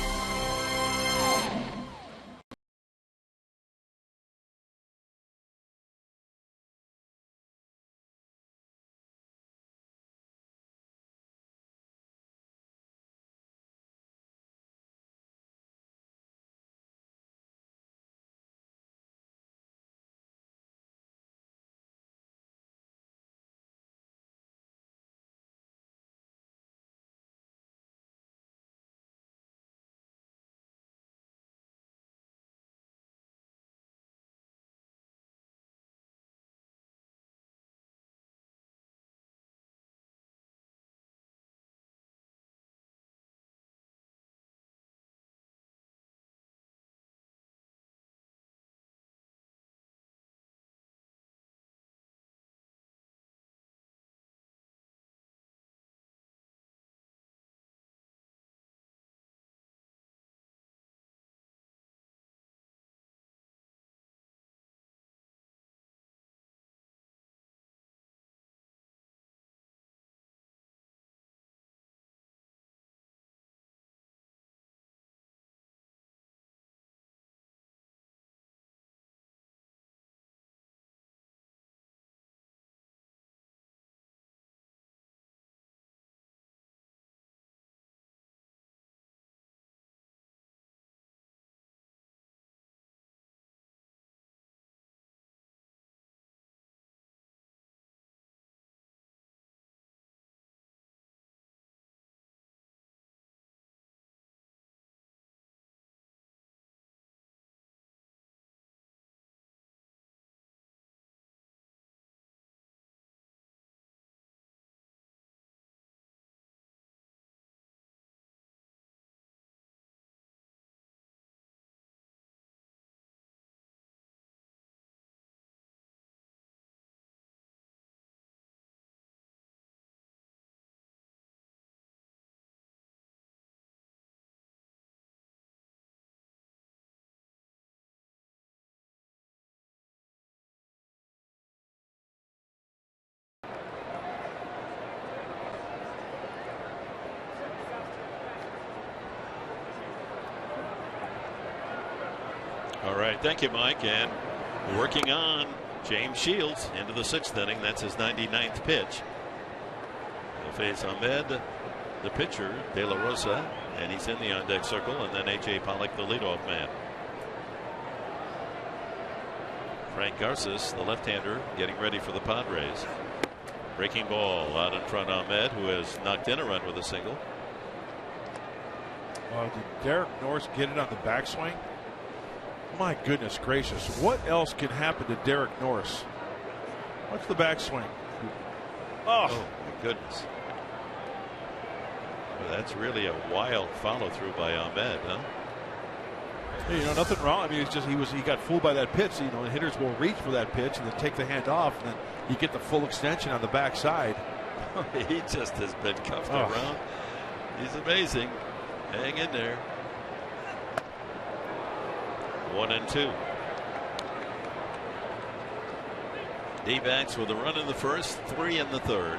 All right, thank you, Mike. And working on James Shields into the 6th inning. That's his 99th pitch. He'll face Ahmed, the pitcher, De La Rosa, and he's in the on-deck circle, and then A.J. Pollock, the leadoff man. Frank Garces, the left-hander, getting ready for the Padres. Breaking ball out in front, Ahmed, who has knocked in a run with a single. Did Derek Norris get it on the backswing? My goodness gracious. What else can happen to Derek Norris? Watch the backswing. Oh, my goodness. Well, that's really a wild follow through by Ahmed, huh? Hey, you know, nothing wrong. I mean, it's just he got fooled by that pitch. You know, the hitters will reach for that pitch and then take the hand off, and then you get the full extension on the backside. He just has been cuffed around. He's amazing. Hang in there. 1-2. D-backs with a run in the first, 3 in the third.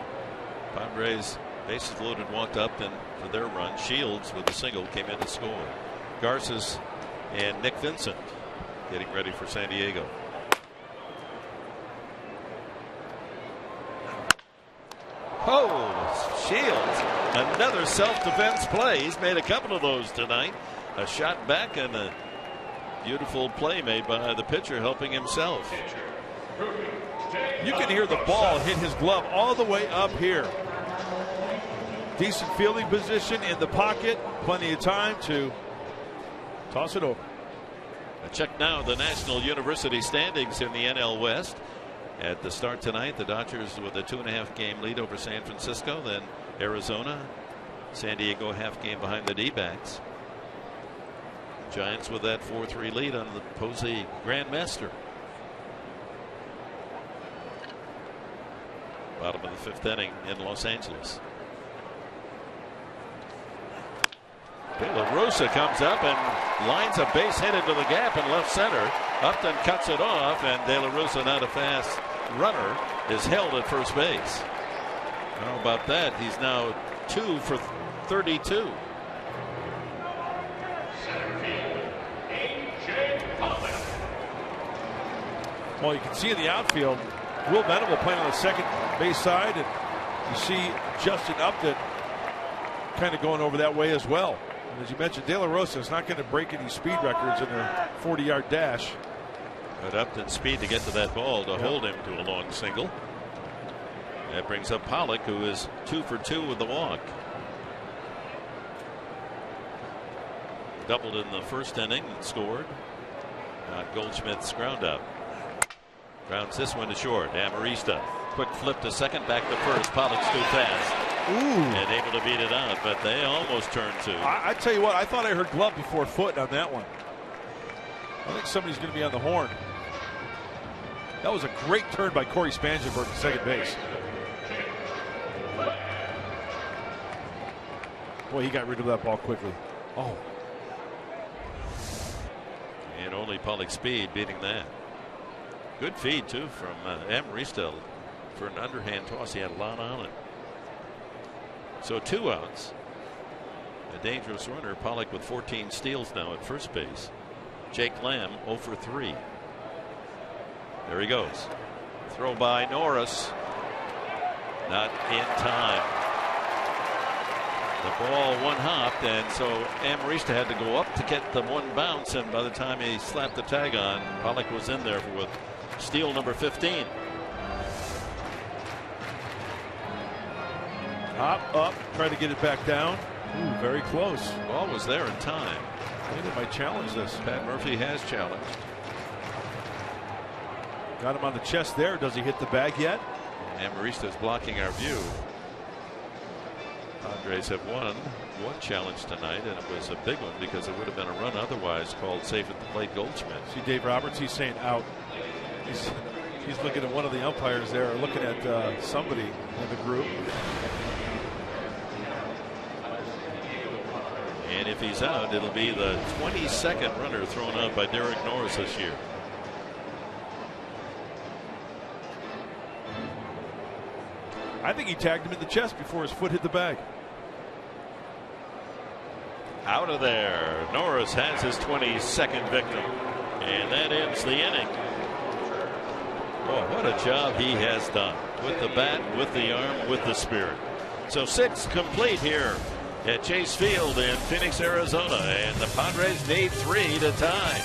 Padres Bases loaded, walked up, and for their run, Shields with a single came in to score. Garces and Nick Vincent getting ready for San Diego. Oh, Shields, another self-defense play. He's made a couple of those tonight. A shot back and a beautiful play made by the pitcher, helping himself. You can hear the ball hit his glove all the way up here. Decent fielding position in the pocket. Plenty of time to toss it over. Check now the National University standings in the NL West. At the start tonight, the Dodgers with a 2.5 game lead over San Francisco. Then Arizona, San Diego half game behind the D-backs. Giants with that 4-3 lead on the Posey Grandmaster. Bottom of the 5th inning in Los Angeles. De La Rosa comes up and lines a base hit into the gap in left center. Upton cuts it off, and De La Rosa, not a fast runner, is held at first base. How about that? He's now 2 for 32. Well, you can see in the outfield, Will Venable playing on the second base side, and you see Justin Upton kind of going over that way as well. And as you mentioned, De La Rosa is not going to break any speed records in a 40-yard dash. But Upton's speed to get to that ball to hold him to a long single. That brings up Pollock, who is 2 for 2 with the walk. Doubled in the first inning and scored. Goldschmidt's ground out. Grounds this one to short. Amarista. Quick flip to second, back to first. Pollock's too fast. Ooh. And able to beat it out, but they almost turned 2. I tell you what, I thought I heard glove before foot on that one. I think somebody's going to be on the horn. That was a great turn by Corey Spangenberg to second base. Boy, he got rid of that ball quickly. Oh. And only Pollock's speed beating that. Good feed, too, from Amarista for an underhand toss. He had a lot on it. So 2 outs. A dangerous runner. Pollock with 14 steals now at first base. Jake Lamb 0 for 3. There he goes. Throw by Norris. Not in time. The ball one hopped, and so Amarista had to go up to get the one bounce, and by the time he slapped the tag on, Pollock was in there with steal number 15. Hop up, try to get it back down. Ooh, very close. Ball was there in time. I think they might challenge this. Pat Murphy has challenged. Got him on the chest there. Does he hit the bag yet? Amarista's blocking our view. Padres have won one challenge tonight, and it was a big one because it would have been a run otherwise called safe at the plate. Goldschmidt. See Dave Roberts, he's saying out. He's looking at one of the umpires there, or looking at somebody in the group. And if he's out, it'll be the 22nd runner thrown out by Derek Norris this year. I think he tagged him in the chest before his foot hit the bag. Out of there. Norris has his 22nd victim. And that ends the inning. Oh, what a job he has done. With the bat, with the arm, with the spirit. So 6 complete here at Chase Field in Phoenix, Arizona. And the Padres need 3 to tie.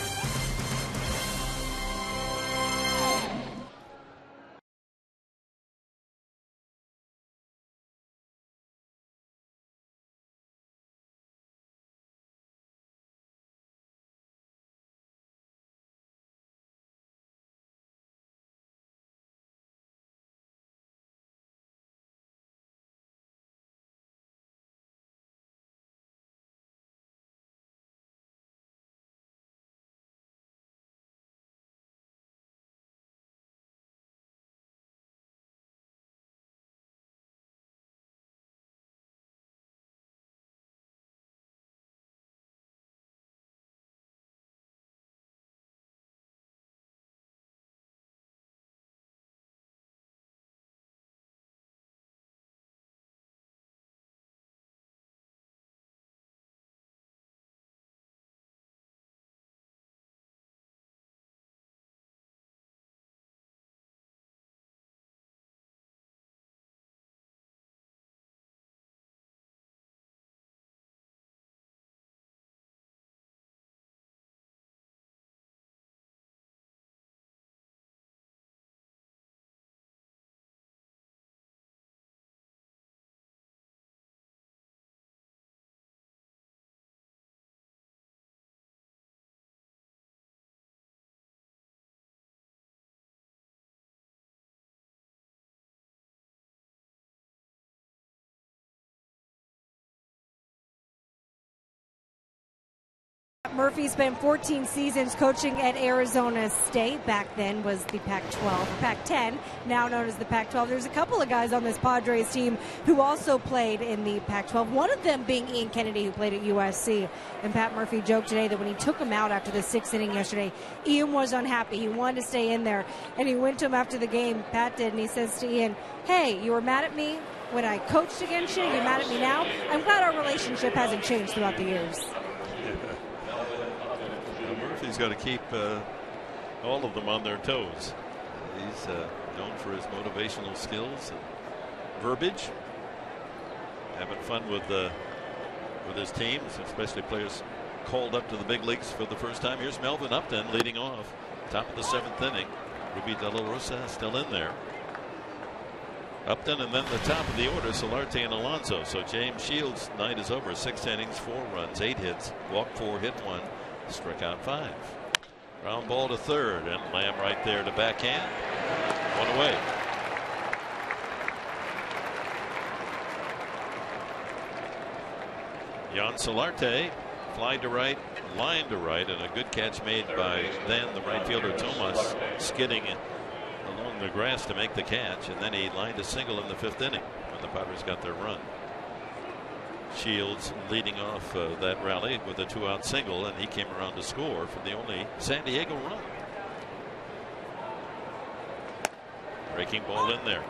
Murphy spent 14 seasons coaching at Arizona State. Back then was the Pac-10, now known as the Pac-12. There's a couple of guys on this Padres team who also played in the Pac-12, one of them being Ian Kennedy, who played at USC. And Pat Murphy joked today that when he took him out after the 6th inning yesterday, Ian was unhappy. He wanted to stay in there. And he went to him after the game, Pat did, and he says to Ian, "Hey, you were mad at me when I coached against you. You're mad at me now. I'm glad our relationship hasn't changed throughout the years." Murphy's got to keep all of them on their toes. He's known for his motivational skills and verbiage, having fun with his teams, especially players called up to the big leagues for the first time. Here's Melvin Upton leading off, top of the 7th inning. Ruby De La Rosa still in there. Upton, and then the top of the order, Solarte and Alonso. So James Shields' night is over. 6 innings, 4 runs, 8 hits, walked 4, hit 1, struck out 5. Ground ball to third, and Lamb right there to backhand. 1 away. Jan Solarte, fly to right, line to right, and a good catch made by then the right fielder Tomas, skidding along the grass to make the catch, and then he lined a single in the 5th inning when the Padres got their run. Shields leading off that rally with a 2-out single, and he came around to score for the only San Diego run. Breaking ball in there.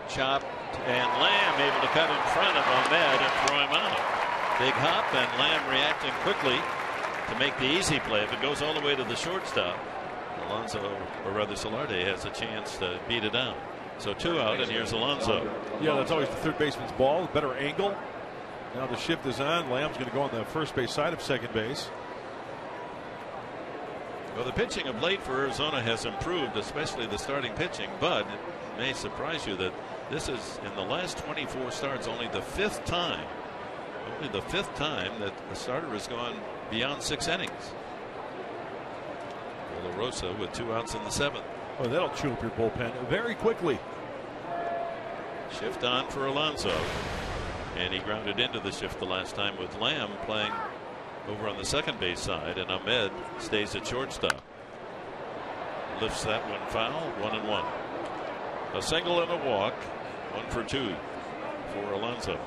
Chopped, and Lamb able to cut in front of Ahmed and throw him out. Big hop, and Lamb reacting quickly to make the easy play. If it goes all the way to the shortstop, Alonso, or rather Solarte, has a chance to beat it down. So 2 out, and here's Alonso. Yeah, that's always the third baseman's ball. Better angle. Now the shift is on. Lamb's going to go on the first base side of second base. Well, the pitching of late for Arizona has improved, especially the starting pitching, but it may surprise you that this is, in the last 24 starts, only the 5th time that the starter has gone beyond 6 innings. De La Rosa with 2 outs in the 7th. Oh, that'll chew up your bullpen very quickly. Shift on for Alonso, and he grounded into the shift the last time with Lamb playing over on the second base side, and Ahmed stays at shortstop. Lifts that one foul. 1-1. A single and a walk. 1 for 2 for Alonso.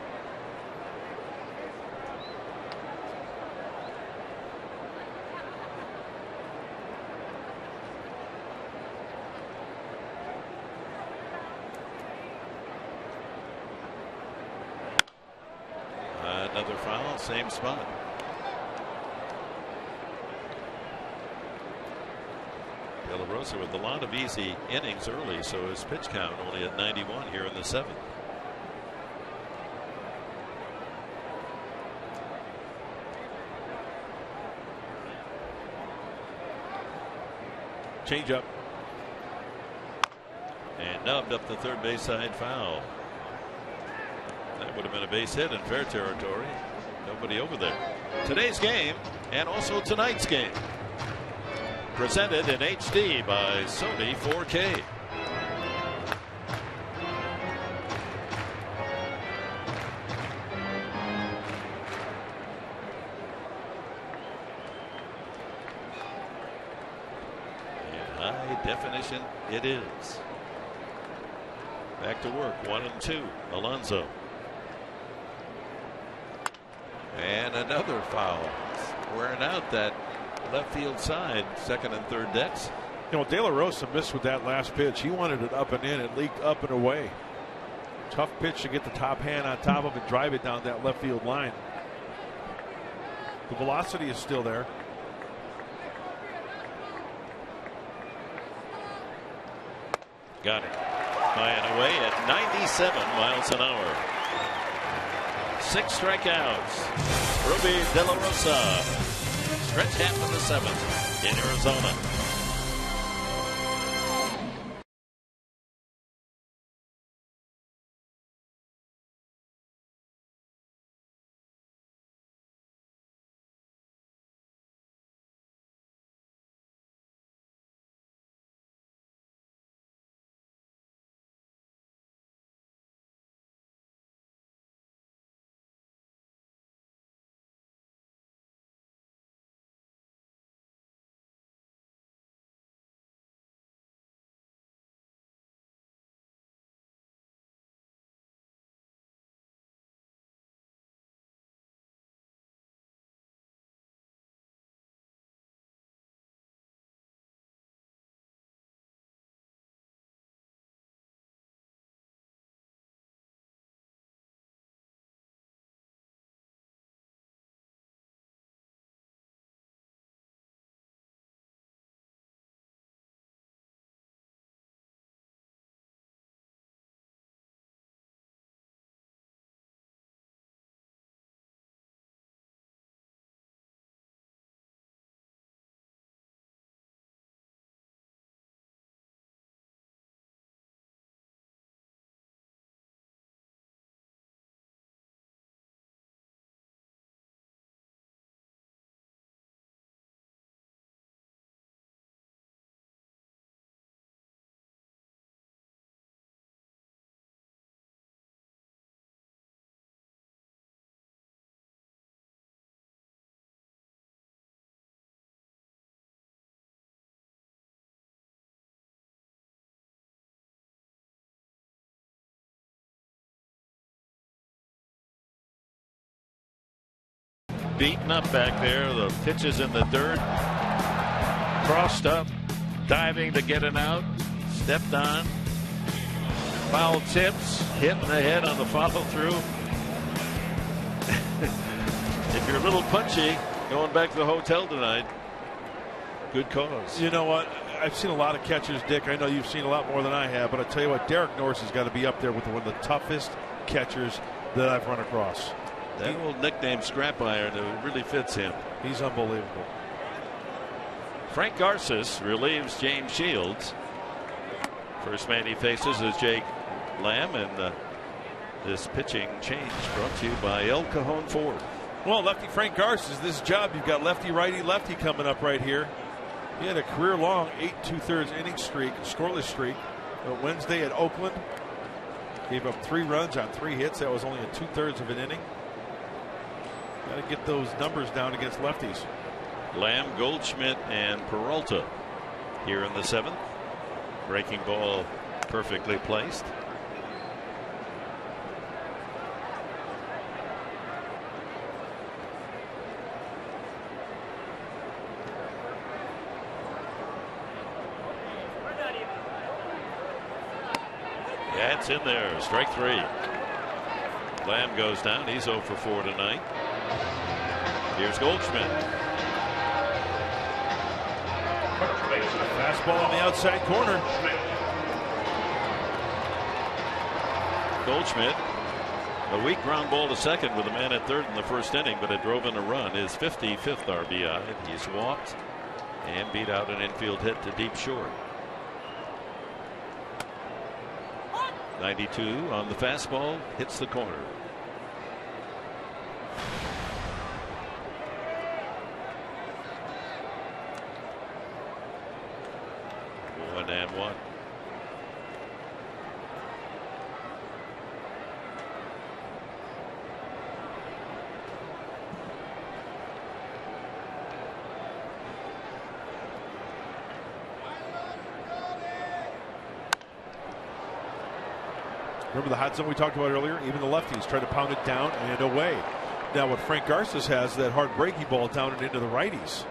Another foul, same spot. De La Rosa with a lot of easy innings early, so his pitch count only at 91 here in the 7th. Change up. And nubbed up the third base side foul. That would have been a base hit in fair territory. Nobody over there. Today's game, and also tonight's game, presented in HD by Sony 4K. In high definition it is. Back to work. 1-2. Alonso. And another foul. Wearing out that left field side, second and third decks. You know, De La Rosa missed with that last pitch. He wanted it up and in. It leaked up and away. Tough pitch to get the top hand on top of it, drive it down that left field line. The velocity is still there. Got it. High and away at 97 miles an hour. 6 strikeouts. Ruby De La Rosa. Stretch half of the 7th. in Arizona. Beaten up back there. The pitches in the dirt. Crossed up. Diving to get an out. Stepped on. Foul tips. Hit in the head on the follow through. If you're a little punchy going back to the hotel tonight, good cause. You know what? I've seen a lot of catchers, Dick. I know you've seen a lot more than I have, but I tell you what, Derek Norris has got to be up there with one of the toughest catchers that I've run across. That old nickname Scrap Iron, it really fits him. He's unbelievable. Frank Garces relieves James Shields. First man he faces is Jake Lamb, and this pitching change brought to you in El Cajon Ford. Well, lefty Frank Garces, this job, you've got lefty, righty, lefty coming up right here. He had a career-long 8 2/3 inning streak, scoreless streak, Wednesday at Oakland. Gave up 3 runs on 3 hits. That was only a 2/3 of an inning. Got to get those numbers down against lefties. Lamb, Goldschmidt, and Peralta here in the 7th. Breaking ball perfectly placed. Yeah, it's in there. Strike 3. Lamb goes down. He's 0 for 4 tonight. Here's Goldschmidt. Fastball on the outside corner. Goldschmidt, a weak ground ball to second with a man at third in the first inning, but it drove in a run. His 55th RBI. He's walked and beat out an infield hit to deep short. 92 on the fastball, hits the corner. One and one. Remember the hot zone we talked about earlier? Even the lefties try to pound it down and away. Now what Frank Garces has is that hard breaky ball down and into the righties.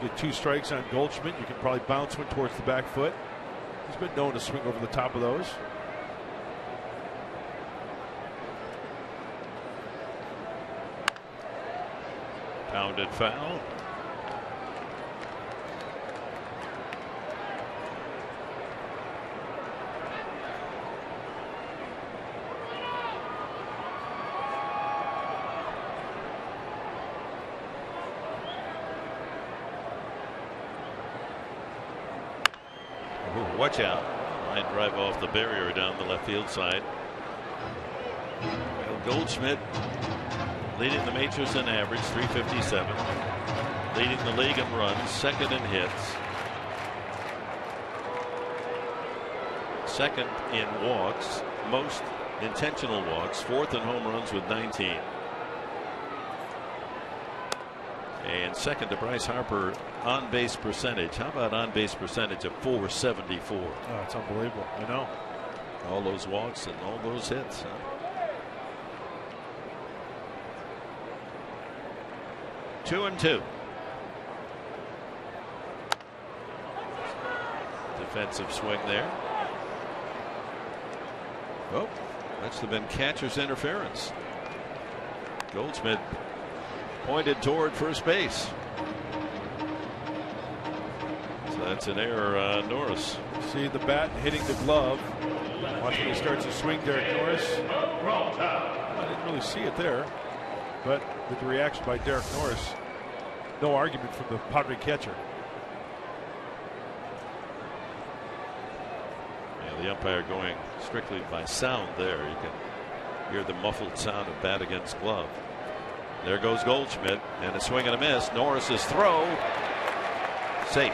Get 2 strikes on Goldschmidt. You can probably bounce one towards the back foot. He's been known to swing over the top of those. Pounded foul. Watch out. Line drive off the barrier down the left field side. Well, Goldschmidt leading the majors in average, 357. Leading the league in runs, second in hits. Second in walks, most intentional walks, fourth in home runs with 19. And second to Bryce Harper on base percentage. How about on base percentage of 474? Oh, it's unbelievable. I know. All those walks and all those hits. Huh? Two and two. Defensive swing there. Oh, must have been catcher's interference. Goldschmidt pointed toward first base. So that's an error on Norris. See the bat hitting the glove. Watch when he starts to swing, Derek Norris. I didn't really see it there, but with the reaction by Derek Norris, no argument from the Padre catcher. Yeah, the umpire going strictly by sound there. You can hear the muffled sound of bat against glove. There goes Goldschmidt, and a swing and a miss. Norris's throw, safe.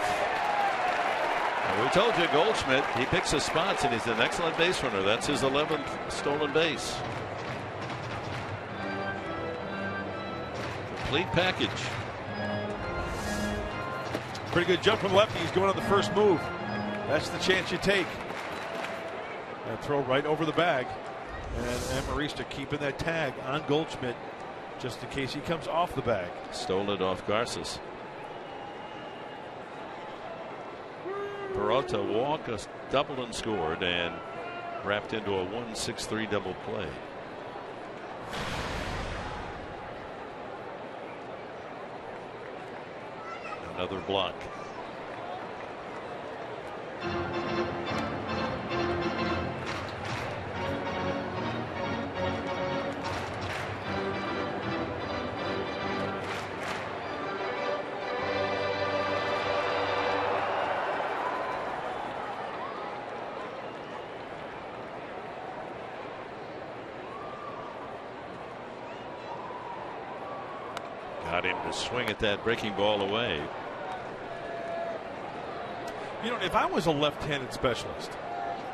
And we told you Goldschmidt, he picks his spots, and he's an excellent base runner. That's his 11th stolen base. Complete package. Pretty good jump from lefty. He's going on the first move. That's the chance you take. And throw right over the bag. And Amarista keeping that tag on Goldschmidt just in case he comes off the bag. Stole it off Garces. Peralta walked, doubled and scored, and wrapped into a 1-6-3 double play. Another block. Got him to swing at that breaking ball away. You know, if I was a left-handed specialist,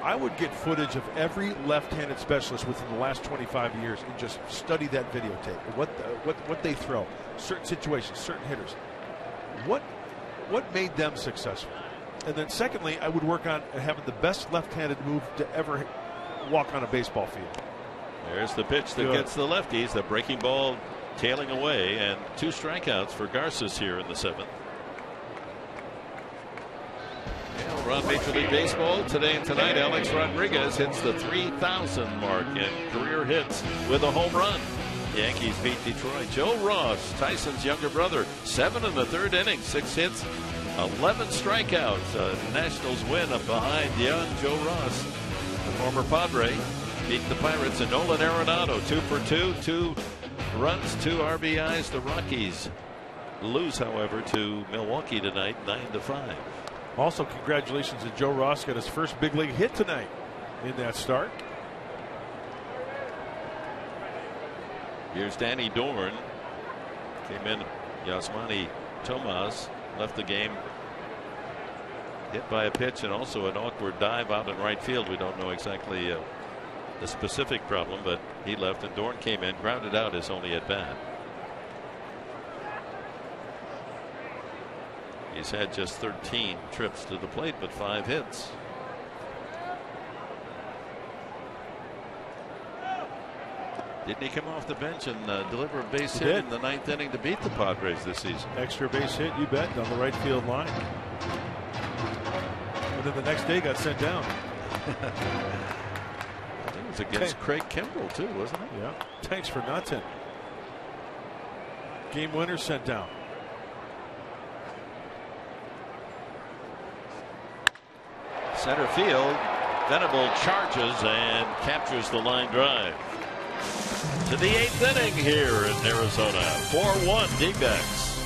I would get footage of every left-handed specialist within the last 25 years and just study that videotape. What they throw, certain situations, certain hitters. What made them successful? And then secondly, I would work on having the best left-handed move to ever walk on a baseball field. There's the pitch that gets the lefties. The breaking ball tailing away, and 2 strikeouts for Garces here in the 7th. Around Major League Baseball today and tonight, Alex Rodriguez hits the 3,000 mark in career hits with a home run. Yankees beat Detroit. Joe Ross, Tyson's younger brother, 7 in the 3rd inning, 6 hits, 11 strikeouts. Nationals win up behind young Joe Ross. The former Padre beat the Pirates, and Nolan Arenado 2 for 2, 2 runs, 2 RBIs. The Rockies lose, however, to Milwaukee tonight, 9-5. Also, congratulations to Joe Ross, got his first big league hit tonight in that start. Here's Danny Dorn. Came in. Yasmani Tomas left the game hit by a pitch and also an awkward dive out in right field. We don't know exactly the specific problem, but he left, and Dorn came in, grounded out his only at bat. He's had just 13 trips to the plate, but 5 hits. Didn't he come off the bench and deliver a base hit in the 9th inning to beat the Padres this season? Extra base hit, you bet, down the right field line. And then the next day got sent down. I think it was against Craig Kimbrell too, wasn't it? Yeah. Thanks for nothing. Game winner sent down. Center field, Venable charges and captures the line drive. To the 8th inning here in Arizona. 4-1 D-backs.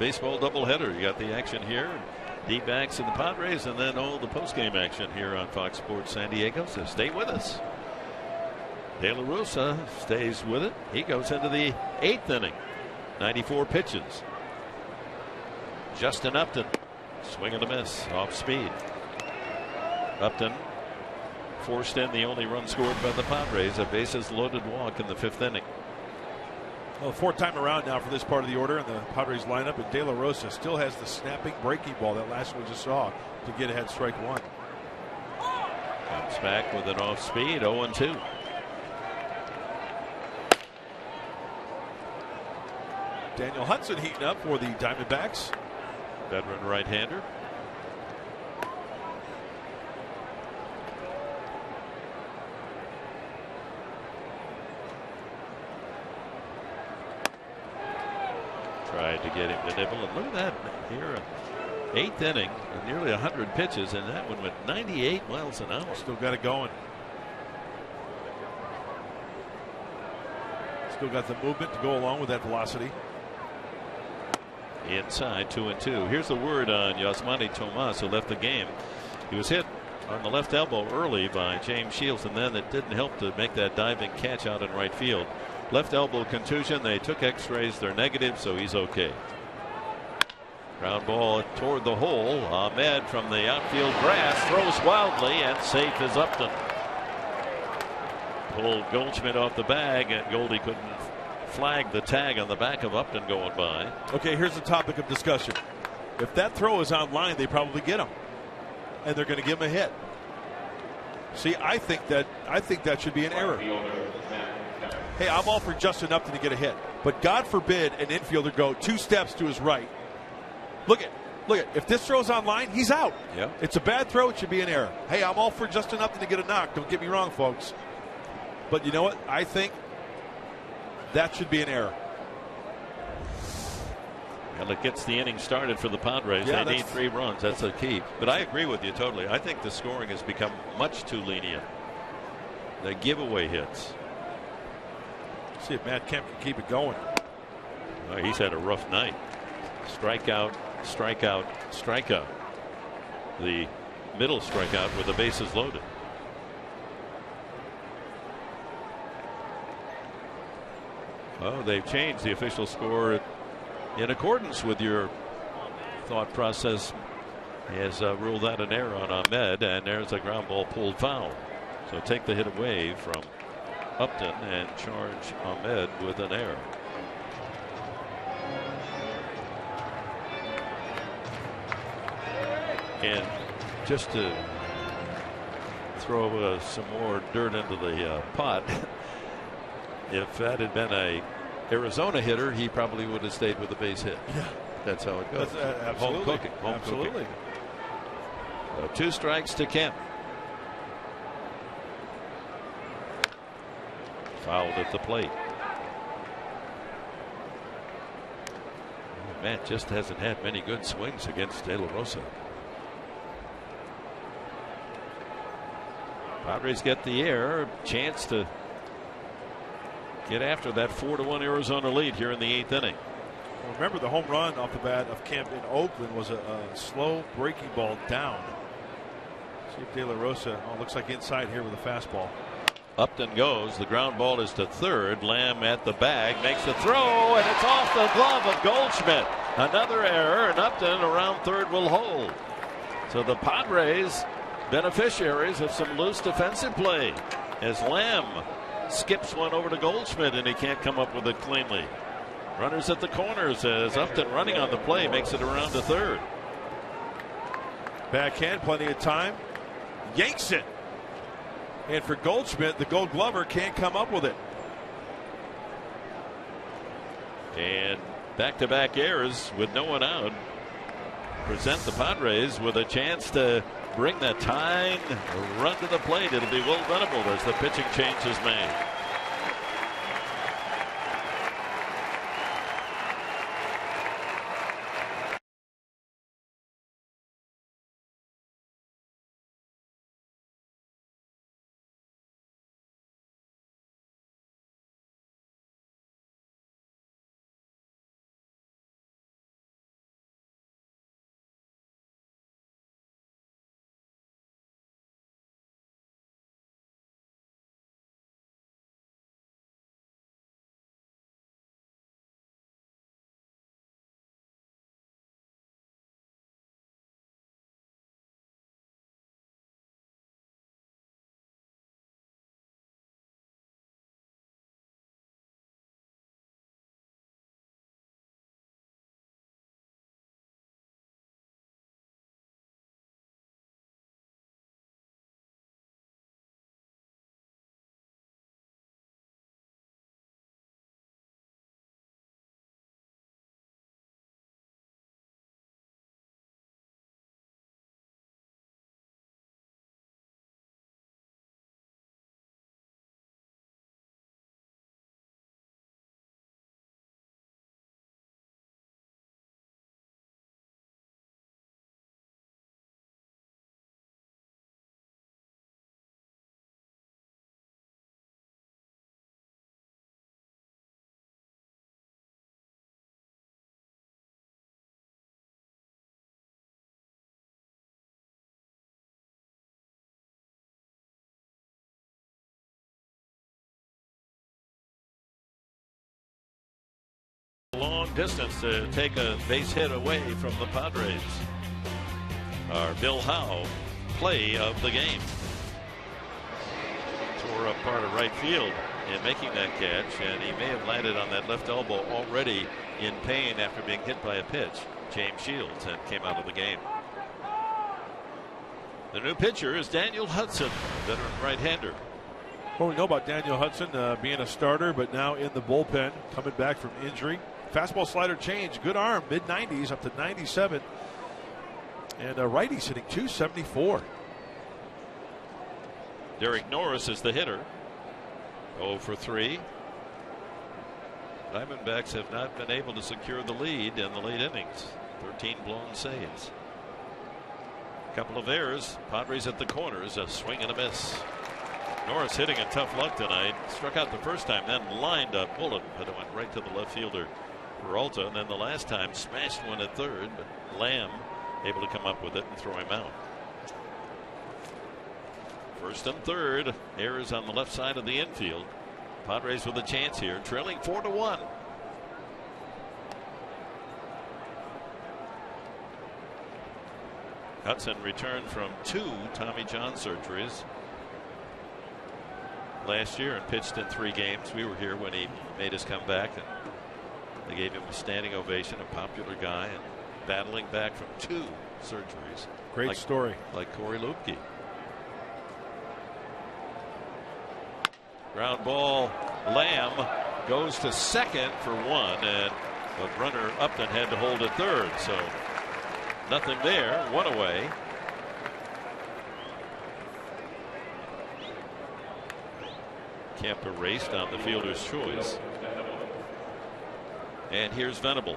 baseball doubleheader. You got the action here, D-backs and the Padres, and then all the postgame action here on Fox Sports San Diego. So stay with us. De La Rosa stays with it. He goes into the 8th inning. 94 pitches. Justin Upton, swing and a miss, off speed. Upton forced in the only run scored by the Padres, a bases loaded walk in the 5th inning. Well, 4th time around now for this part of the order in the Padres lineup, and De La Rosa still has the snapping breaking ball that last one we just saw to get ahead strike 1. Comes back with an off speed, 0-2. Daniel Hudson heating up for the Diamondbacks. Veteran right-hander. Tried to get him to nibble, and look at that here. 8th inning, and nearly 100 pitches, and that one went 98 miles an hour. Still got it going. Still got the movement to go along with that velocity. Inside, 2-2. Here's the word on Yasmani Tomas, who left the game. He was hit on the left elbow early by James Shields, and then it didn't help to make that diving catch out in right field. Left elbow contusion. They took x-rays. They're negative, so he's okay. Ground ball toward the hole. Ahmed from the outfield grass throws wildly, and safe is Upton. Pulled Goldschmidt off the bag, and Goldie couldn't flag the tag on the back of Upton going by. Okay, here's the topic of discussion. If that throw is on line, they probably get him, and they're going to give him a hit. See, I think that should be an error. Hey, I'm all for Justin Upton to get a hit, but God forbid an infielder go 2 steps to his right. Look at. If this throw's on line, he's out. Yeah. It's a bad throw. It should be an error. Hey, I'm all for Justin Upton to get a knock. Don't get me wrong, folks. But you know what? I think that should be an error. Well, it gets the inning started for the Padres. Yeah, they need 3 runs. That's a key. But I agree with you totally. I think the scoring has become much too lenient. They give away hits. See if Matt Kemp can keep it going. He's had a rough night. Strikeout, strikeout, strikeout. The middle strikeout with the bases loaded. Oh, they've changed the official score in accordance with your thought process. He has ruled that an error on Ahmed, and there's a ground ball pulled foul. So take the hit away from Upton and charge Ahmed with an error. And just to throw some more dirt into the pot, if that had been a Arizona hitter, he probably would have stayed with the base hit. Yeah, that's how it goes. Absolutely. Home cooking. Absolutely. 2 strikes to Kemp. Fouled at the plate. Matt just hasn't had many good swings against De La Rosa. Padres get the air, chance to get after that 4-1 Arizona lead here in the 8th inning. Well, remember, the home run off the bat of Kemp in Oakland was a slow breaking ball down. See if De La Rosa, looks like inside here with a fastball. Upton goes. The ground ball is to third. Lamb at the bag makes the throw, and it's off the glove of Goldschmidt. Another error, and Upton around third will hold. So the Padres beneficiaries of some loose defensive play as Lamb skips one over to Goldschmidt, and he can't come up with it cleanly. Runners at the corners as Upton running on the play makes it around to third. Backhand, plenty of time. Yanks it. And for Goldschmidt, the Gold Glover can't come up with it. And back-to-back errors with no one out present the Padres with a chance to bring the tying run to the plate. It'll be Will Venable as the pitching change is made. distance to take a base hit away from the Padres. Our Bill Howe play of the game. Tore up part of right field in making that catch, and he may have landed on that left elbow already in pain after being hit by a pitch. James Shields, and came out of the game. The new pitcher is Daniel Hudson, veteran right-hander. Well, we know about Daniel Hudson being a starter, but now in the bullpen, coming back from injury. Fastball slider change, good arm, mid-90s up to 97. And righty's hitting 274. Derek Norris is the hitter. 0 for 3. Diamondbacks have not been able to secure the lead in the late innings. 13 blown saves. Couple of errors. Padres at the corners, a swing and a miss. Norris hitting a tough luck tonight. Struck out the first time, then lined a bullet, but it went right to the left fielder Peralta, and then the last time smashed one at third, but Lamb able to come up with it and throw him out. First and third, errors on the left side of the infield. Padres with a chance here, trailing 4-1. Hudson returned from 2 Tommy John surgeries last year and pitched in 3 games. We were here when he made his comeback, and they gave him a standing ovation. A popular guy and battling back from 2 surgeries. Great story. Like Corey Lupke. Ground ball. Lamb goes to second for 1, and the runner Upton had to hold at third. So nothing there. 1 away. Kemp erased on the fielder's choice. And here's Venable.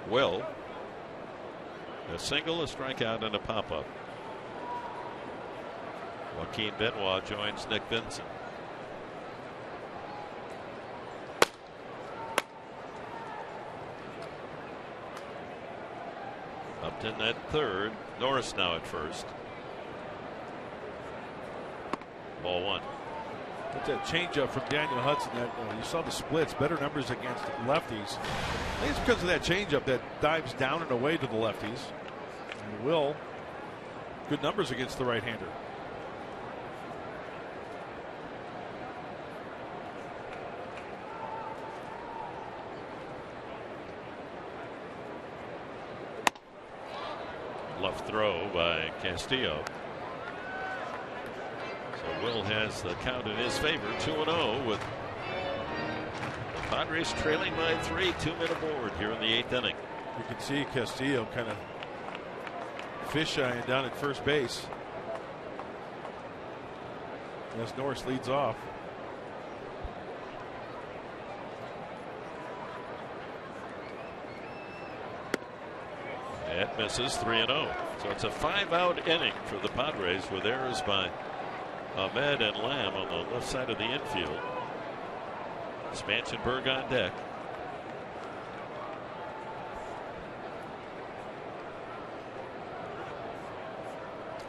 Will. A single, a strikeout, and a pop-up. Joaquin Benoit joins Nick Vincent. Upton at third. Norris now at first. Ball 1. That's that changeup from Daniel Hudson. That you saw the splits, better numbers against lefties. I think it's because of that changeup that dives down and away to the lefties. And Will, good numbers against the right-hander. Left throw by Castillo. So Will has the count in his favor, 2-0, with the Padres trailing by 3, 2-men aboard here in the 8th inning. You can see Castillo kind of fish-eyeing down at first base as Norris leads off. That misses, 3-0. So it's a 5-out inning for the Padres with errors by Ahmed and Lamb on the left side of the infield. Spanchenberg on deck.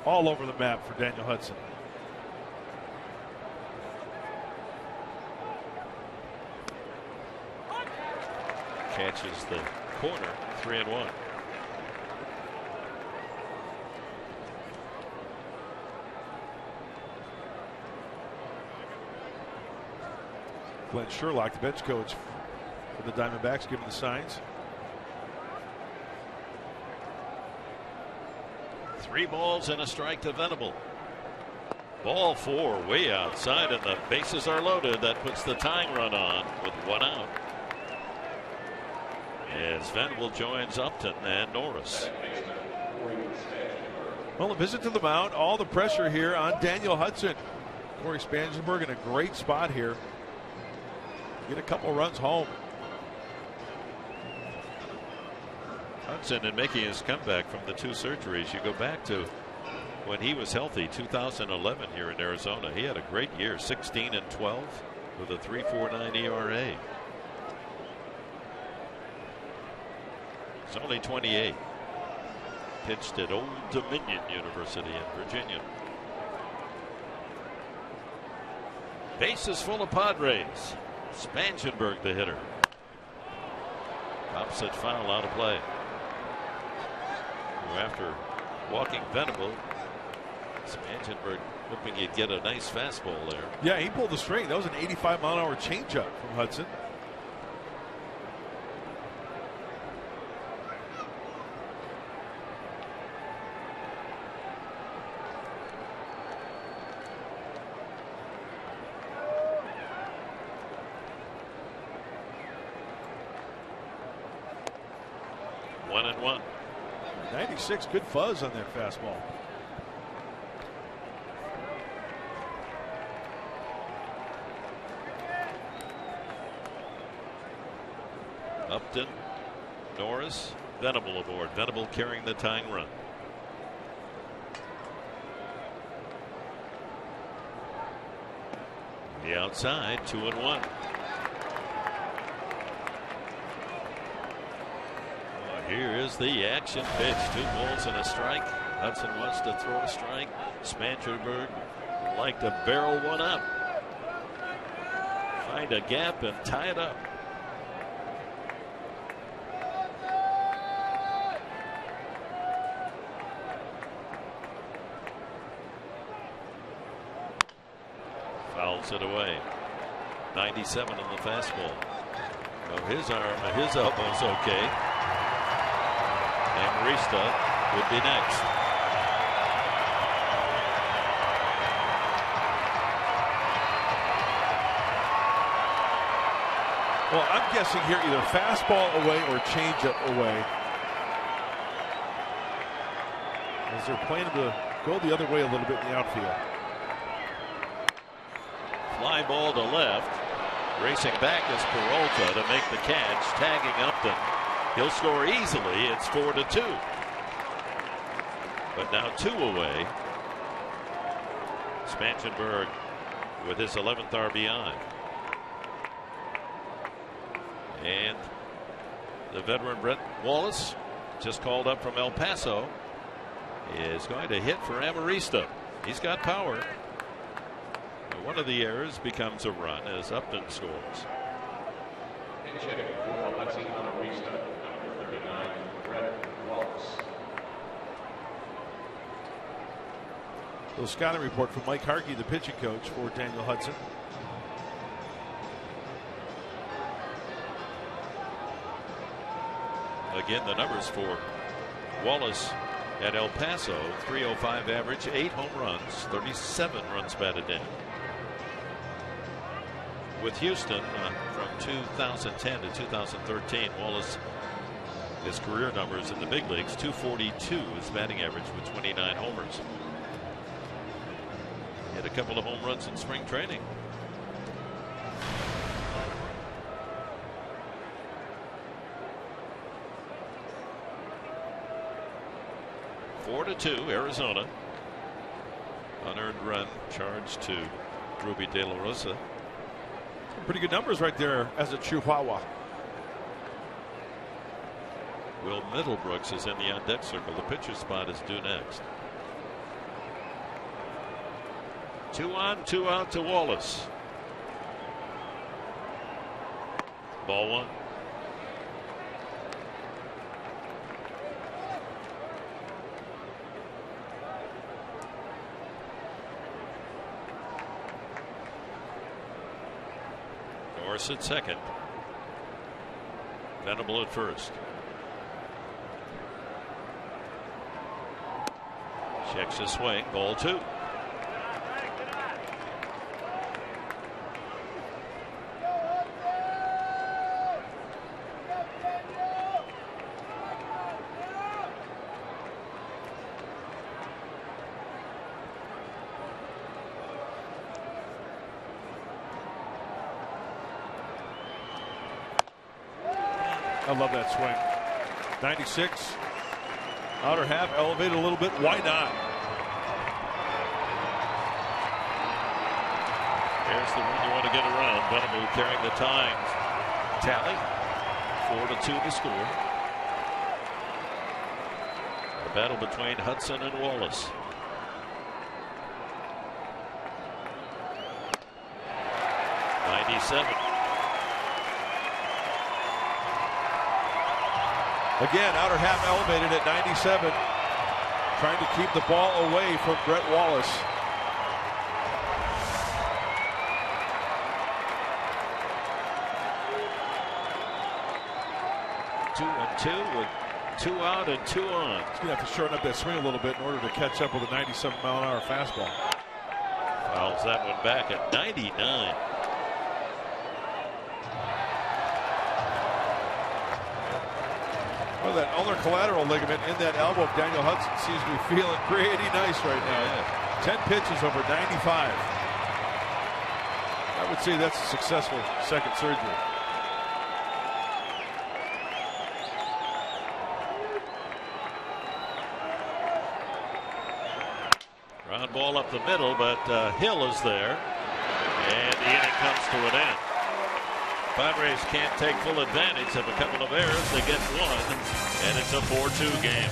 All over the map for Daniel Hudson. Catches the corner, 3-1. Glenn Sherlock, the bench coach for the Diamondbacks, giving the signs. 3 balls and a strike to Venable. Ball 4 way outside, and the bases are loaded. That puts the tying run on with 1 out. As Venable joins Upton and Norris. Well, a visit to the mound, all the pressure here on Daniel Hudson. Corey Spanchenberg in a great spot here. Get a couple runs home. Hudson, in making his comeback from the 2 surgeries, you go back to when he was healthy, 2011 here in Arizona. He had a great year, 16-12 with a 3.49 ERA. He's only 28. pitched at Old Dominion University in Virginia. Bases full of Padres. Spangenberg the hitter. Opposite foul out of play. After walking Venable, Spangenberg hoping he'd get a nice fastball there. Yeah, he pulled the string. That was an 85-mile-an-hour changeup from Hudson. One and one. 96, good fuzz on that fastball. Upton, Norris, Venable aboard. Venable carrying the tying run. The outside, 2-1. Here is the action pitch. 2 balls and a strike. Hudson wants to throw a strike. Spangenberg would like to barrel one up. Find a gap and tie it up. Fouls it away. 97 on the fastball. Oh, his elbow's okay. Amarista would be next. Well, I'm guessing here either fastball away or changeup away. As they're planning to go the other way a little bit in the outfield. Fly ball to left. Racing back is Peralta to make the catch, tagging Upton. He'll score easily. It's 4-2. But now 2 away. Spangenberg with his 11th RBI. And the veteran Brett Wallace, just called up from El Paso, is going to hit for Amarista. He's got power. One of the errors becomes a run as Upton scores. The scouting report from Mike Harkey, the pitching coach for Daniel Hudson. Again, the numbers for Wallace at El Paso: 305 average, 8 home runs, 37 runs batted in. With Houston from 2010 to 2013, Wallace, his career numbers in the big leagues: 242 his batting average with 29 homers. Hit a couple of home runs in spring training. Four to 2, Arizona. Unearned run charged to Ruby De La Rosa. Pretty good numbers right there as a Chihuahua. Will Middlebrooks is in the on deck circle. The pitcher spot is due next. 2 on, 2 out to Wallace. Ball 1. Norris at second. Venable at first. Checks his swing. Ball 2. I love that swing. 96. Outer half elevated a little bit. Why not? There's the one you want to get around. Venable carrying the times. Tally. 4 to 2 to score. The battle between Hudson and Wallace. '97. Again, outer half elevated at 97. Trying to keep the ball away from Brett Wallace. Two and two with 2 out and 2 on. He's going to have to shorten up that swing a little bit in order to catch up with a 97-mile-an-hour fastball. Fouls that one back at 99. Well, that ulnar collateral ligament in that elbow of Daniel Hudson seems to be feeling pretty nice right now. Yeah. 10 pitches over 95. I would say that's a successful second surgery. Ground ball up the middle, but Hill is there. And the inning comes to an end. Padres can't take full advantage of a couple of errors. They get one, and it's a 4-2 game.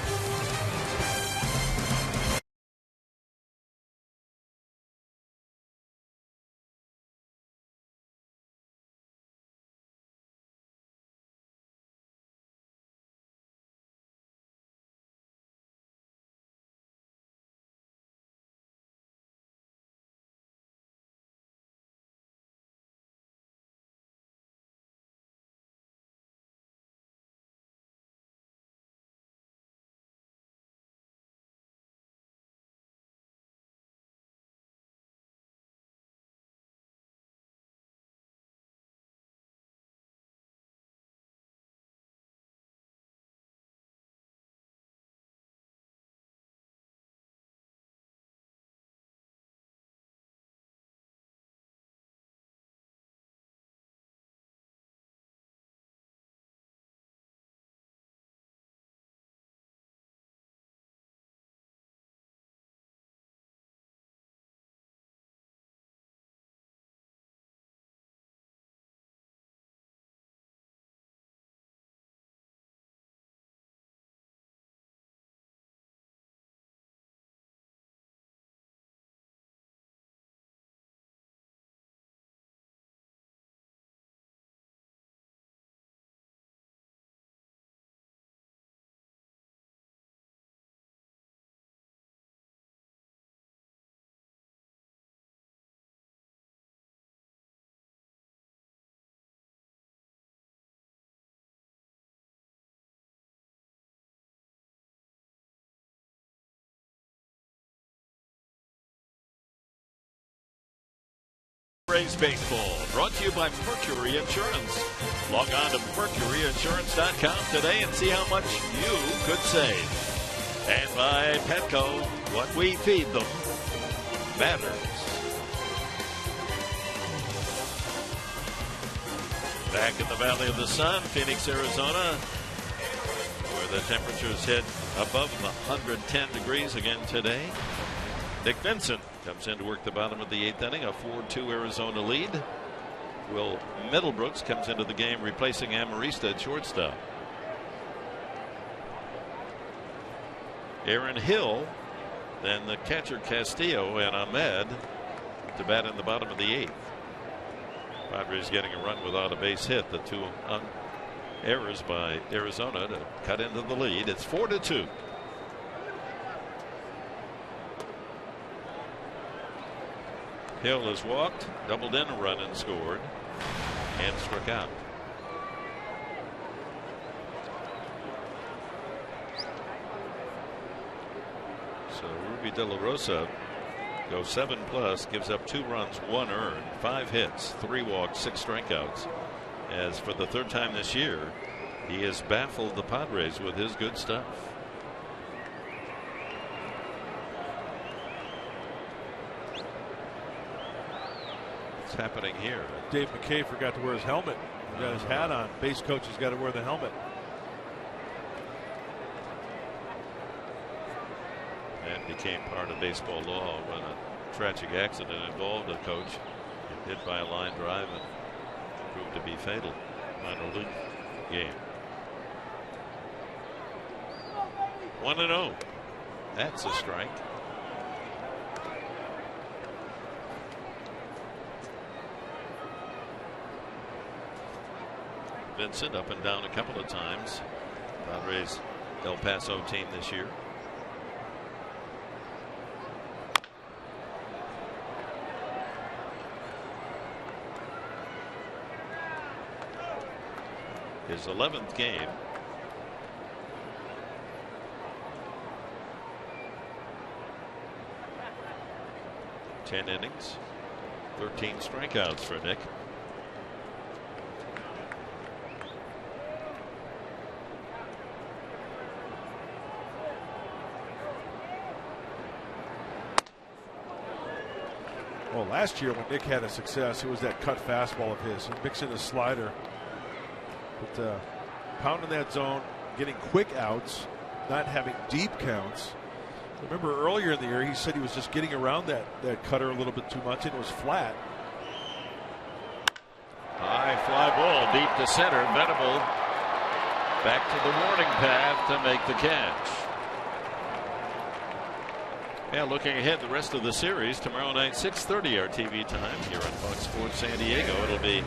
Padres baseball brought to you by Mercury Insurance. Log on to mercuryinsurance.com today and see how much you could save. And by Petco, what we feed them matters. Back in the Valley of the Sun, Phoenix, Arizona, where the temperatures hit above 110 degrees again today. Nick Vincent comes in to work the bottom of the 8th inning, a 4-2 Arizona lead. Will Middlebrooks comes into the game replacing Amarista at shortstop. Aaron Hill, then the catcher Castillo and Ahmed to bat in the bottom of the 8th. Padres getting a run without a base hit. The two errors by Arizona to cut into the lead. It's 4-2. Hill has walked, doubled in a run and scored, and struck out. So Ruby De La Rosa goes 7+, gives up 2 runs, 1 earned, 5 hits, 3 walks, 6 strikeouts. As for the 3rd time this year, he has baffled the Padres with his good stuff. What's happening here? Dave McKay forgot to wear his helmet. He got his hat on. Base coach has got to wear the helmet. That became part of baseball law when a tragic accident involved a coach hit by a line drive and proved to be fatal. Minor league game. 1-0. That's a strike. Vincent up and down a couple of times. Padres El Paso team this year. His 11th game. Ten innings, 13 strikeouts for Nick. Well, last year when Nick had a success, it was that cut fastball of his, mixing a slider. But pounding that zone, getting quick outs, not having deep counts. Remember earlier in the year, he said he was just getting around that cutter a little bit too much, and it was flat. High fly ball deep to center. Venable back to the warning path to make the catch. Yeah, looking ahead the rest of the series tomorrow night, 6:30 our TV time here on Fox Sports San Diego. It'll be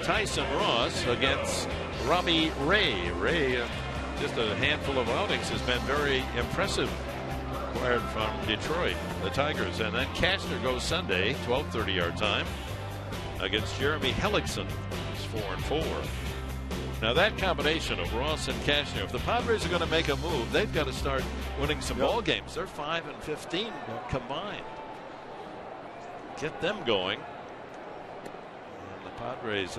Tyson Ross against Robbie Ray. Ray, just a handful of outings, has been very impressive. Acquired from Detroit, the Tigers. And then Cashner goes Sunday, 12:30 our time, against Jeremy Hellickson, who's 4-4. Now that combination of Ross and Cashner, if the Padres are going to make a move, they've got to start winning some ball games. They're 5-15 combined. Get them going. And the Padres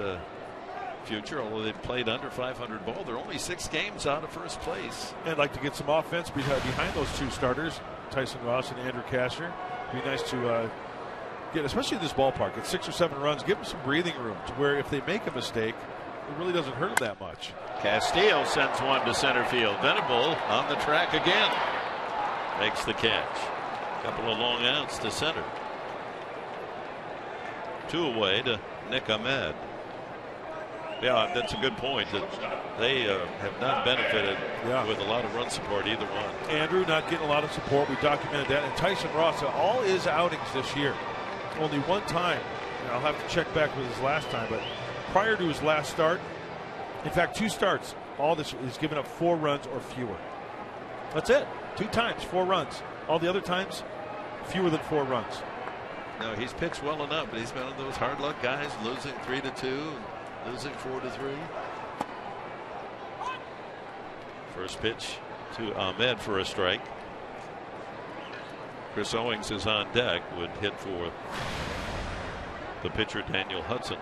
future, although they've played under 500 ball, they're only 6 games out of first place. And I'd like to get some offense behind those two starters, Tyson Ross and Andrew Cashner. It'd be nice to get, especially in this ballpark, get 6 or 7 runs, give them some breathing room to where if they make a mistake, it really doesn't hurt them that much. Castillo sends one to center field. Venable on the track again. Makes the catch. Couple of long outs to center. 2 away to Nick Ahmed. Yeah, that's a good point. That they have not benefited with a lot of run support, either one. Andrew not getting a lot of support. We documented that. And Tyson Ross, all his outings this year, only one time. And I'll have to check back with his last time, but prior to his last start, in fact, 2 starts, all this is given up 4 runs or fewer. That's it. 2 times, 4 runs. All the other times, fewer than 4 runs. No, he's pitched well enough, but he's been one of those hard luck guys, losing 3-2. Losing 4-3. First pitch to Ahmed for a strike. Chris Owings is on deck, would hit for the pitcher Daniel Hudson.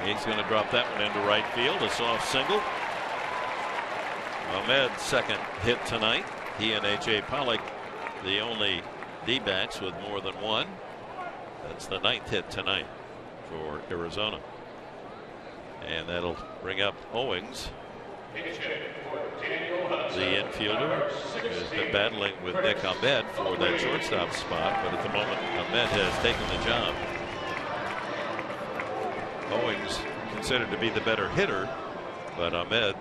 He's going to drop that one into right field. A soft single. Ahmed's second hit tonight. He and A.J. Pollock, the only D-backs with more than 1. That's the 9th hit tonight for Arizona. And that'll bring up Owings, the infielder, who's been battling with Nick Ahmed for that shortstop spot, but at the moment Ahmed has taken the job. Owings considered to be the better hitter, but Ahmed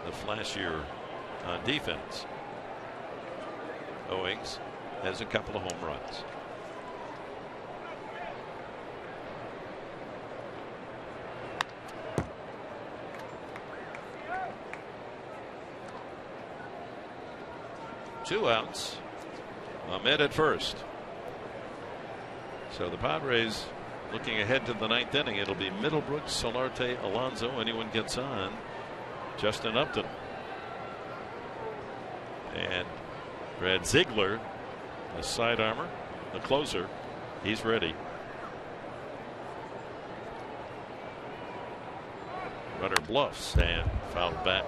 the flashier on defense. Owings has a couple of home runs. Two outs. Ahmed at first. So the Padres looking ahead to the 9th inning. It'll be Middlebrook, Solarte, Alonso. Anyone gets on. Justin Upton. And Brad Ziegler, the side armor, the closer. He's ready. Runner bluffs and fouled back.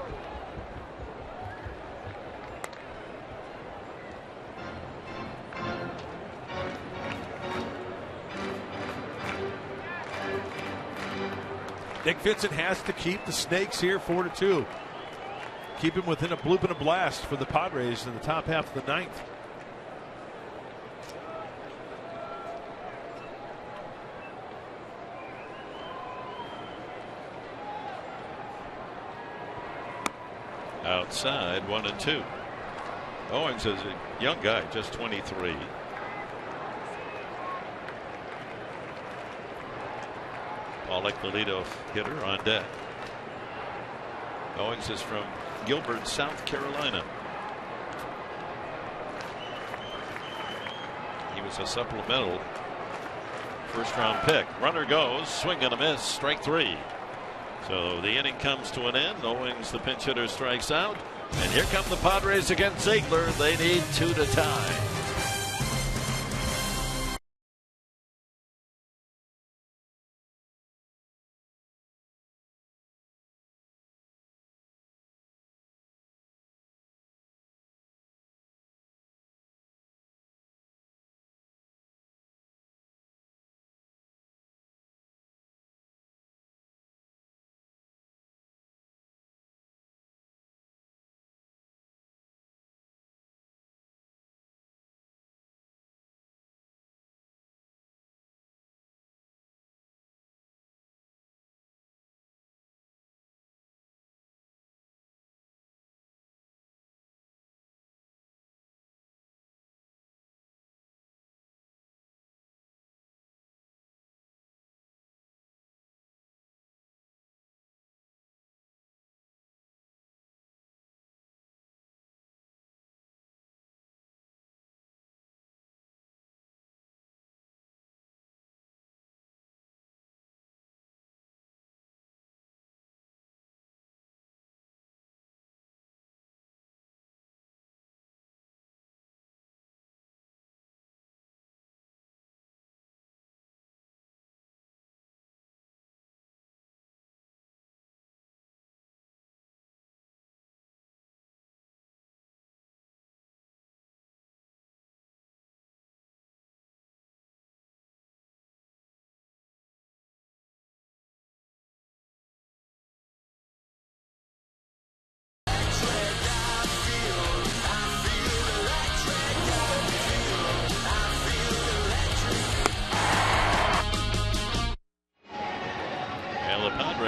Nick Vincent has to keep the Snakes here 4-2. Keep him within a bloop and a blast for the Padres in the top half of the 9th. outside, 1-2. Owens is a young guy, just 23. Pollock, the leadoff hitter, on deck. Owens is from Gilbert, South Carolina. He was a supplemental first-round pick. Runner goes, swing and a miss, strike 3. So the inning comes to an end. Owens, the pinch hitter, strikes out. And here come the Padres against Ziegler. They need 2 to tie.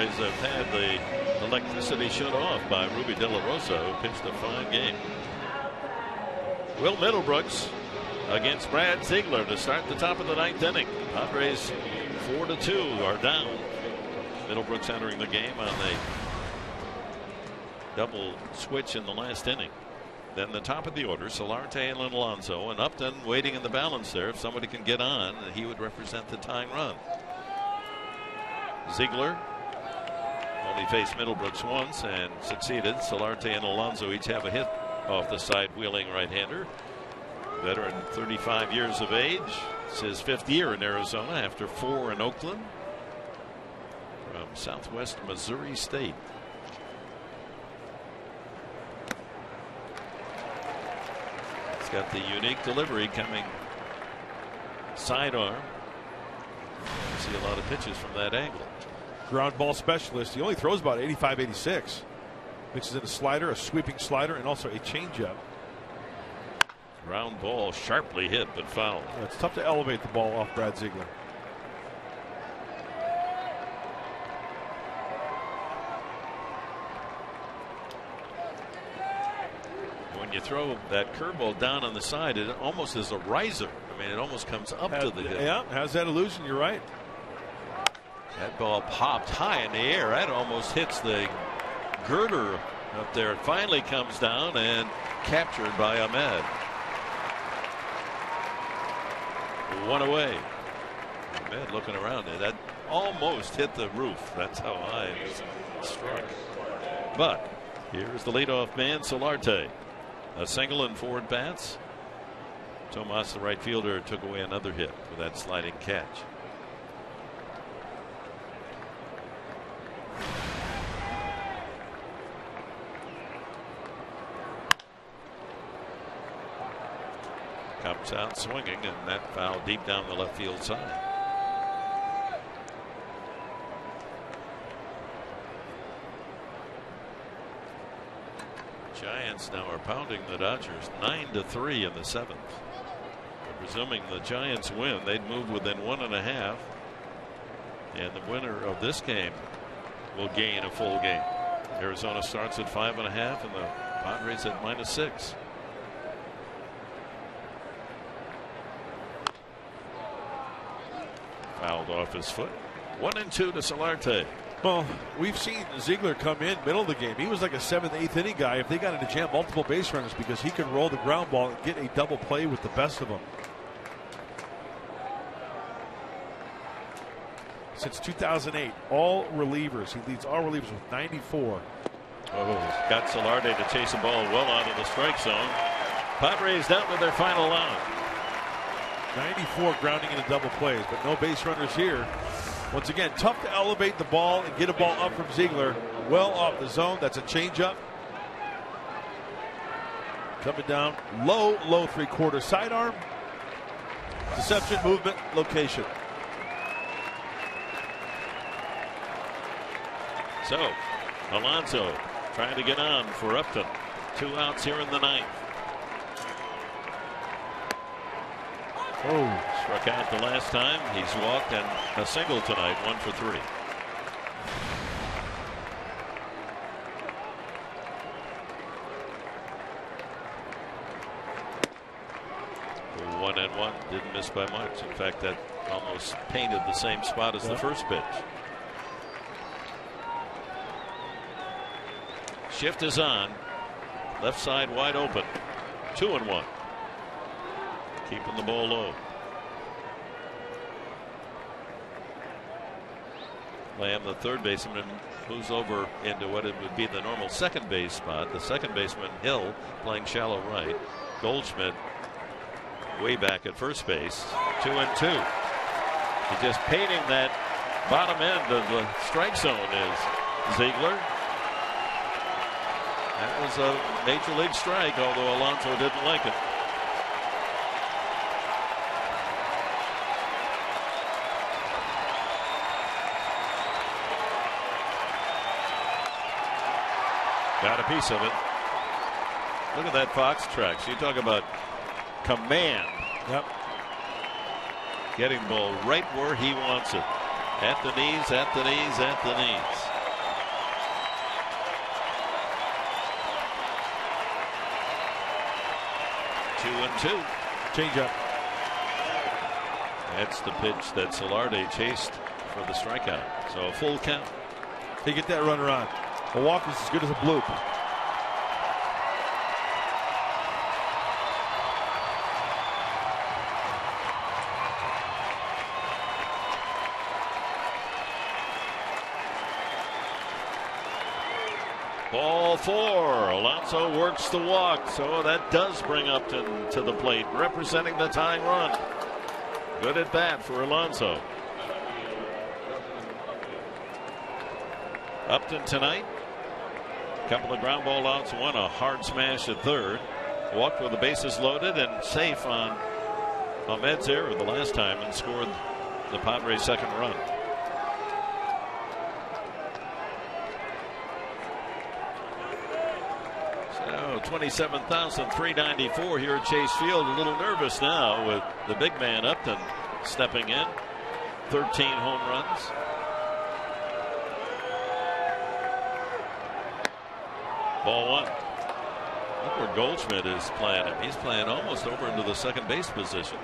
Have had the electricity shut off by Ruby De La Rosa, who pitched a fine game. Will Middlebrooks against Brad Ziegler to start the top of the 9th inning. Padres 4-2 are down. Middlebrooks entering the game on the double switch in the last inning. Then the top of the order, Solarte and Alonso, and Upton waiting in the balance there. If somebody can get on, he would represent the tying run. Ziegler only faced Middlebrooks once and succeeded. Solarte and Alonso each have a hit off the side wheeling right-hander. Veteran, 35 years of age. It's his 5th year in Arizona after 4 in Oakland. From Southwest Missouri State. It's got the unique delivery coming sidearm. See a lot of pitches from that angle. Ground ball specialist. He only throws about 85, 86. Mixes in a slider, a sweeping slider, and also a changeup. Ground ball sharply hit, but foul. Yeah, it's tough to elevate the ball off Brad Ziegler. When you throw that curveball down on the side, it almost is a riser. I mean, it almost comes up to the hip. Yeah, has that illusion. You're right. That ball popped high in the air. That almost hits the girder up there. It finally comes down and captured by Ahmed. 1 away. Ahmed looking around there. That almost hit the roof. That's how high it was struck. But here's the leadoff man, Solarte. A single and 4 at-bats. Tomas, the right fielder, took away another hit with that sliding catch. Comes out swinging, and that foul deep down the left field side. Giants now are pounding the Dodgers 9-3 in the 7th. Presuming the Giants win, they'd move within 1.5, and the winner of this game will gain a full game. Arizona starts at 5.5, and the Padres at -6. Fouled off his foot. 1-2 to Solarte. Well, we've seen Ziegler come in middle of the game. He was like a 7th, 8th inning guy. If they got into jam, multiple base runners, because he could roll the ground ball and get a double play with the best of them. Since 2008, all relievers. He leads all relievers with 94. Oh, got Solarte to chase the ball well out of the strike zone. Padres down to their final line. 94 grounding into double plays, but no base runners here. Once again, tough to elevate the ball and get a ball up from Ziegler. Well off the zone. That's a changeup. Coming down low 3/4 sidearm. Deception, movement, location. So, Alonso trying to get on for Upton. 2 outs here in the 9th. Oh, struck out the last time. He's walked and a single tonight, 1 for 3. For 1-1, didn't miss by much. In fact, that almost painted the same spot as the first pitch. Shift is on. Left side wide open. 2-1. Keeping the ball low. Lamb, the third baseman, moves over into what it would be the normal second base spot. The second baseman, Hill, playing shallow right. Goldschmidt way back at first base. 2-2. He's just painting that bottom end of the strike zone is Ziegler. That was a major league strike, although Alonso didn't like it. Got a piece of it. Look at that Fox tracks. You talk about command. Yep. Getting the ball right where he wants it. At the knees, at the knees, at the knees. Two. Change up. That's the pitch that Solarte chased for the strikeout. So a full count. They get that runner on. Milwaukee's as good as a bloop. Ball 4. Alonso works the walk, so that does bring Upton to the plate, representing the tying run. Good at bat for Alonso. Upton tonight. Couple of ground ball outs, one a hard smash at third. Walked with the bases loaded and safe on Ahmed's error the last time and scored the Padres' second run. So 27,394 here at Chase Field. A little nervous now with the big man Upton stepping in. 13 home runs. Ball 1. Look where Goldschmidt is playing him. He's playing almost over into the second base position.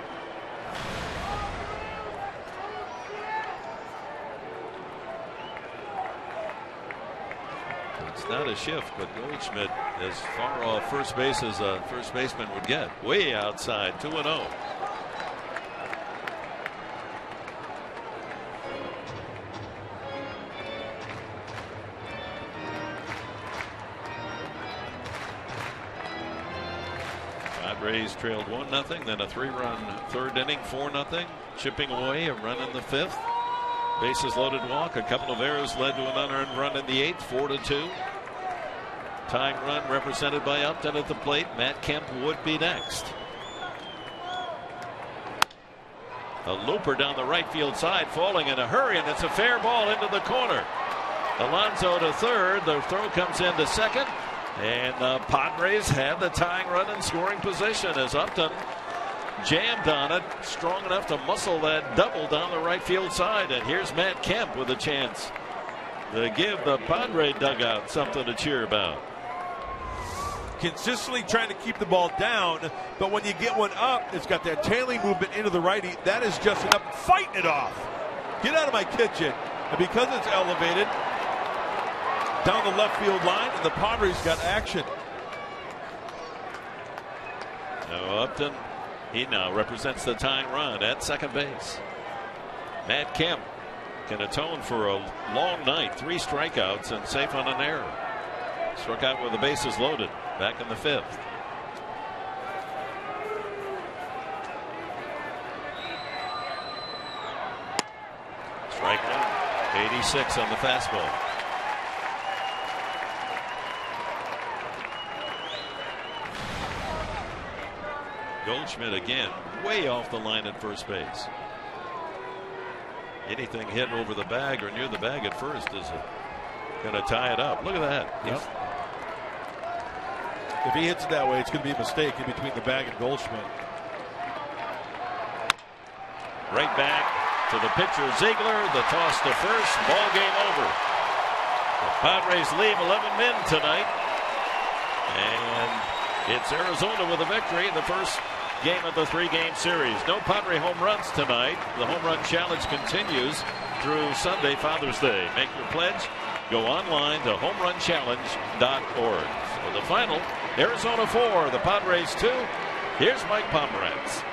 It's not a shift, but Goldschmidt as far off first base as a first baseman would get. Way outside, 2-0. Padres trailed 1-0, then a 3-run third inning, 4-0, chipping away a run in the 5th. Bases loaded walk, a couple of errors led to an unearned run in the 8th, 4-2. Tying run represented by Upton at the plate. Matt Kemp would be next. A looper down the right field side, falling in a hurry, and it's a fair ball into the corner. Alonso to third, the throw comes into second. And the Padres have the tying run in scoring position as Upton jammed on it, strong enough to muscle that double down the right field side. And here's Matt Kemp with a chance to give the Padre dugout something to cheer about. Consistently trying to keep the ball down, but when you get one up, it's got that tailing movement into the righty. That is just enough. Fighting it off. Get out of my kitchen. And because it's elevated down the left field line, and the Padres got action. Now Upton, he now represents the tying run at second base. Matt Kemp can atone for a long night, 3 strikeouts and safe on an error. Struck out with the bases loaded back in the 5th. Strike one, 86 on the fastball. Goldschmidt again, way off the line at first base. Anything hit over the bag or near the bag at first is going to tie it up. Look at that. Yep. If he hits it that way, it's going to be a mistake in between the bag and Goldschmidt. Right back to the pitcher Ziegler. The toss to first. Ball game over. The Padres leave 11 men tonight. And it's Arizona with a victory in the first game of the 3-game series. No Padre home runs tonight. The home run challenge continues through Sunday, Father's Day. Make your pledge. Go online to homerunchallenge.org. So the final, Arizona 4, the Padres 2. Here's Mike Pomeranz.